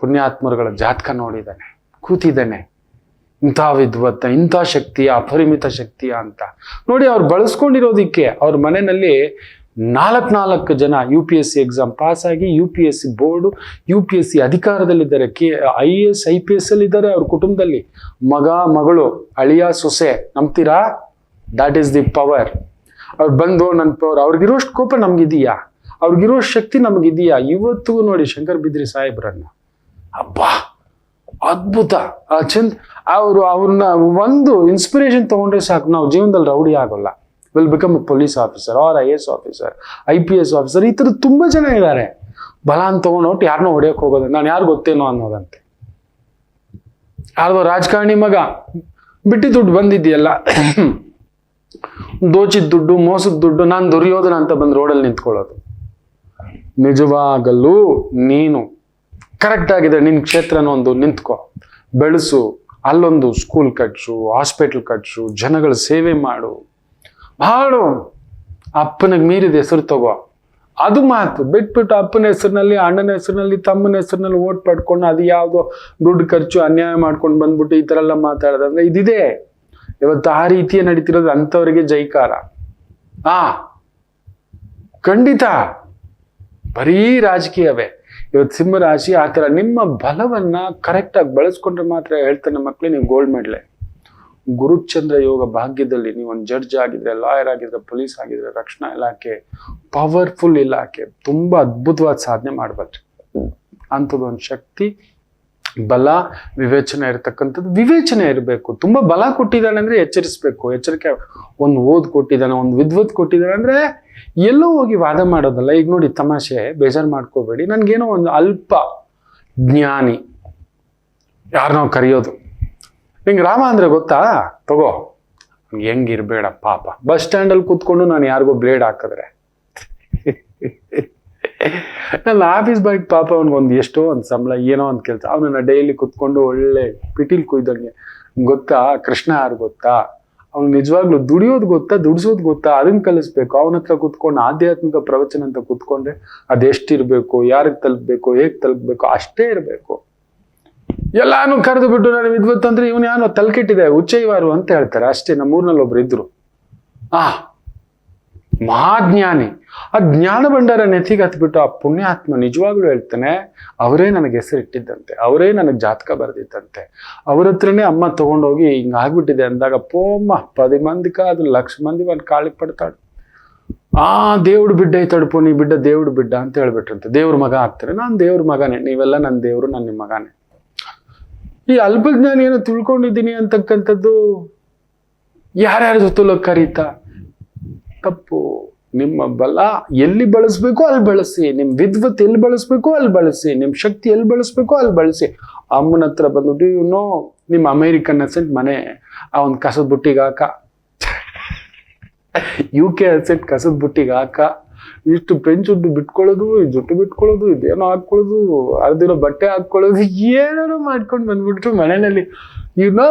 ಪುಣ್ಯಾತ್ಮರುಗಳ ಜಾತಕ ನೋಡಿದ್ದಾನೆ, ಕೂತಿದ್ದಾನೆ. ಇಂಥ ವಿದ್ವತ್ತ, ಇಂಥ ಶಕ್ತಿಯ, ಅಪರಿಮಿತ ಶಕ್ತಿಯ ಅಂತ ನೋಡಿ. ಅವ್ರು ಬಳಸ್ಕೊಂಡಿರೋದಿಕ್ಕೆ ಅವ್ರ ಮನೆಯಲ್ಲಿ 4 ಜನ UPSC ಎಕ್ಸಾಮ್ ಪಾಸ್ ಆಗಿ UPSC board, UPSC ಅಧಿಕಾರದಲ್ಲಿದ್ದಾರೆ. IAS IPS ಅಲ್ಲಿ ಇದ್ದಾರೆ. ಅವ್ರ ಕುಟುಂಬದಲ್ಲಿ ಮಗ, ಮಗಳು, ಅಳಿಯ, ಸೊಸೆ. ನಂಬ್ತೀರಾ? That is the power. ಅವ್ರು ಬಂದು ನನ್ನ ಪವರ್. ಅವ್ರಿಗಿರೋಷ್ಟು ಕೋಪ ನಮ್ಗಿದೆಯಾ? ಅವ್ರಿಗಿರೋ ಶಕ್ತಿ ನಮಗಿದೆಯಾ? ಇವತ್ತಿಗೂ ನೋಡಿ ಶಂಕರ್ ಬಿದ್ರಿ ಸಾಹೇಬ್ರನ್ನ, ಅಬ್ಬಾ ಅದ್ಭುತ. ಅವ್ರನ್ನ ಒಂದು ಇನ್ಸ್ಪಿರೇಷನ್ ತಗೊಂಡ್ರೆ ಸಾಕು, ನಾವು ಜೀವನದಲ್ಲಿ ರೌಡಿ ಆಗೋಲ್ಲ. Will become a police officer or IAS officer, IPS officer. ಈ ಥರ ತುಂಬ ಜನ ಇದ್ದಾರೆ. ಬಲ ಅಂತ ತಗೊಂಡೋಟ್ಟು ಯಾರನ್ನೋ ಹೊಡೆಯೋಕೆ ಹೋಗೋದು, ನಾನು ಯಾರು ಗೊತ್ತೇನೋ ಅನ್ನೋದಂತೆ. ಯಾರ್ದೋ ರಾಜಕಾರಣಿ ಮಗ ಬಿಟ್ಟಿ ದುಡ್ಡು ಬಂದಿದೆಯಲ್ಲ, ದೋಚಿದ ದುಡ್ಡು, ಮೋಸದ ದುಡ್ಡು, ನಾನು ದುರ್ಯೋಧನ ಅಂತ ಬಂದು ರೋಡಲ್ಲಿ ನಿಂತ್ಕೊಳ್ಳೋದು. ನಿಜವಾಗಲೂ ನೀನು ಕರೆಕ್ಟ್ ಆಗಿದೆ, ನಿನ್ನ ಕ್ಷೇತ್ರನ ಒಂದು ನಿಂತ್ಕೋ, ಬೆಳೆಸು, ಅಲ್ಲೊಂದು ಸ್ಕೂಲ್ ಕಟ್ಸು, ಹಾಸ್ಪಿಟಲ್ ಕಟ್ಸು, ಜನಗಳ ಸೇವೆ ಮಾಡು. ಅಪ್ಪನಿಗೆ ಮೀರಿದ ಹೆಸರು ತಗೋ. ಅದು ಮಾತು ಬಿಟ್ಬಿಟ್ಟು ಅಪ್ಪನ ಹೆಸರಿನಲ್ಲಿ, ಅಣ್ಣನ ಹೆಸರಿನಲ್ಲಿ, ತಮ್ಮನ ಹೆಸರಿನಲ್ಲಿ ಓಟ್ ಪಡ್ಕೊಂಡು ಅದು ಯಾವುದೋ ದುಡ್ಡು ಖರ್ಚು ಅನ್ಯಾಯ ಮಾಡ್ಕೊಂಡು ಬಂದ್ಬಿಟ್ಟು ಈ ಥರ ಎಲ್ಲ ಮಾತಾಡೋದಂದ್ರೆ ಇದಿದೆ. ಇವತ್ತು ಆ ರೀತಿಯೇ ನಡೀತಿರೋದು. ಅಂಥವ್ರಿಗೆ ಜೈಕಾರ. ಖಂಡಿತ ಬರೀ ರಾಜಕೀಯವೇ. ಇವತ್ತು ಸಿಂಹರಾಶಿ ಆ ಥರ ನಿಮ್ಮ ಬಲವನ್ನ ಕರೆಕ್ಟಾಗಿ ಬಳಸ್ಕೊಂಡ್ರೆ ಮಾತ್ರ ಹೇಳ್ತಾನೆ ಮಕ್ಕಳೇ, ನೀವು ಗೋಲ್ಡ್ ಮೆಡ್ಲೆ. ಗುರುಚಂದ್ರ ಯೋಗ ಭಾಗ್ಯದಲ್ಲಿ ನೀವು ಒಂದು ಜಡ್ಜ್ ಆಗಿದ್ರೆ, ಲಾಯರ್ ಆಗಿದ್ರೆ, ಪೊಲೀಸ್ ಆಗಿದ್ರೆ, ರಕ್ಷಣಾ ಇಲಾಖೆ, ಪವರ್ಫುಲ್ ಇಲಾಖೆ, ತುಂಬಾ ಅದ್ಭುತವಾದ ಸಾಧನೆ ಮಾಡ್ಬಲ್ರಿ. ಅಂಥದ್ದೊಂದು ಶಕ್ತಿ, ಬಲ, ವಿವೇಚನೆ ಇರತಕ್ಕಂಥದ್ದು. ವಿವೇಚನೆ ಇರಬೇಕು. ತುಂಬಾ ಬಲ ಕೊಟ್ಟಿದ್ದಾನೆ ಅಂದ್ರೆ ಎಚ್ಚರಿಸ್ಬೇಕು. ಎಚ್ಚರಿಕೆ. ಒಂದು ಓದ್ ಕೊಟ್ಟಿದ್ದಾನೆ, ಒಂದು ವಿದ್ವತ್ ಕೊಟ್ಟಿದ್ದಾನೆ ಅಂದ್ರೆ ಎಲ್ಲೋ ಹೋಗಿ ವಾದ ಮಾಡೋದಲ್ಲ. ಈಗ ನೋಡಿ, ತಮಾಷೆ, ಬೇಜಾರು ಮಾಡ್ಕೋಬೇಡಿ, ನನ್ಗೇನೋ ಒಂದು ಅಲ್ಪ ಜ್ಞಾನಿ ಯಾರನ್ನೋ ಕರೆಯೋದು, ನಿಂಗೆ ರಾಮ ಅಂದ್ರೆ ಗೊತ್ತಾ, ತಗೋ, ಹೆಂಗಿರ್ಬೇಡ ಪಾಪ. ಬಸ್ ಸ್ಟ್ಯಾಂಡಲ್ಲಿ ಕೂತ್ಕೊಂಡು ನಾನು ಯಾರಿಗೋ ಬ್ಲೇಡ್ ಹಾಕಿದ್ರೆ, ನನ್ನ ಆಫೀಸ್ ಬಾಯ್ಗೆ ಪಾಪ ಅವ್ನಿಗೊಂದು ಎಷ್ಟೋ ಒಂದು ಸಂಬಳ, ಏನೋ ಒಂದು ಕೆಲಸ, ಅವನನ್ನ ಡೈಲಿ ಕುತ್ಕೊಂಡು ಒಳ್ಳೆ ಪಿಟೀಲ್ ಕುಯ್ದಂಗೆ, ಗೊತ್ತಾ ಕೃಷ್ಣ ಯಾರು ಗೊತ್ತಾ, ಅವ್ನು ನಿಜವಾಗ್ಲೂ ದುಡಿಯೋದು ಗೊತ್ತಾ, ದುಡಿಸೋದು ಗೊತ್ತಾ, ಅದನ್ನ ಕಲಿಸ್ಬೇಕು. ಅವನ ಹತ್ರ ಕುತ್ಕೊಂಡು ಆಧ್ಯಾತ್ಮಿಕ ಪ್ರವಚನ ಅಂತ ಕುತ್ಕೊಂಡ್ರೆ ಅದೆಷ್ಟಿರ್ಬೇಕು, ಯಾರಿಗೆ ತಲುಪಬೇಕು, ಹೇಗೆ ತಲುಪಬೇಕು, ಅಷ್ಟೇ ಇರಬೇಕು. ಎಲ್ಲಾನು ಕರೆದು ಬಿಟ್ಟು ನಾನು ವಿದ್ವತ್ ಅಂದ್ರೆ ಇವನು ಯಾನೋ ತಲೆಕೆಟ್ಟಿದೆ, ಉಚ್ಚೈವಾರು ಅಂತ ಹೇಳ್ತಾರೆ ಅಷ್ಟೇ. ನಮ್ಮೂರ್ನಲ್ಲಿ ಒಬ್ರು ಇದ್ರು, ಮಹಾಜ್ಞಾನಿ. ಆ ಜ್ಞಾನ ಭಂಡಾರ ನೆತ್ತಿಗೆ ಹತ್ಬಿಟ್ಟು ಆ ಪುಣ್ಯಾತ್ಮ ನಿಜವಾಗ್ಲೂ ಹೇಳ್ತಾನೆ, ಅವರೇ ನನಗೆ ಹೆಸರಿಟ್ಟಿದ್ದಂತೆ, ಅವರೇ ನನಗೆ ಜಾತಕ ಬರೆದಿದ್ದಂತೆ, ಅವ್ರ ಹತ್ರನೇ ಅಮ್ಮ ತಗೊಂಡೋಗಿ ಹಿಂಗ ಆಗ್ಬಿಟ್ಟಿದೆ ಅಂದಾಗ, ಪೋಮ್ಮ 10 ಮಂದಿ ಕಾದು 1,00,000 ಮಂದಿ ಒಂದು ಕಾಳಿಗೆ ಪಡ್ತಾడు. దేవుడు ಬಿಡ್ಡ ಐತಾಡ್ಪು, ನೀ ಬಿಡ್ಡ దేవుడు ಬಿಡ್ಡ ಅಂತ ಹೇಳ್ಬಿಟ್ರಂತೆ. ದೇವ್ರ ಮಗ ಆಗ್ತಾರೆ. ನಾನು ದೇವ್ರ ಮಗನೇ, ನೀವೆಲ್ಲ ನನ್ನ ದೇವ್ರು, ನನ್ನ ನಿಮ್ಮ ಮಗನೇ. ಈ ಅಲ್ಪಜ್ಞಾನಿ ಏನೋ ತಿಳ್ಕೊಂಡಿದ್ದೀನಿ ಅಂತಕ್ಕಂಥದ್ದು ಯಾರ್ಯಾರ ಜೊತೆಲೋ ಕರೀತಾ ತಪ್ಪು. ನಿಮ್ಮ ಬಲ ಎಲ್ಲಿ ಬಳಸ್ಬೇಕು ಅಲ್ಲಿ ಬಳಸಿ, ನಿಮ್ ವಿದ್ವತ್ ಎಲ್ಲಿ ಬಳಸ್ಬೇಕು ಅಲ್ಲಿ ಬಳಸಿ, ನಿಮ್ ಶಕ್ತಿ ಎಲ್ಲಿ ಬಳಸ್ಬೇಕು ಅಲ್ಲಿ ಬಳಸಿ. ಅಮ್ಮನ ಹತ್ರ ಬಂದ್ಬಿಟ್ಟು ಇವನು ನಿಮ್ಮ ಅಮೇರಿಕನ್ ಅಸೆಂಟ್ ಮನೆ ಆ ಒಂದು ಕಸದ ಬುಟ್ಟಿಗೆ ಹಾಕ, UK ಅಸೆಂಟ್ ಕಸದ ಬುಟ್ಟಿಗೆ ಹಾಕ, ಇಷ್ಟು ಪೆಂಚುಡ್ಡು ಬಿಟ್ಕೊಳ್ಳೋದು, ಈ ಜುಟ್ಟು ಬಿಟ್ಕೊಳ್ಳೋದು, ಇದೇನೋ ಹಾಕೊಳ್ಳೋದು, ಅರ್ದಿರೋ ಬಟ್ಟೆ ಹಾಕೊಳ್ಳೋದು, ಏನೇನೋ ಮಾಡ್ಕೊಂಡು ಬಂದ್ಬಿಟ್ರು ಮನೆಯಲ್ಲಿ. ಇವ್ನು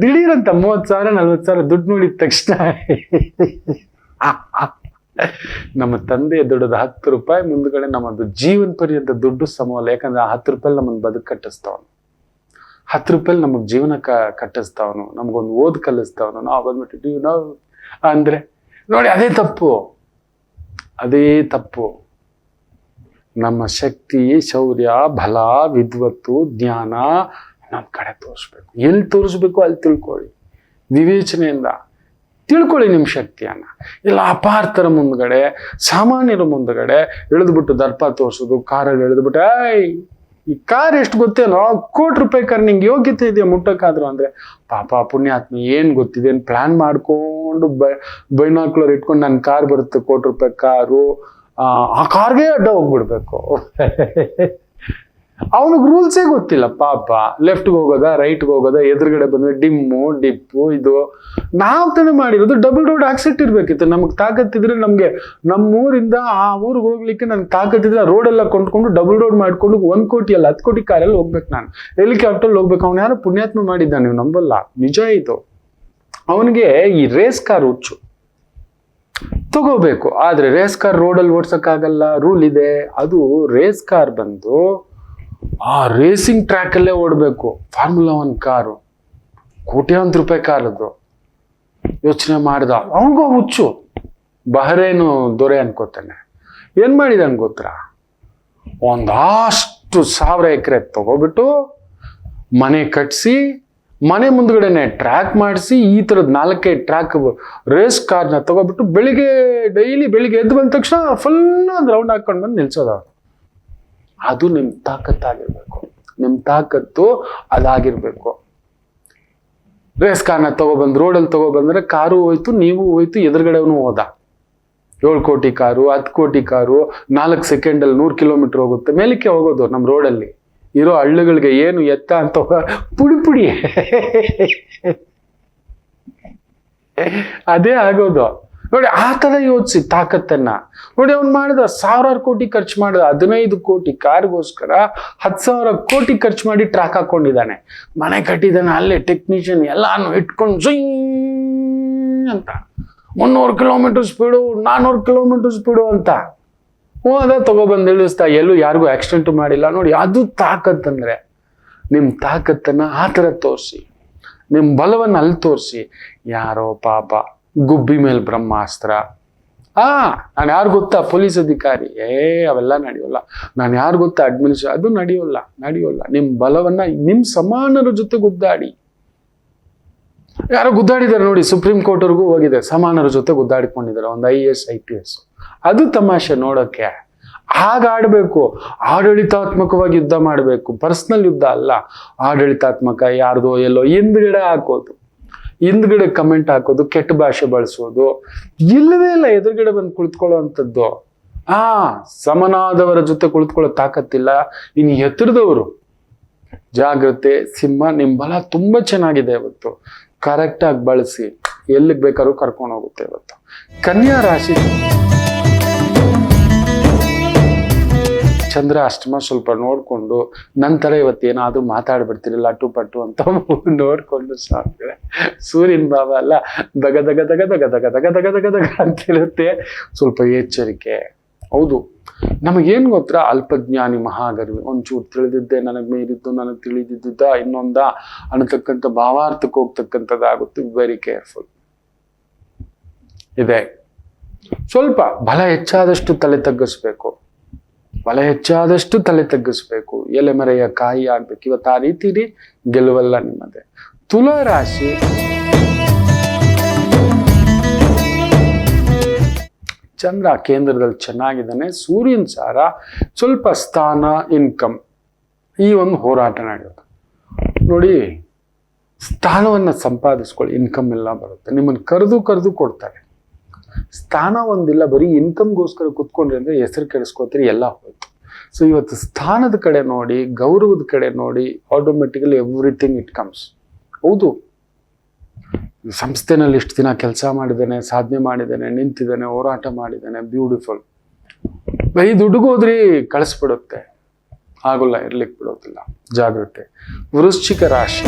ದಿಢೀರಂತ 30,000 40,000 ದುಡ್ಡು ನೋಡಿದ ತಕ್ಷಣ ನಮ್ಮ ತಂದೆ ದುಡ್ಡದ 10 ರೂಪಾಯಿ ಮುಂದ್ಗಡೆ ನಮ್ಮದು ಜೀವನ ಪರ್ಯಂತ ದುಡ್ಡು ಸಮವಲ್ಲ. ಯಾಕಂದ್ರೆ ಆ 10 ರೂಪಾಯಿ ನಮ್ಮನ್ನು ಬದುಕು ಕಟ್ಟಿಸ್ತಾವನು, 10 ರೂಪಾಯಿ ನಮಗ್ ಜೀವನ ಕಟ್ಟಿಸ್ತಾವನು, ನಮಗೊಂದು ಓದ್ ಕಲಿಸ್ತಾವನು. ನಾವು ಬಂದ್ಬಿಟ್ಟಿದ್ದೀವಿ ನಾವು ಅಂದ್ರೆ ನೋಡಿ, ಅದೇ ತಪ್ಪು, ಅದೇ ತಪ್ಪು. ನಮ್ಮ ಶಕ್ತಿ, ಶೌರ್ಯ, ಬಲ, ವಿದ್ವತ್ತು, ಜ್ಞಾನ ನಮ್ಮ ಕಡೆ ತೋರಿಸ್ಬೇಕು. ಎಲ್ಲಿ ತೋರಿಸ್ಬೇಕು ಅಲ್ಲಿ ತಿಳ್ಕೊಳ್ಳಿ, ವಿವೇಚನೆಯಿಂದ ತಿಳ್ಕೊಳ್ಳಿ ನಿಮ್ಮ ಶಕ್ತಿಯನ್ನ. ಇಲ್ಲ ಅಪಾರ್ಥರ ಮುಂದ್ಗಡೆ, ಸಾಮಾನ್ಯರ ಮುಂದ್ಗಡೆ ಇಳಿದ್ಬಿಟ್ಟು ದರ್ಪ ತೋರಿಸೋದು, ಕಾರಲ್ಲಿ ಇಳಿದ್ಬಿಟ್ಟು, ಈ ಕಾರ್ ಎಷ್ಟು ಗೊತ್ತೇನೋ, ₹1,00,00,000 ರೂಪಾಯಿ ಕಾರ್, ನಿಂಗೆ ಯೋಗ್ಯತೆ ಇದೆಯಾ ಮುಟ್ಟಕ್ಕಾದ್ರು ಅಂದ್ರೆ, ಪಾಪ ಪುಣ್ಯಾತ್ಮ ಏನ್ ಗೊತ್ತಿದೆ, ಪ್ಲಾನ್ ಮಾಡ್ಕೊಂಡು ಬೈನಾಕ್ಲರ್ ಇಟ್ಕೊಂಡು ನನ್ನ ಕಾರ್ ಬರುತ್ತೆ ₹1,00,00,000 ರೂಪಾಯಿ ಕಾರು, ಆ ಕಾರ್ಗೆ ಅಡ್ಡ ಹೋಗ್ಬಿಡ್ಬೇಕು. ಅವನಿಗೆ ರೂಲ್ಸೇ ಗೊತ್ತಿಲ್ಲ ಪಾಪ. ಲೆಫ್ಟ್ಗೆ ಹೋಗೋದ, ರೈಟ್ಗೆ ಹೋಗೋದ, ಎದುರುಗಡೆ ಬಂದ್ರೆ ಡಿಮ್ಮು ಡಿಪ್ಪು. ಇದು ನಾವು ತಾನೇ ಮಾಡಿರೋದು. ಡಬಲ್ ರೋಡ್ ಆಕ್ಸೆಟ್ ಇರ್ಬೇಕಿತ್ತು. ನಮ್ಗೆ ತಾಕತ್ತಿದ್ರೆ, ನಮ್ಗೆ ನಮ್ಮೂರಿಂದ ಆ ಊರಿಗೆ ಹೋಗ್ಲಿಕ್ಕೆ ನನ್ಗೆ ತಾಕತ್ತಿದ್ರೆ ರೋಡೆಲ್ಲ ಕೊಂಡ್ಕೊಂಡು ಡಬಲ್ ರೋಡ್ ಮಾಡ್ಕೊಂಡು 1 ಕೋಟಿ ಅಲ್ಲ 10 ಕೋಟಿ ಕಾರಲ್ಲಿ ಹೋಗ್ಬೇಕು. ನಾನು ಹೆಲಿಕಾಪ್ಟರ್ ಹೋಗ್ಬೇಕು. ಅವ್ನು ಯಾರೋ ಪುಣ್ಯಾತ್ಮ ಮಾಡಿದ್ದಾನೆ, ನೀವು ನಂಬಲ್ಲ, ನಿಜ ಇದು. ಅವನಿಗೆ ಈ ರೇಸ್ ಕಾರ್ ಹುಚ್ಚು, ತಗೋಬೇಕು. ಆದ್ರೆ ರೇಸ್ ಕಾರ್ ರೋಡಲ್ಲಿ ಓಡ್ಸಕ್ಕಾಗಲ್ಲ, ರೂಲ್ ಇದೆ. ಅದು ರೇಸ್ ಕಾರ್ ಬಂದು ಆ ರೇಸಿಂಗ್ ಟ್ರ್ಯಾಕ್ ಅಲ್ಲೇ ಓಡಬೇಕು. ಫಾರ್ಮುಲಾ 1 ಕಾರು, ಕೋಟ್ಯಾಂತರ ರೂಪಾಯಿ ಕಾರದು. ಯೋಚನೆ ಮಾಡ್ದ, ಅವನಿಗೋ ಹುಚ್ಚು. ಬಹರೇನು ದೊರೆ ಅನ್ಕೋತಾನೆ. ಏನ್ ಮಾಡಿದಾನೆ ಗೊತ್ತಾ, ಒಂದಷ್ಟು 1000 ಎಕರೆ ತಗೋಬಿಟ್ಟು ಮನೆ ಕಟ್ಸಿ, ಮನೆ ಮುಂದ್ಗಡೆನೆ ಟ್ರ್ಯಾಕ್ ಮಾಡಿಸಿ, ಈ ತರದ್ 4-5 ಟ್ರ್ಯಾಕ್ ರೇಸ್ ಕಾರ್ನ ತಗೋಬಿಟ್ಟು ಡೈಲಿ ಬೆಳಿಗ್ಗೆ ಎದ್ದು ಬಂದ ತಕ್ಷಣ ಫುಲ್ ಒಂದು ರೌಂಡ್ ಹಾಕೊಂಡು ಬಂದು ನಿಲ್ಸೋದ. ಅದು ನಿಮ್ ತಾಕತ್ತಾಗಿರ್ಬೇಕು. ನಿಮ್ ತಾಕತ್ತು ಅದಾಗಿರ್ಬೇಕು. ರೇಸ್ ಕಾರ್ನ ತಗೊಬಂದು ರೋಡಲ್ಲಿ ತಗೊಬಂದ್ರೆ ಕಾರು ಹೋಯ್ತು, ನೀವು ಹೋಯ್ತು, ಎದುರುಗಡೆವನು ಹೋದ. 7 ಕೋಟಿ ಕಾರು, 10 ಕೋಟಿ ಕಾರು, 4 ಸೆಕೆಂಡಲ್ಲಿ 100 ಕಿಲೋಮೀಟರ್ ಹೋಗುತ್ತೆ. ಮೇಲಕ್ಕೆ ಹೋಗೋದು ನಮ್ಮ ರೋಡಲ್ಲಿ ಇರೋ ಹಳ್ಳಿಗಳಿಗೆ. ಏನು ಎತ್ತ ಅಂತ ಪುಡಿ ಅದೇ ಆಗೋದು ನೋಡಿ. ಆ ತರ ಯೋಚಿಸಿ ತಾಕತ್ತನ್ನ ನೋಡಿ. ಅವ್ನು ಮಾಡಿದ 1000 ಕೋಟಿ ಖರ್ಚು ಮಾಡಿದ, 15 ಕೋಟಿ ಕಾರ್ಗೋಸ್ಕರ 10,000 ಕೋಟಿ ಖರ್ಚು ಮಾಡಿ ಟ್ರ್ಯಾಕ್ ಹಾಕೊಂಡಿದ್ದಾನೆ. ಮನೆ ಕಟ್ಟಿದ್ದಾನೆ, ಅಲ್ಲೇ ಟೆಕ್ನಿಷಿಯನ್ ಎಲ್ಲಾನು ಇಟ್ಕೊಂಡು ಜೊಯ್ ಅಂತ 300 ಕಿಲೋಮೀಟರ್ ಸ್ಪೀಡು, 400 ಕಿಲೋಮೀಟರ್ ಸ್ಪೀಡು ಅಂತ ಹೋದ. ತಗೊಬಂದು ಇಳಿಸ್ತಾ, ಎಲ್ಲೂ ಯಾರಿಗೂ ಆಕ್ಸಿಡೆಂಟ್ ಮಾಡಿಲ್ಲ. ನೋಡಿ, ಅದು ತಾಕತ್ತಂದ್ರೆ. ನಿಮ್ ತಾಕತ್ತನ್ನ ಆ ಥರ ತೋರಿಸಿ, ನಿಮ್ ಬಲವನ್ನ ಅಲ್ಲಿ ತೋರಿಸಿ. ಯಾರೋ ಪಾಪ ಗುಬ್ಬಿ ಮೇಲೆ ಬ್ರಹ್ಮಾಸ್ತ್ರ. ನಾನು ಯಾರು ಗೊತ್ತಾ, ಪೊಲೀಸ್ ಅಧಿಕಾರಿ, ಅವೆಲ್ಲ ನಡೆಯೋಲ್ಲ. ನಾನು ಯಾರು ಗೊತ್ತಾ, ಅಡ್ಮಿನಿಸ್ಟ್ರೇಷನ್, ಅದು ನಡೆಯೋಲ್ಲ. ನಿಮ್ ಬಲವನ್ನ ನಿಮ್ ಸಮಾನರ ಜೊತೆ ಗುದ್ದಾಡಿ. ಯಾರೋ ಗುದ್ದಾಡಿದ್ದಾರೆ ನೋಡಿ, ಸುಪ್ರೀಂ ಕೋರ್ಟ್ವರೆಗೂ ಹೋಗಿದೆ, ಸಮಾನರ ಜೊತೆ ಗುದ್ದಾಡಿಕೊಂಡಿದ್ದಾರೆ, ಒಂದು IAS IPS. ಅದು ತಮಾಷೆ ನೋಡೋಕ್ಕೆ. ಹಾಗಾಡ್ಬೇಕು, ಆಡಳಿತಾತ್ಮಕವಾಗಿ ಯುದ್ಧ ಮಾಡಬೇಕು, ಪರ್ಸನಲ್ ಯುದ್ಧ ಅಲ್ಲ. ಆಡಳಿತಾತ್ಮಕ ಯಾರ್ದೋ ಎಲ್ಲೋ ಹಿಂದ್ಗಡೆ ಹಾಕೋದು, ಹಿಂದ್ಗಡೆ ಕಮೆಂಟ್ ಹಾಕೋದು, ಕೆಟ್ಟ ಭಾಷೆ ಬಳಸೋದು, ಇಲ್ಲವೇ ಇಲ್ಲ ಎದುರುಗಡೆ ಬಂದು ಕುಳಿತುಕೊಳ್ಳೋ ಅಂಥದ್ದು. ಸಮನಾದವರ ಜೊತೆ ಕುಳಿತುಕೊಳ್ಳೋ ತಾಕತ್ತಿಲ್ಲ ಇನ್ನು ಎತ್ತರದವರು. ಜಾಗ್ರತೆ. ಸಿಂಹ, ನಿಮ್ ಬಲ ತುಂಬಾ ಚೆನ್ನಾಗಿದೆ ಇವತ್ತು, ಕರೆಕ್ಟಾಗಿ ಬಳಸಿ, ಎಲ್ಲಿಗೆ ಬೇಕಾದ್ರೂ ಕರ್ಕೊಂಡು ಹೋಗುತ್ತೆ ಇವತ್ತು. ಕನ್ಯಾ ರಾಶಿ, ಚಂದ್ರ ಅಷ್ಟಮ ಸ್ವಲ್ಪ ನೋಡ್ಕೊಂಡು, ನಂತರ ಇವತ್ತೇನಾದ್ರೂ ಮಾತಾಡ್ಬಿಡ್ತೀರಿ ಲಟು ಪಟ್ಟು ಅಂತ ನೋಡ್ಕೊಂಡು ಸಾಕ್ರೆ. ಸೂರ್ಯನ ಭಾವ ಅಲ್ಲ, ದಗ ದಗ ದಗ ದಗ ದಗ ದಗ ದಗ ದಗ ದಗ ಅಂತಿರುತ್ತೆ. ಸ್ವಲ್ಪ ಎಚ್ಚರಿಕೆ. ಹೌದು, ನಮಗೇನು ಗೊತ್ತಾ, ಅಲ್ಪಜ್ಞಾನಿ ಮಹಾಗರ್ವಿ, ಒಂಚೂರು ತಿಳಿದಿದ್ದೆ ನನಗೆ ಮೀರಿದ್ದು, ನನಗೆ ತಿಳಿದಿದ್ದ ಇನ್ನೊಂದ ಅನ್ನತಕ್ಕಂಥ ಭಾವಾರ್ಥಕ್ಕೆ ಹೋಗ್ತಕ್ಕಂಥದ್ದಾಗುತ್ತೆ. ವೆರಿ ಕೇರ್ಫುಲ್ ಇದೆ. ಸ್ವಲ್ಪ ಬಲ ಹೆಚ್ಚಾದಷ್ಟು ತಲೆ ತಗ್ಗಿಸ್ಬೇಕು, ಬಲ ಹೆಚ್ಚಾದಷ್ಟು ತಲೆ ತಗ್ಗಿಸ್ಬೇಕು, ಎಲೆಮರೆಯ ಕಾಯಿ ಆಗ್ಬೇಕು. ಇವತ್ತು ಆ ರೀತಿ ಗೆಲುವಲ್ಲ ನಿಮ್ಮದೇ. ತುಲಾ ರಾಶಿ, ಚಂದ್ರ ಕೇಂದ್ರದಲ್ಲಿ ಚೆನ್ನಾಗಿದ್ದಾನೆ. ಸೂರ್ಯನ ಸಾರ ಸ್ವಲ್ಪ ಸ್ಥಾನ, ಇನ್ಕಮ್, ಈ ಒಂದು ಹೋರಾಟ ನಡೆಯೋದು ನೋಡಿ. ಸ್ಥಾನವನ್ನ ಸಂಪಾದಿಸ್ಕೊಳ್ಳಿ, ಇನ್ಕಮ್ ಎಲ್ಲ ಬರುತ್ತೆ. ನಿಮ್ಮನ್ನು ಕರೆದು ಕೊಡ್ತಾರೆ. ಸ್ಥಾನ ಒಂದಿಲ್ಲ, ಬರೀ ಇನ್ಕಮ್ಗೋಸ್ಕರ ಕುತ್ಕೊಂಡ್ರಿ ಅಂದ್ರೆ ಹೆಸರು ಕೆಡಿಸ್ಕೋತೀರಿ, ಎಲ್ಲ ಹೋಯ್ತು. ಸೊ ಇವತ್ತು ಸ್ಥಾನದ ಕಡೆ ನೋಡಿ, ಗೌರವದ ಕಡೆ ನೋಡಿ, ಆಟೋಮೆಟಿಕಲಿ ಎವ್ರಿಥಿಂಗ್ ಇಟ್ ಕಮ್ಸ್. ಹೌದು, ಸಂಸ್ಥೆನಲ್ಲಿ ಇಷ್ಟು ದಿನ ಕೆಲಸ ಮಾಡಿದ್ದೇನೆ, ಸಾಧನೆ ಮಾಡಿದ್ದೇನೆ, ನಿಂತಿದ್ದೇನೆ, ಹೋರಾಟ ಮಾಡಿದ್ದೇನೆ, ಬ್ಯೂಟಿಫುಲ್. ಬರೀ ದುಡ್ಡುಗೂ ಹೋದ್ರಿ ಕಳಿಸ್ಬಿಡುತ್ತೆ, ಆಗೋಲ್ಲ, ಇರ್ಲಿಕ್ಕೆ ಬಿಡೋದಿಲ್ಲ. ಜಾಗ್ರತೆ. ವೃಶ್ಚಿಕ ರಾಶಿ,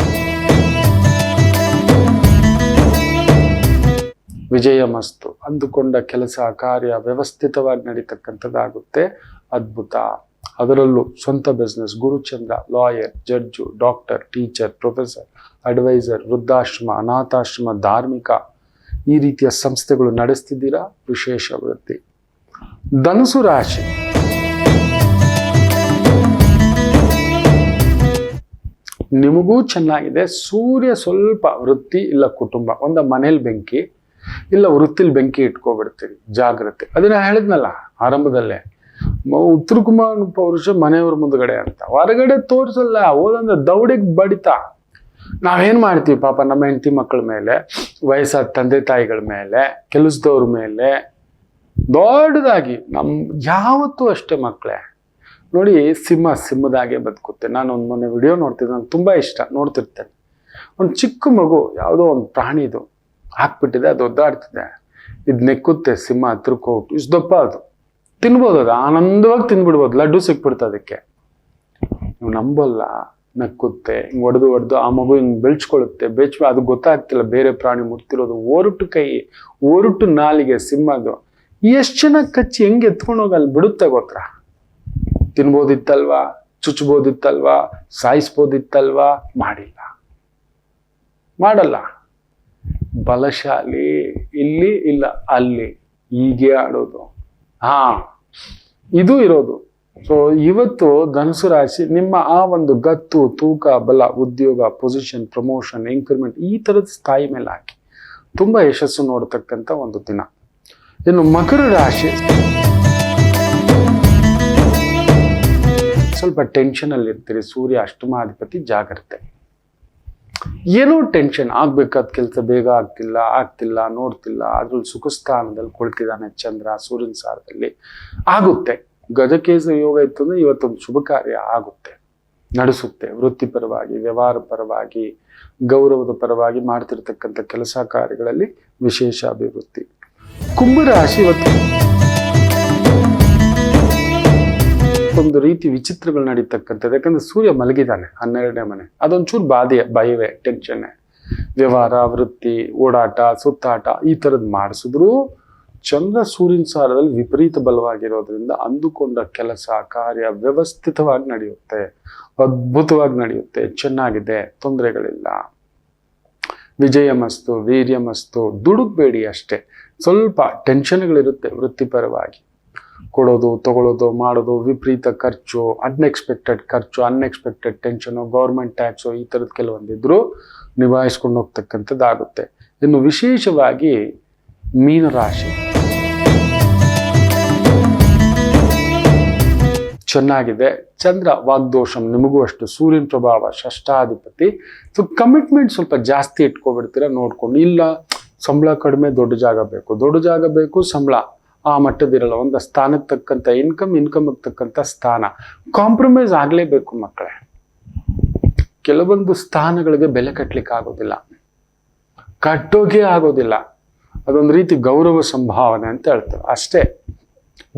ವಿಜಯ ಮಸ್ತು. ಅಂದುಕೊಂಡ ಕೆಲಸ ಕಾರ್ಯ ವ್ಯವಸ್ಥಿತವಾಗಿ ನಡೀತಕ್ಕಂಥದ್ದಾಗುತ್ತೆ. ಅದ್ಭುತ. ಅದರಲ್ಲೂ ಸ್ವಂತ business, Guruchandra, lawyer, judge, doctor, teacher, professor, adviser, ವೃದ್ಧಾಶ್ರಮ, ಅನಾಥಾಶ್ರಮ, ಧಾರ್ಮಿಕ, ಈ ರೀತಿಯ ಸಂಸ್ಥೆಗಳು ನಡೆಸ್ತಿದ್ದೀರಾ, ವಿಶೇಷ ವೃತ್ತಿ. ಧನುಸು ರಾಶಿ, ನಿಮಗೂ ಚೆನ್ನಾಗಿದೆ. ಸೂರ್ಯ ಸ್ವಲ್ಪ ವೃತ್ತಿ ಇಲ್ಲ ಕುಟುಂಬ, ಒಂದು ಮನೇಲಿ ಬೆಂಕಿ ಇಲ್ಲ ವೃತ್ತಿಲಿ ಬೆಂಕಿ ಇಟ್ಕೊಬಿಡ್ತೀರಿ. ಜಾಗ್ರತೆ. ಅದನ್ನ ಹೇಳಿದ್ನಲ್ಲ ಆರಂಭದಲ್ಲೇ, ಉತ್ತರ ಕುಮಾರ ಪೌರುಷ ಮನೆಯವ್ರ ಮುಂದ್ಗಡೆ ಅಂತ. ಹೊರಗಡೆ ತೋರಿಸಲ್ಲ, ಹೋದಂದ್ರೆ ದೌಡಿಗೆ ಬಡಿತಾ. ನಾವೇನ್ ಮಾಡ್ತೀವಿ ಪಾಪ, ನಮ್ಮ ಹೆಂಡತಿ ಮಕ್ಕಳ ಮೇಲೆ, ವಯಸ್ಸಾದ ತಂದೆ ತಾಯಿಗಳ ಮೇಲೆ, ಕೆಲಸದವ್ರ ಮೇಲೆ ದೊಡ್ಡದಾಗಿ ಯಾವತ್ತೂ ಅಷ್ಟೇ ಮಕ್ಕಳೇ ನೋಡಿ. ಸಿಂಹದಾಗೆ ಬದುಕುತ್ತೆ. ನಾನು ಒಂದು ಮೊನ್ನೆ ವಿಡಿಯೋ ನೋಡ್ತಿದ್ದೆ, ನಂಗೆ ತುಂಬಾ ಇಷ್ಟ, ನೋಡ್ತಿರ್ತೇನೆ. ಒಂದು ಚಿಕ್ಕ ಮಗು ಯಾವುದೋ ಒಂದು ಪ್ರಾಣಿದು ಹಾಕ್ಬಿಟ್ಟಿದೆ, ಅದು ಒದ್ದಾಡ್ತಿದೆ, ಇದು ನೆಕ್ಕುತ್ತೆ. ಸಿಂಹ ಹತ್ರಕ್ಕೆ ಹೋಗ್ತು, ಇಷ್ಟು ದಪ್ಪ, ಅದು ತಿನ್ಬೋದು, ಅದು ಆನಂದವಾಗಿ ತಿನ್ಬಿಡ್ಬೋದು, ಲಡ್ಡು ಸಿಕ್ಬಿಡ್ತು ಅದಕ್ಕೆ. ನೀವು ನಂಬಲ್ಲ, ನಕ್ಕುತ್ತೆ, ಹಿಂಗೆ ಹೊಡೆದು ಆ ಮಗು ಹಿಂಗೆ ಬೆಳ್ಚ್ಕೊಳ್ಳುತ್ತೆ. ಅದು ಗೊತ್ತಾಗ್ತಿಲ್ಲ ಬೇರೆ ಪ್ರಾಣಿ ಮುಟ್ತಿರೋದು. ಓರುಟು ಕೈ, ಓರುಟು ನಾಲಿಗೆ ಸಿಂಹದು. ಎಷ್ಟು ಚೆನ್ನಾಗಿ ಕಚ್ಚಿ ಹೆಂಗೆ ಎತ್ಕೊಂಡು ಹೋಗಿ ಅಲ್ಲಿ ಬಿಡುತ್ತೆ ಗೊತ್ತಾ. ತಿನ್ಬೋದಿತ್ತಲ್ವಾ, ಚುಚ್ಬೋದಿತ್ತಲ್ವಾ, ಸಾಯಿಸ್ಬೋದಿತ್ತಲ್ವಾ, ಮಾಡಲ್ಲ. ಬಲಶಾಲಿ ಇಲ್ಲಿ ಇಲ್ಲ ಅಲ್ಲಿ, ಹೀಗೆ ಆಡೋದು. ಇದು ಇರೋದು. ಸೊ ಇವತ್ತು ಧನುಸು ರಾಶಿ, ನಿಮ್ಮ ಆ ಒಂದು ಗತ್ತು, ತೂಕ, ಬಲ, ಉದ್ಯೋಗ, ಪೊಸಿಷನ್, ಪ್ರಮೋಷನ್, ಇಂಕ್ರಿಮೆಂಟ್, ಈ ತರದ ಸ್ಥಾಯಿ ಮೇಲೆ ಹಾಕಿ ತುಂಬಾ ಯಶಸ್ಸು ನೋಡ್ತಕ್ಕಂಥ ಒಂದು ದಿನ. ಇನ್ನು ಮಕರ ರಾಶಿ, ಸ್ವಲ್ಪ ಟೆನ್ಷನ್ ಅಲ್ಲಿ ಇರ್ತೀರಿ. ಸೂರ್ಯ ಅಷ್ಟಮಾಧಿಪತಿ. ಜಾಗ್ರತೆ. ಏನೋ ಟೆನ್ಷನ್, ಆಗ್ಬೇಕಾದ ಕೆಲಸ ಬೇಗ ಆಗ್ತಿಲ್ಲ, ನೋಡ್ತಿಲ್ಲ. ಅದ್ರಲ್ಲಿ ಸುಖ ಸ್ಥಾನದಲ್ಲಿ ಕುಳಿತಿದ್ದಾನೆ ಚಂದ್ರ ಸೂರ್ಯನ ಸಾರದಲ್ಲಿ. ಆಗುತ್ತೆ. ಗಜಕೇಶ ಯೋಗ ಇತ್ತು ಅಂದ್ರೆ ಇವತ್ತೊಂದು ಶುಭ ಕಾರ್ಯ ಆಗುತ್ತೆ, ನಡೆಸುತ್ತೆ. ವೃತ್ತಿಪರವಾಗಿ, ವ್ಯವಹಾರ ಪರವಾಗಿ, ಗೌರವದ ಪರವಾಗಿ ಮಾಡ್ತಿರ್ತಕ್ಕಂಥ ಕೆಲಸ ಕಾರ್ಯಗಳಲ್ಲಿ ವಿಶೇಷ ಅಭಿವೃದ್ಧಿ. ಕುಂಭರಾಶಿ, ಇವತ್ತು ಒಂದು ರೀತಿ ವಿಚಿತ್ರಗಳು ನಡೀತಕ್ಕಂಥದ್ದು. ಯಾಕಂದ್ರೆ ಸೂರ್ಯ ಮಲಗಿದ್ದಾನೆ 12ನೇ ಮನೆ, ಅದೊಂಚೂರು ಭಯವೇ, ಟೆನ್ಷನ್ನೇ. ವ್ಯವಹಾರ, ವೃತ್ತಿ, ಓಡಾಟ, ಸುತ್ತಾಟ ಈ ಥರದ್ದು ಮಾಡಿಸಿದ್ರು ಚಂದ್ರ ಸೂರ್ಯನ ಸಾರದಲ್ಲಿ ವಿಪರೀತ ಬಲವಾಗಿರೋದ್ರಿಂದ ಅಂದುಕೊಂಡ ಕೆಲಸ ಕಾರ್ಯ ವ್ಯವಸ್ಥಿತವಾಗಿ ನಡೆಯುತ್ತೆ, ಅದ್ಭುತವಾಗಿ ನಡೆಯುತ್ತೆ, ಚೆನ್ನಾಗಿದೆ, ತೊಂದರೆಗಳಿಲ್ಲ. ವಿಜಯ ಮಸ್ತು, ವೀರ್ಯ ಮಸ್ತು. ದುಡುಕ್ಬೇಡಿ ಅಷ್ಟೇ. ಸ್ವಲ್ಪ ಟೆನ್ಷನ್ಗಳಿರುತ್ತೆ ವೃತ್ತಿಪರವಾಗಿ. ಕೊಡೋದು, ತಗೊಳ್ಳೋದು, ಮಾಡೋದು, ವಿಪರೀತ ಖರ್ಚು, ಅನ್ಎಕ್ಸ್ಪೆಕ್ಟೆಡ್ ಖರ್ಚು, ಅನ್ಎಕ್ಸ್ಪೆಕ್ಟೆಡ್ ಟೆನ್ಷನು, ಗೌರ್ಮೆಂಟ್ ಟ್ಯಾಕ್ಸು, ಈ ಥರದ್ದು ಕೆಲವೊಂದಿದ್ರು ನಿಭಾಯಿಸ್ಕೊಂಡು ಹೋಗ್ತಕ್ಕಂಥದ್ದಾಗುತ್ತೆ. ಇನ್ನು ವಿಶೇಷವಾಗಿ ಮೀನರಾಶಿ ಚೆನ್ನಾಗಿದೆ. ಚಂದ್ರ ವಾಗ್ದೋಷಂ ನಿಮಗೂ ಅಷ್ಟು, ಸೂರ್ಯನ ಪ್ರಭಾವ ಷಷ್ಠಾಧಿಪತಿ. ಸೊ ಕಮಿಟ್ಮೆಂಟ್ ಸ್ವಲ್ಪ ಜಾಸ್ತಿ ಇಟ್ಕೊಬಿಡ್ತೀರಾ ನೋಡ್ಕೊಂಡು. ಇಲ್ಲ ಸಂಬಳ ಕಡಿಮೆ, ದೊಡ್ಡ ಜಾಗ ಬೇಕು, ಸಂಬಳ ಆ ಮಟ್ಟದಿರಲ್ಲ. ಒಂದು ಸ್ಥಾನಕ್ಕೆ ತಕ್ಕಂಥ ಇನ್ಕಮ್ಗೆ ತಕ್ಕಂಥ ಸ್ಥಾನ. ಕಾಂಪ್ರಮೈಸ್ ಆಗಲೇಬೇಕು ಮಕ್ಕಳೇ. ಕೆಲವೊಂದು ಸ್ಥಾನಗಳಿಗೆ ಬೆಲೆ ಕಟ್ಟಲಿಕ್ಕೆ ಆಗೋದಿಲ್ಲ, ಕಟ್ಟೋಕೆ ಆಗೋದಿಲ್ಲ. ಅದೊಂದು ರೀತಿ ಗೌರವ ಸಂಭಾವನೆ ಅಂತ ಹೇಳ್ತಾರೆ ಅಷ್ಟೇ.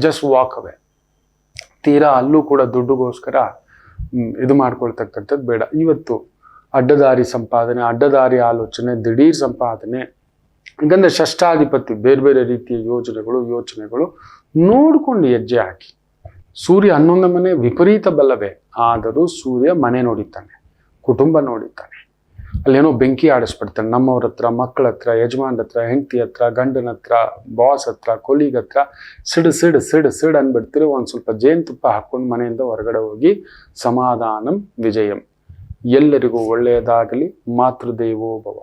ಜಸ್ಟ್ ವಾಕ್ ಅವೇ. ತೀರಾ ಅಲ್ಲೂ ಕೂಡ ದುಡ್ಡುಗೋಸ್ಕರ ಇದು ಮಾಡ್ಕೊಳ್ತಕ್ಕಂಥದ್ದು ಬೇಡ. ಇವತ್ತು ಅಡ್ಡದಾರಿ ಸಂಪಾದನೆ, ಅಡ್ಡದಾರಿ ಆಲೋಚನೆ, ದಿಢೀರ್ ಸಂಪಾದನೆ, ಯಾಕಂದ್ರೆ ಷಷ್ಠಾಧಿಪತಿ ಬೇರೆ ಬೇರೆ ರೀತಿಯ ಯೋಚನೆಗಳು ನೋಡ್ಕೊಂಡು ಹೆಜ್ಜೆ ಹಾಕಿ. ಸೂರ್ಯ 11 ಮನೆ ವಿಪರೀತ ಬಲವೇ, ಆದರೂ ಸೂರ್ಯ ಮನೆ ನೋಡಿತಾನೆ, ಕುಟುಂಬ ನೋಡಿತಾನೆ. ಅಲ್ಲೇನೋ ಬೆಂಕಿ ಆಡಿಸ್ಬಿಡ್ತಾನೆ. ನಮ್ಮವ್ರ ಹತ್ರ, ಮಕ್ಕಳ ಹತ್ರ, ಯಜಮಾನ್ರ ಹತ್ರ, ಹೆಂಡತಿ ಹತ್ರ, ಗಂಡನ ಹತ್ರ, ಬಾಸ್ ಹತ್ರ, ಕೊಲೀಗ್ ಹತ್ರ ಸಿಡು ಅಂದ್ಬಿಡ್ತೀರಿ. ಒಂದು ಸ್ವಲ್ಪ ಜೇನುತುಪ್ಪ ಹಾಕೊಂಡು ಮನೆಯಿಂದ ಹೊರಗಡೆ ಹೋಗಿ ಸಮಾಧಾನಂ ವಿಜಯಂ. ಎಲ್ಲರಿಗೂ ಒಳ್ಳೆಯದಾಗಲಿ. ಮಾತೃದೇವೋ ಭವ.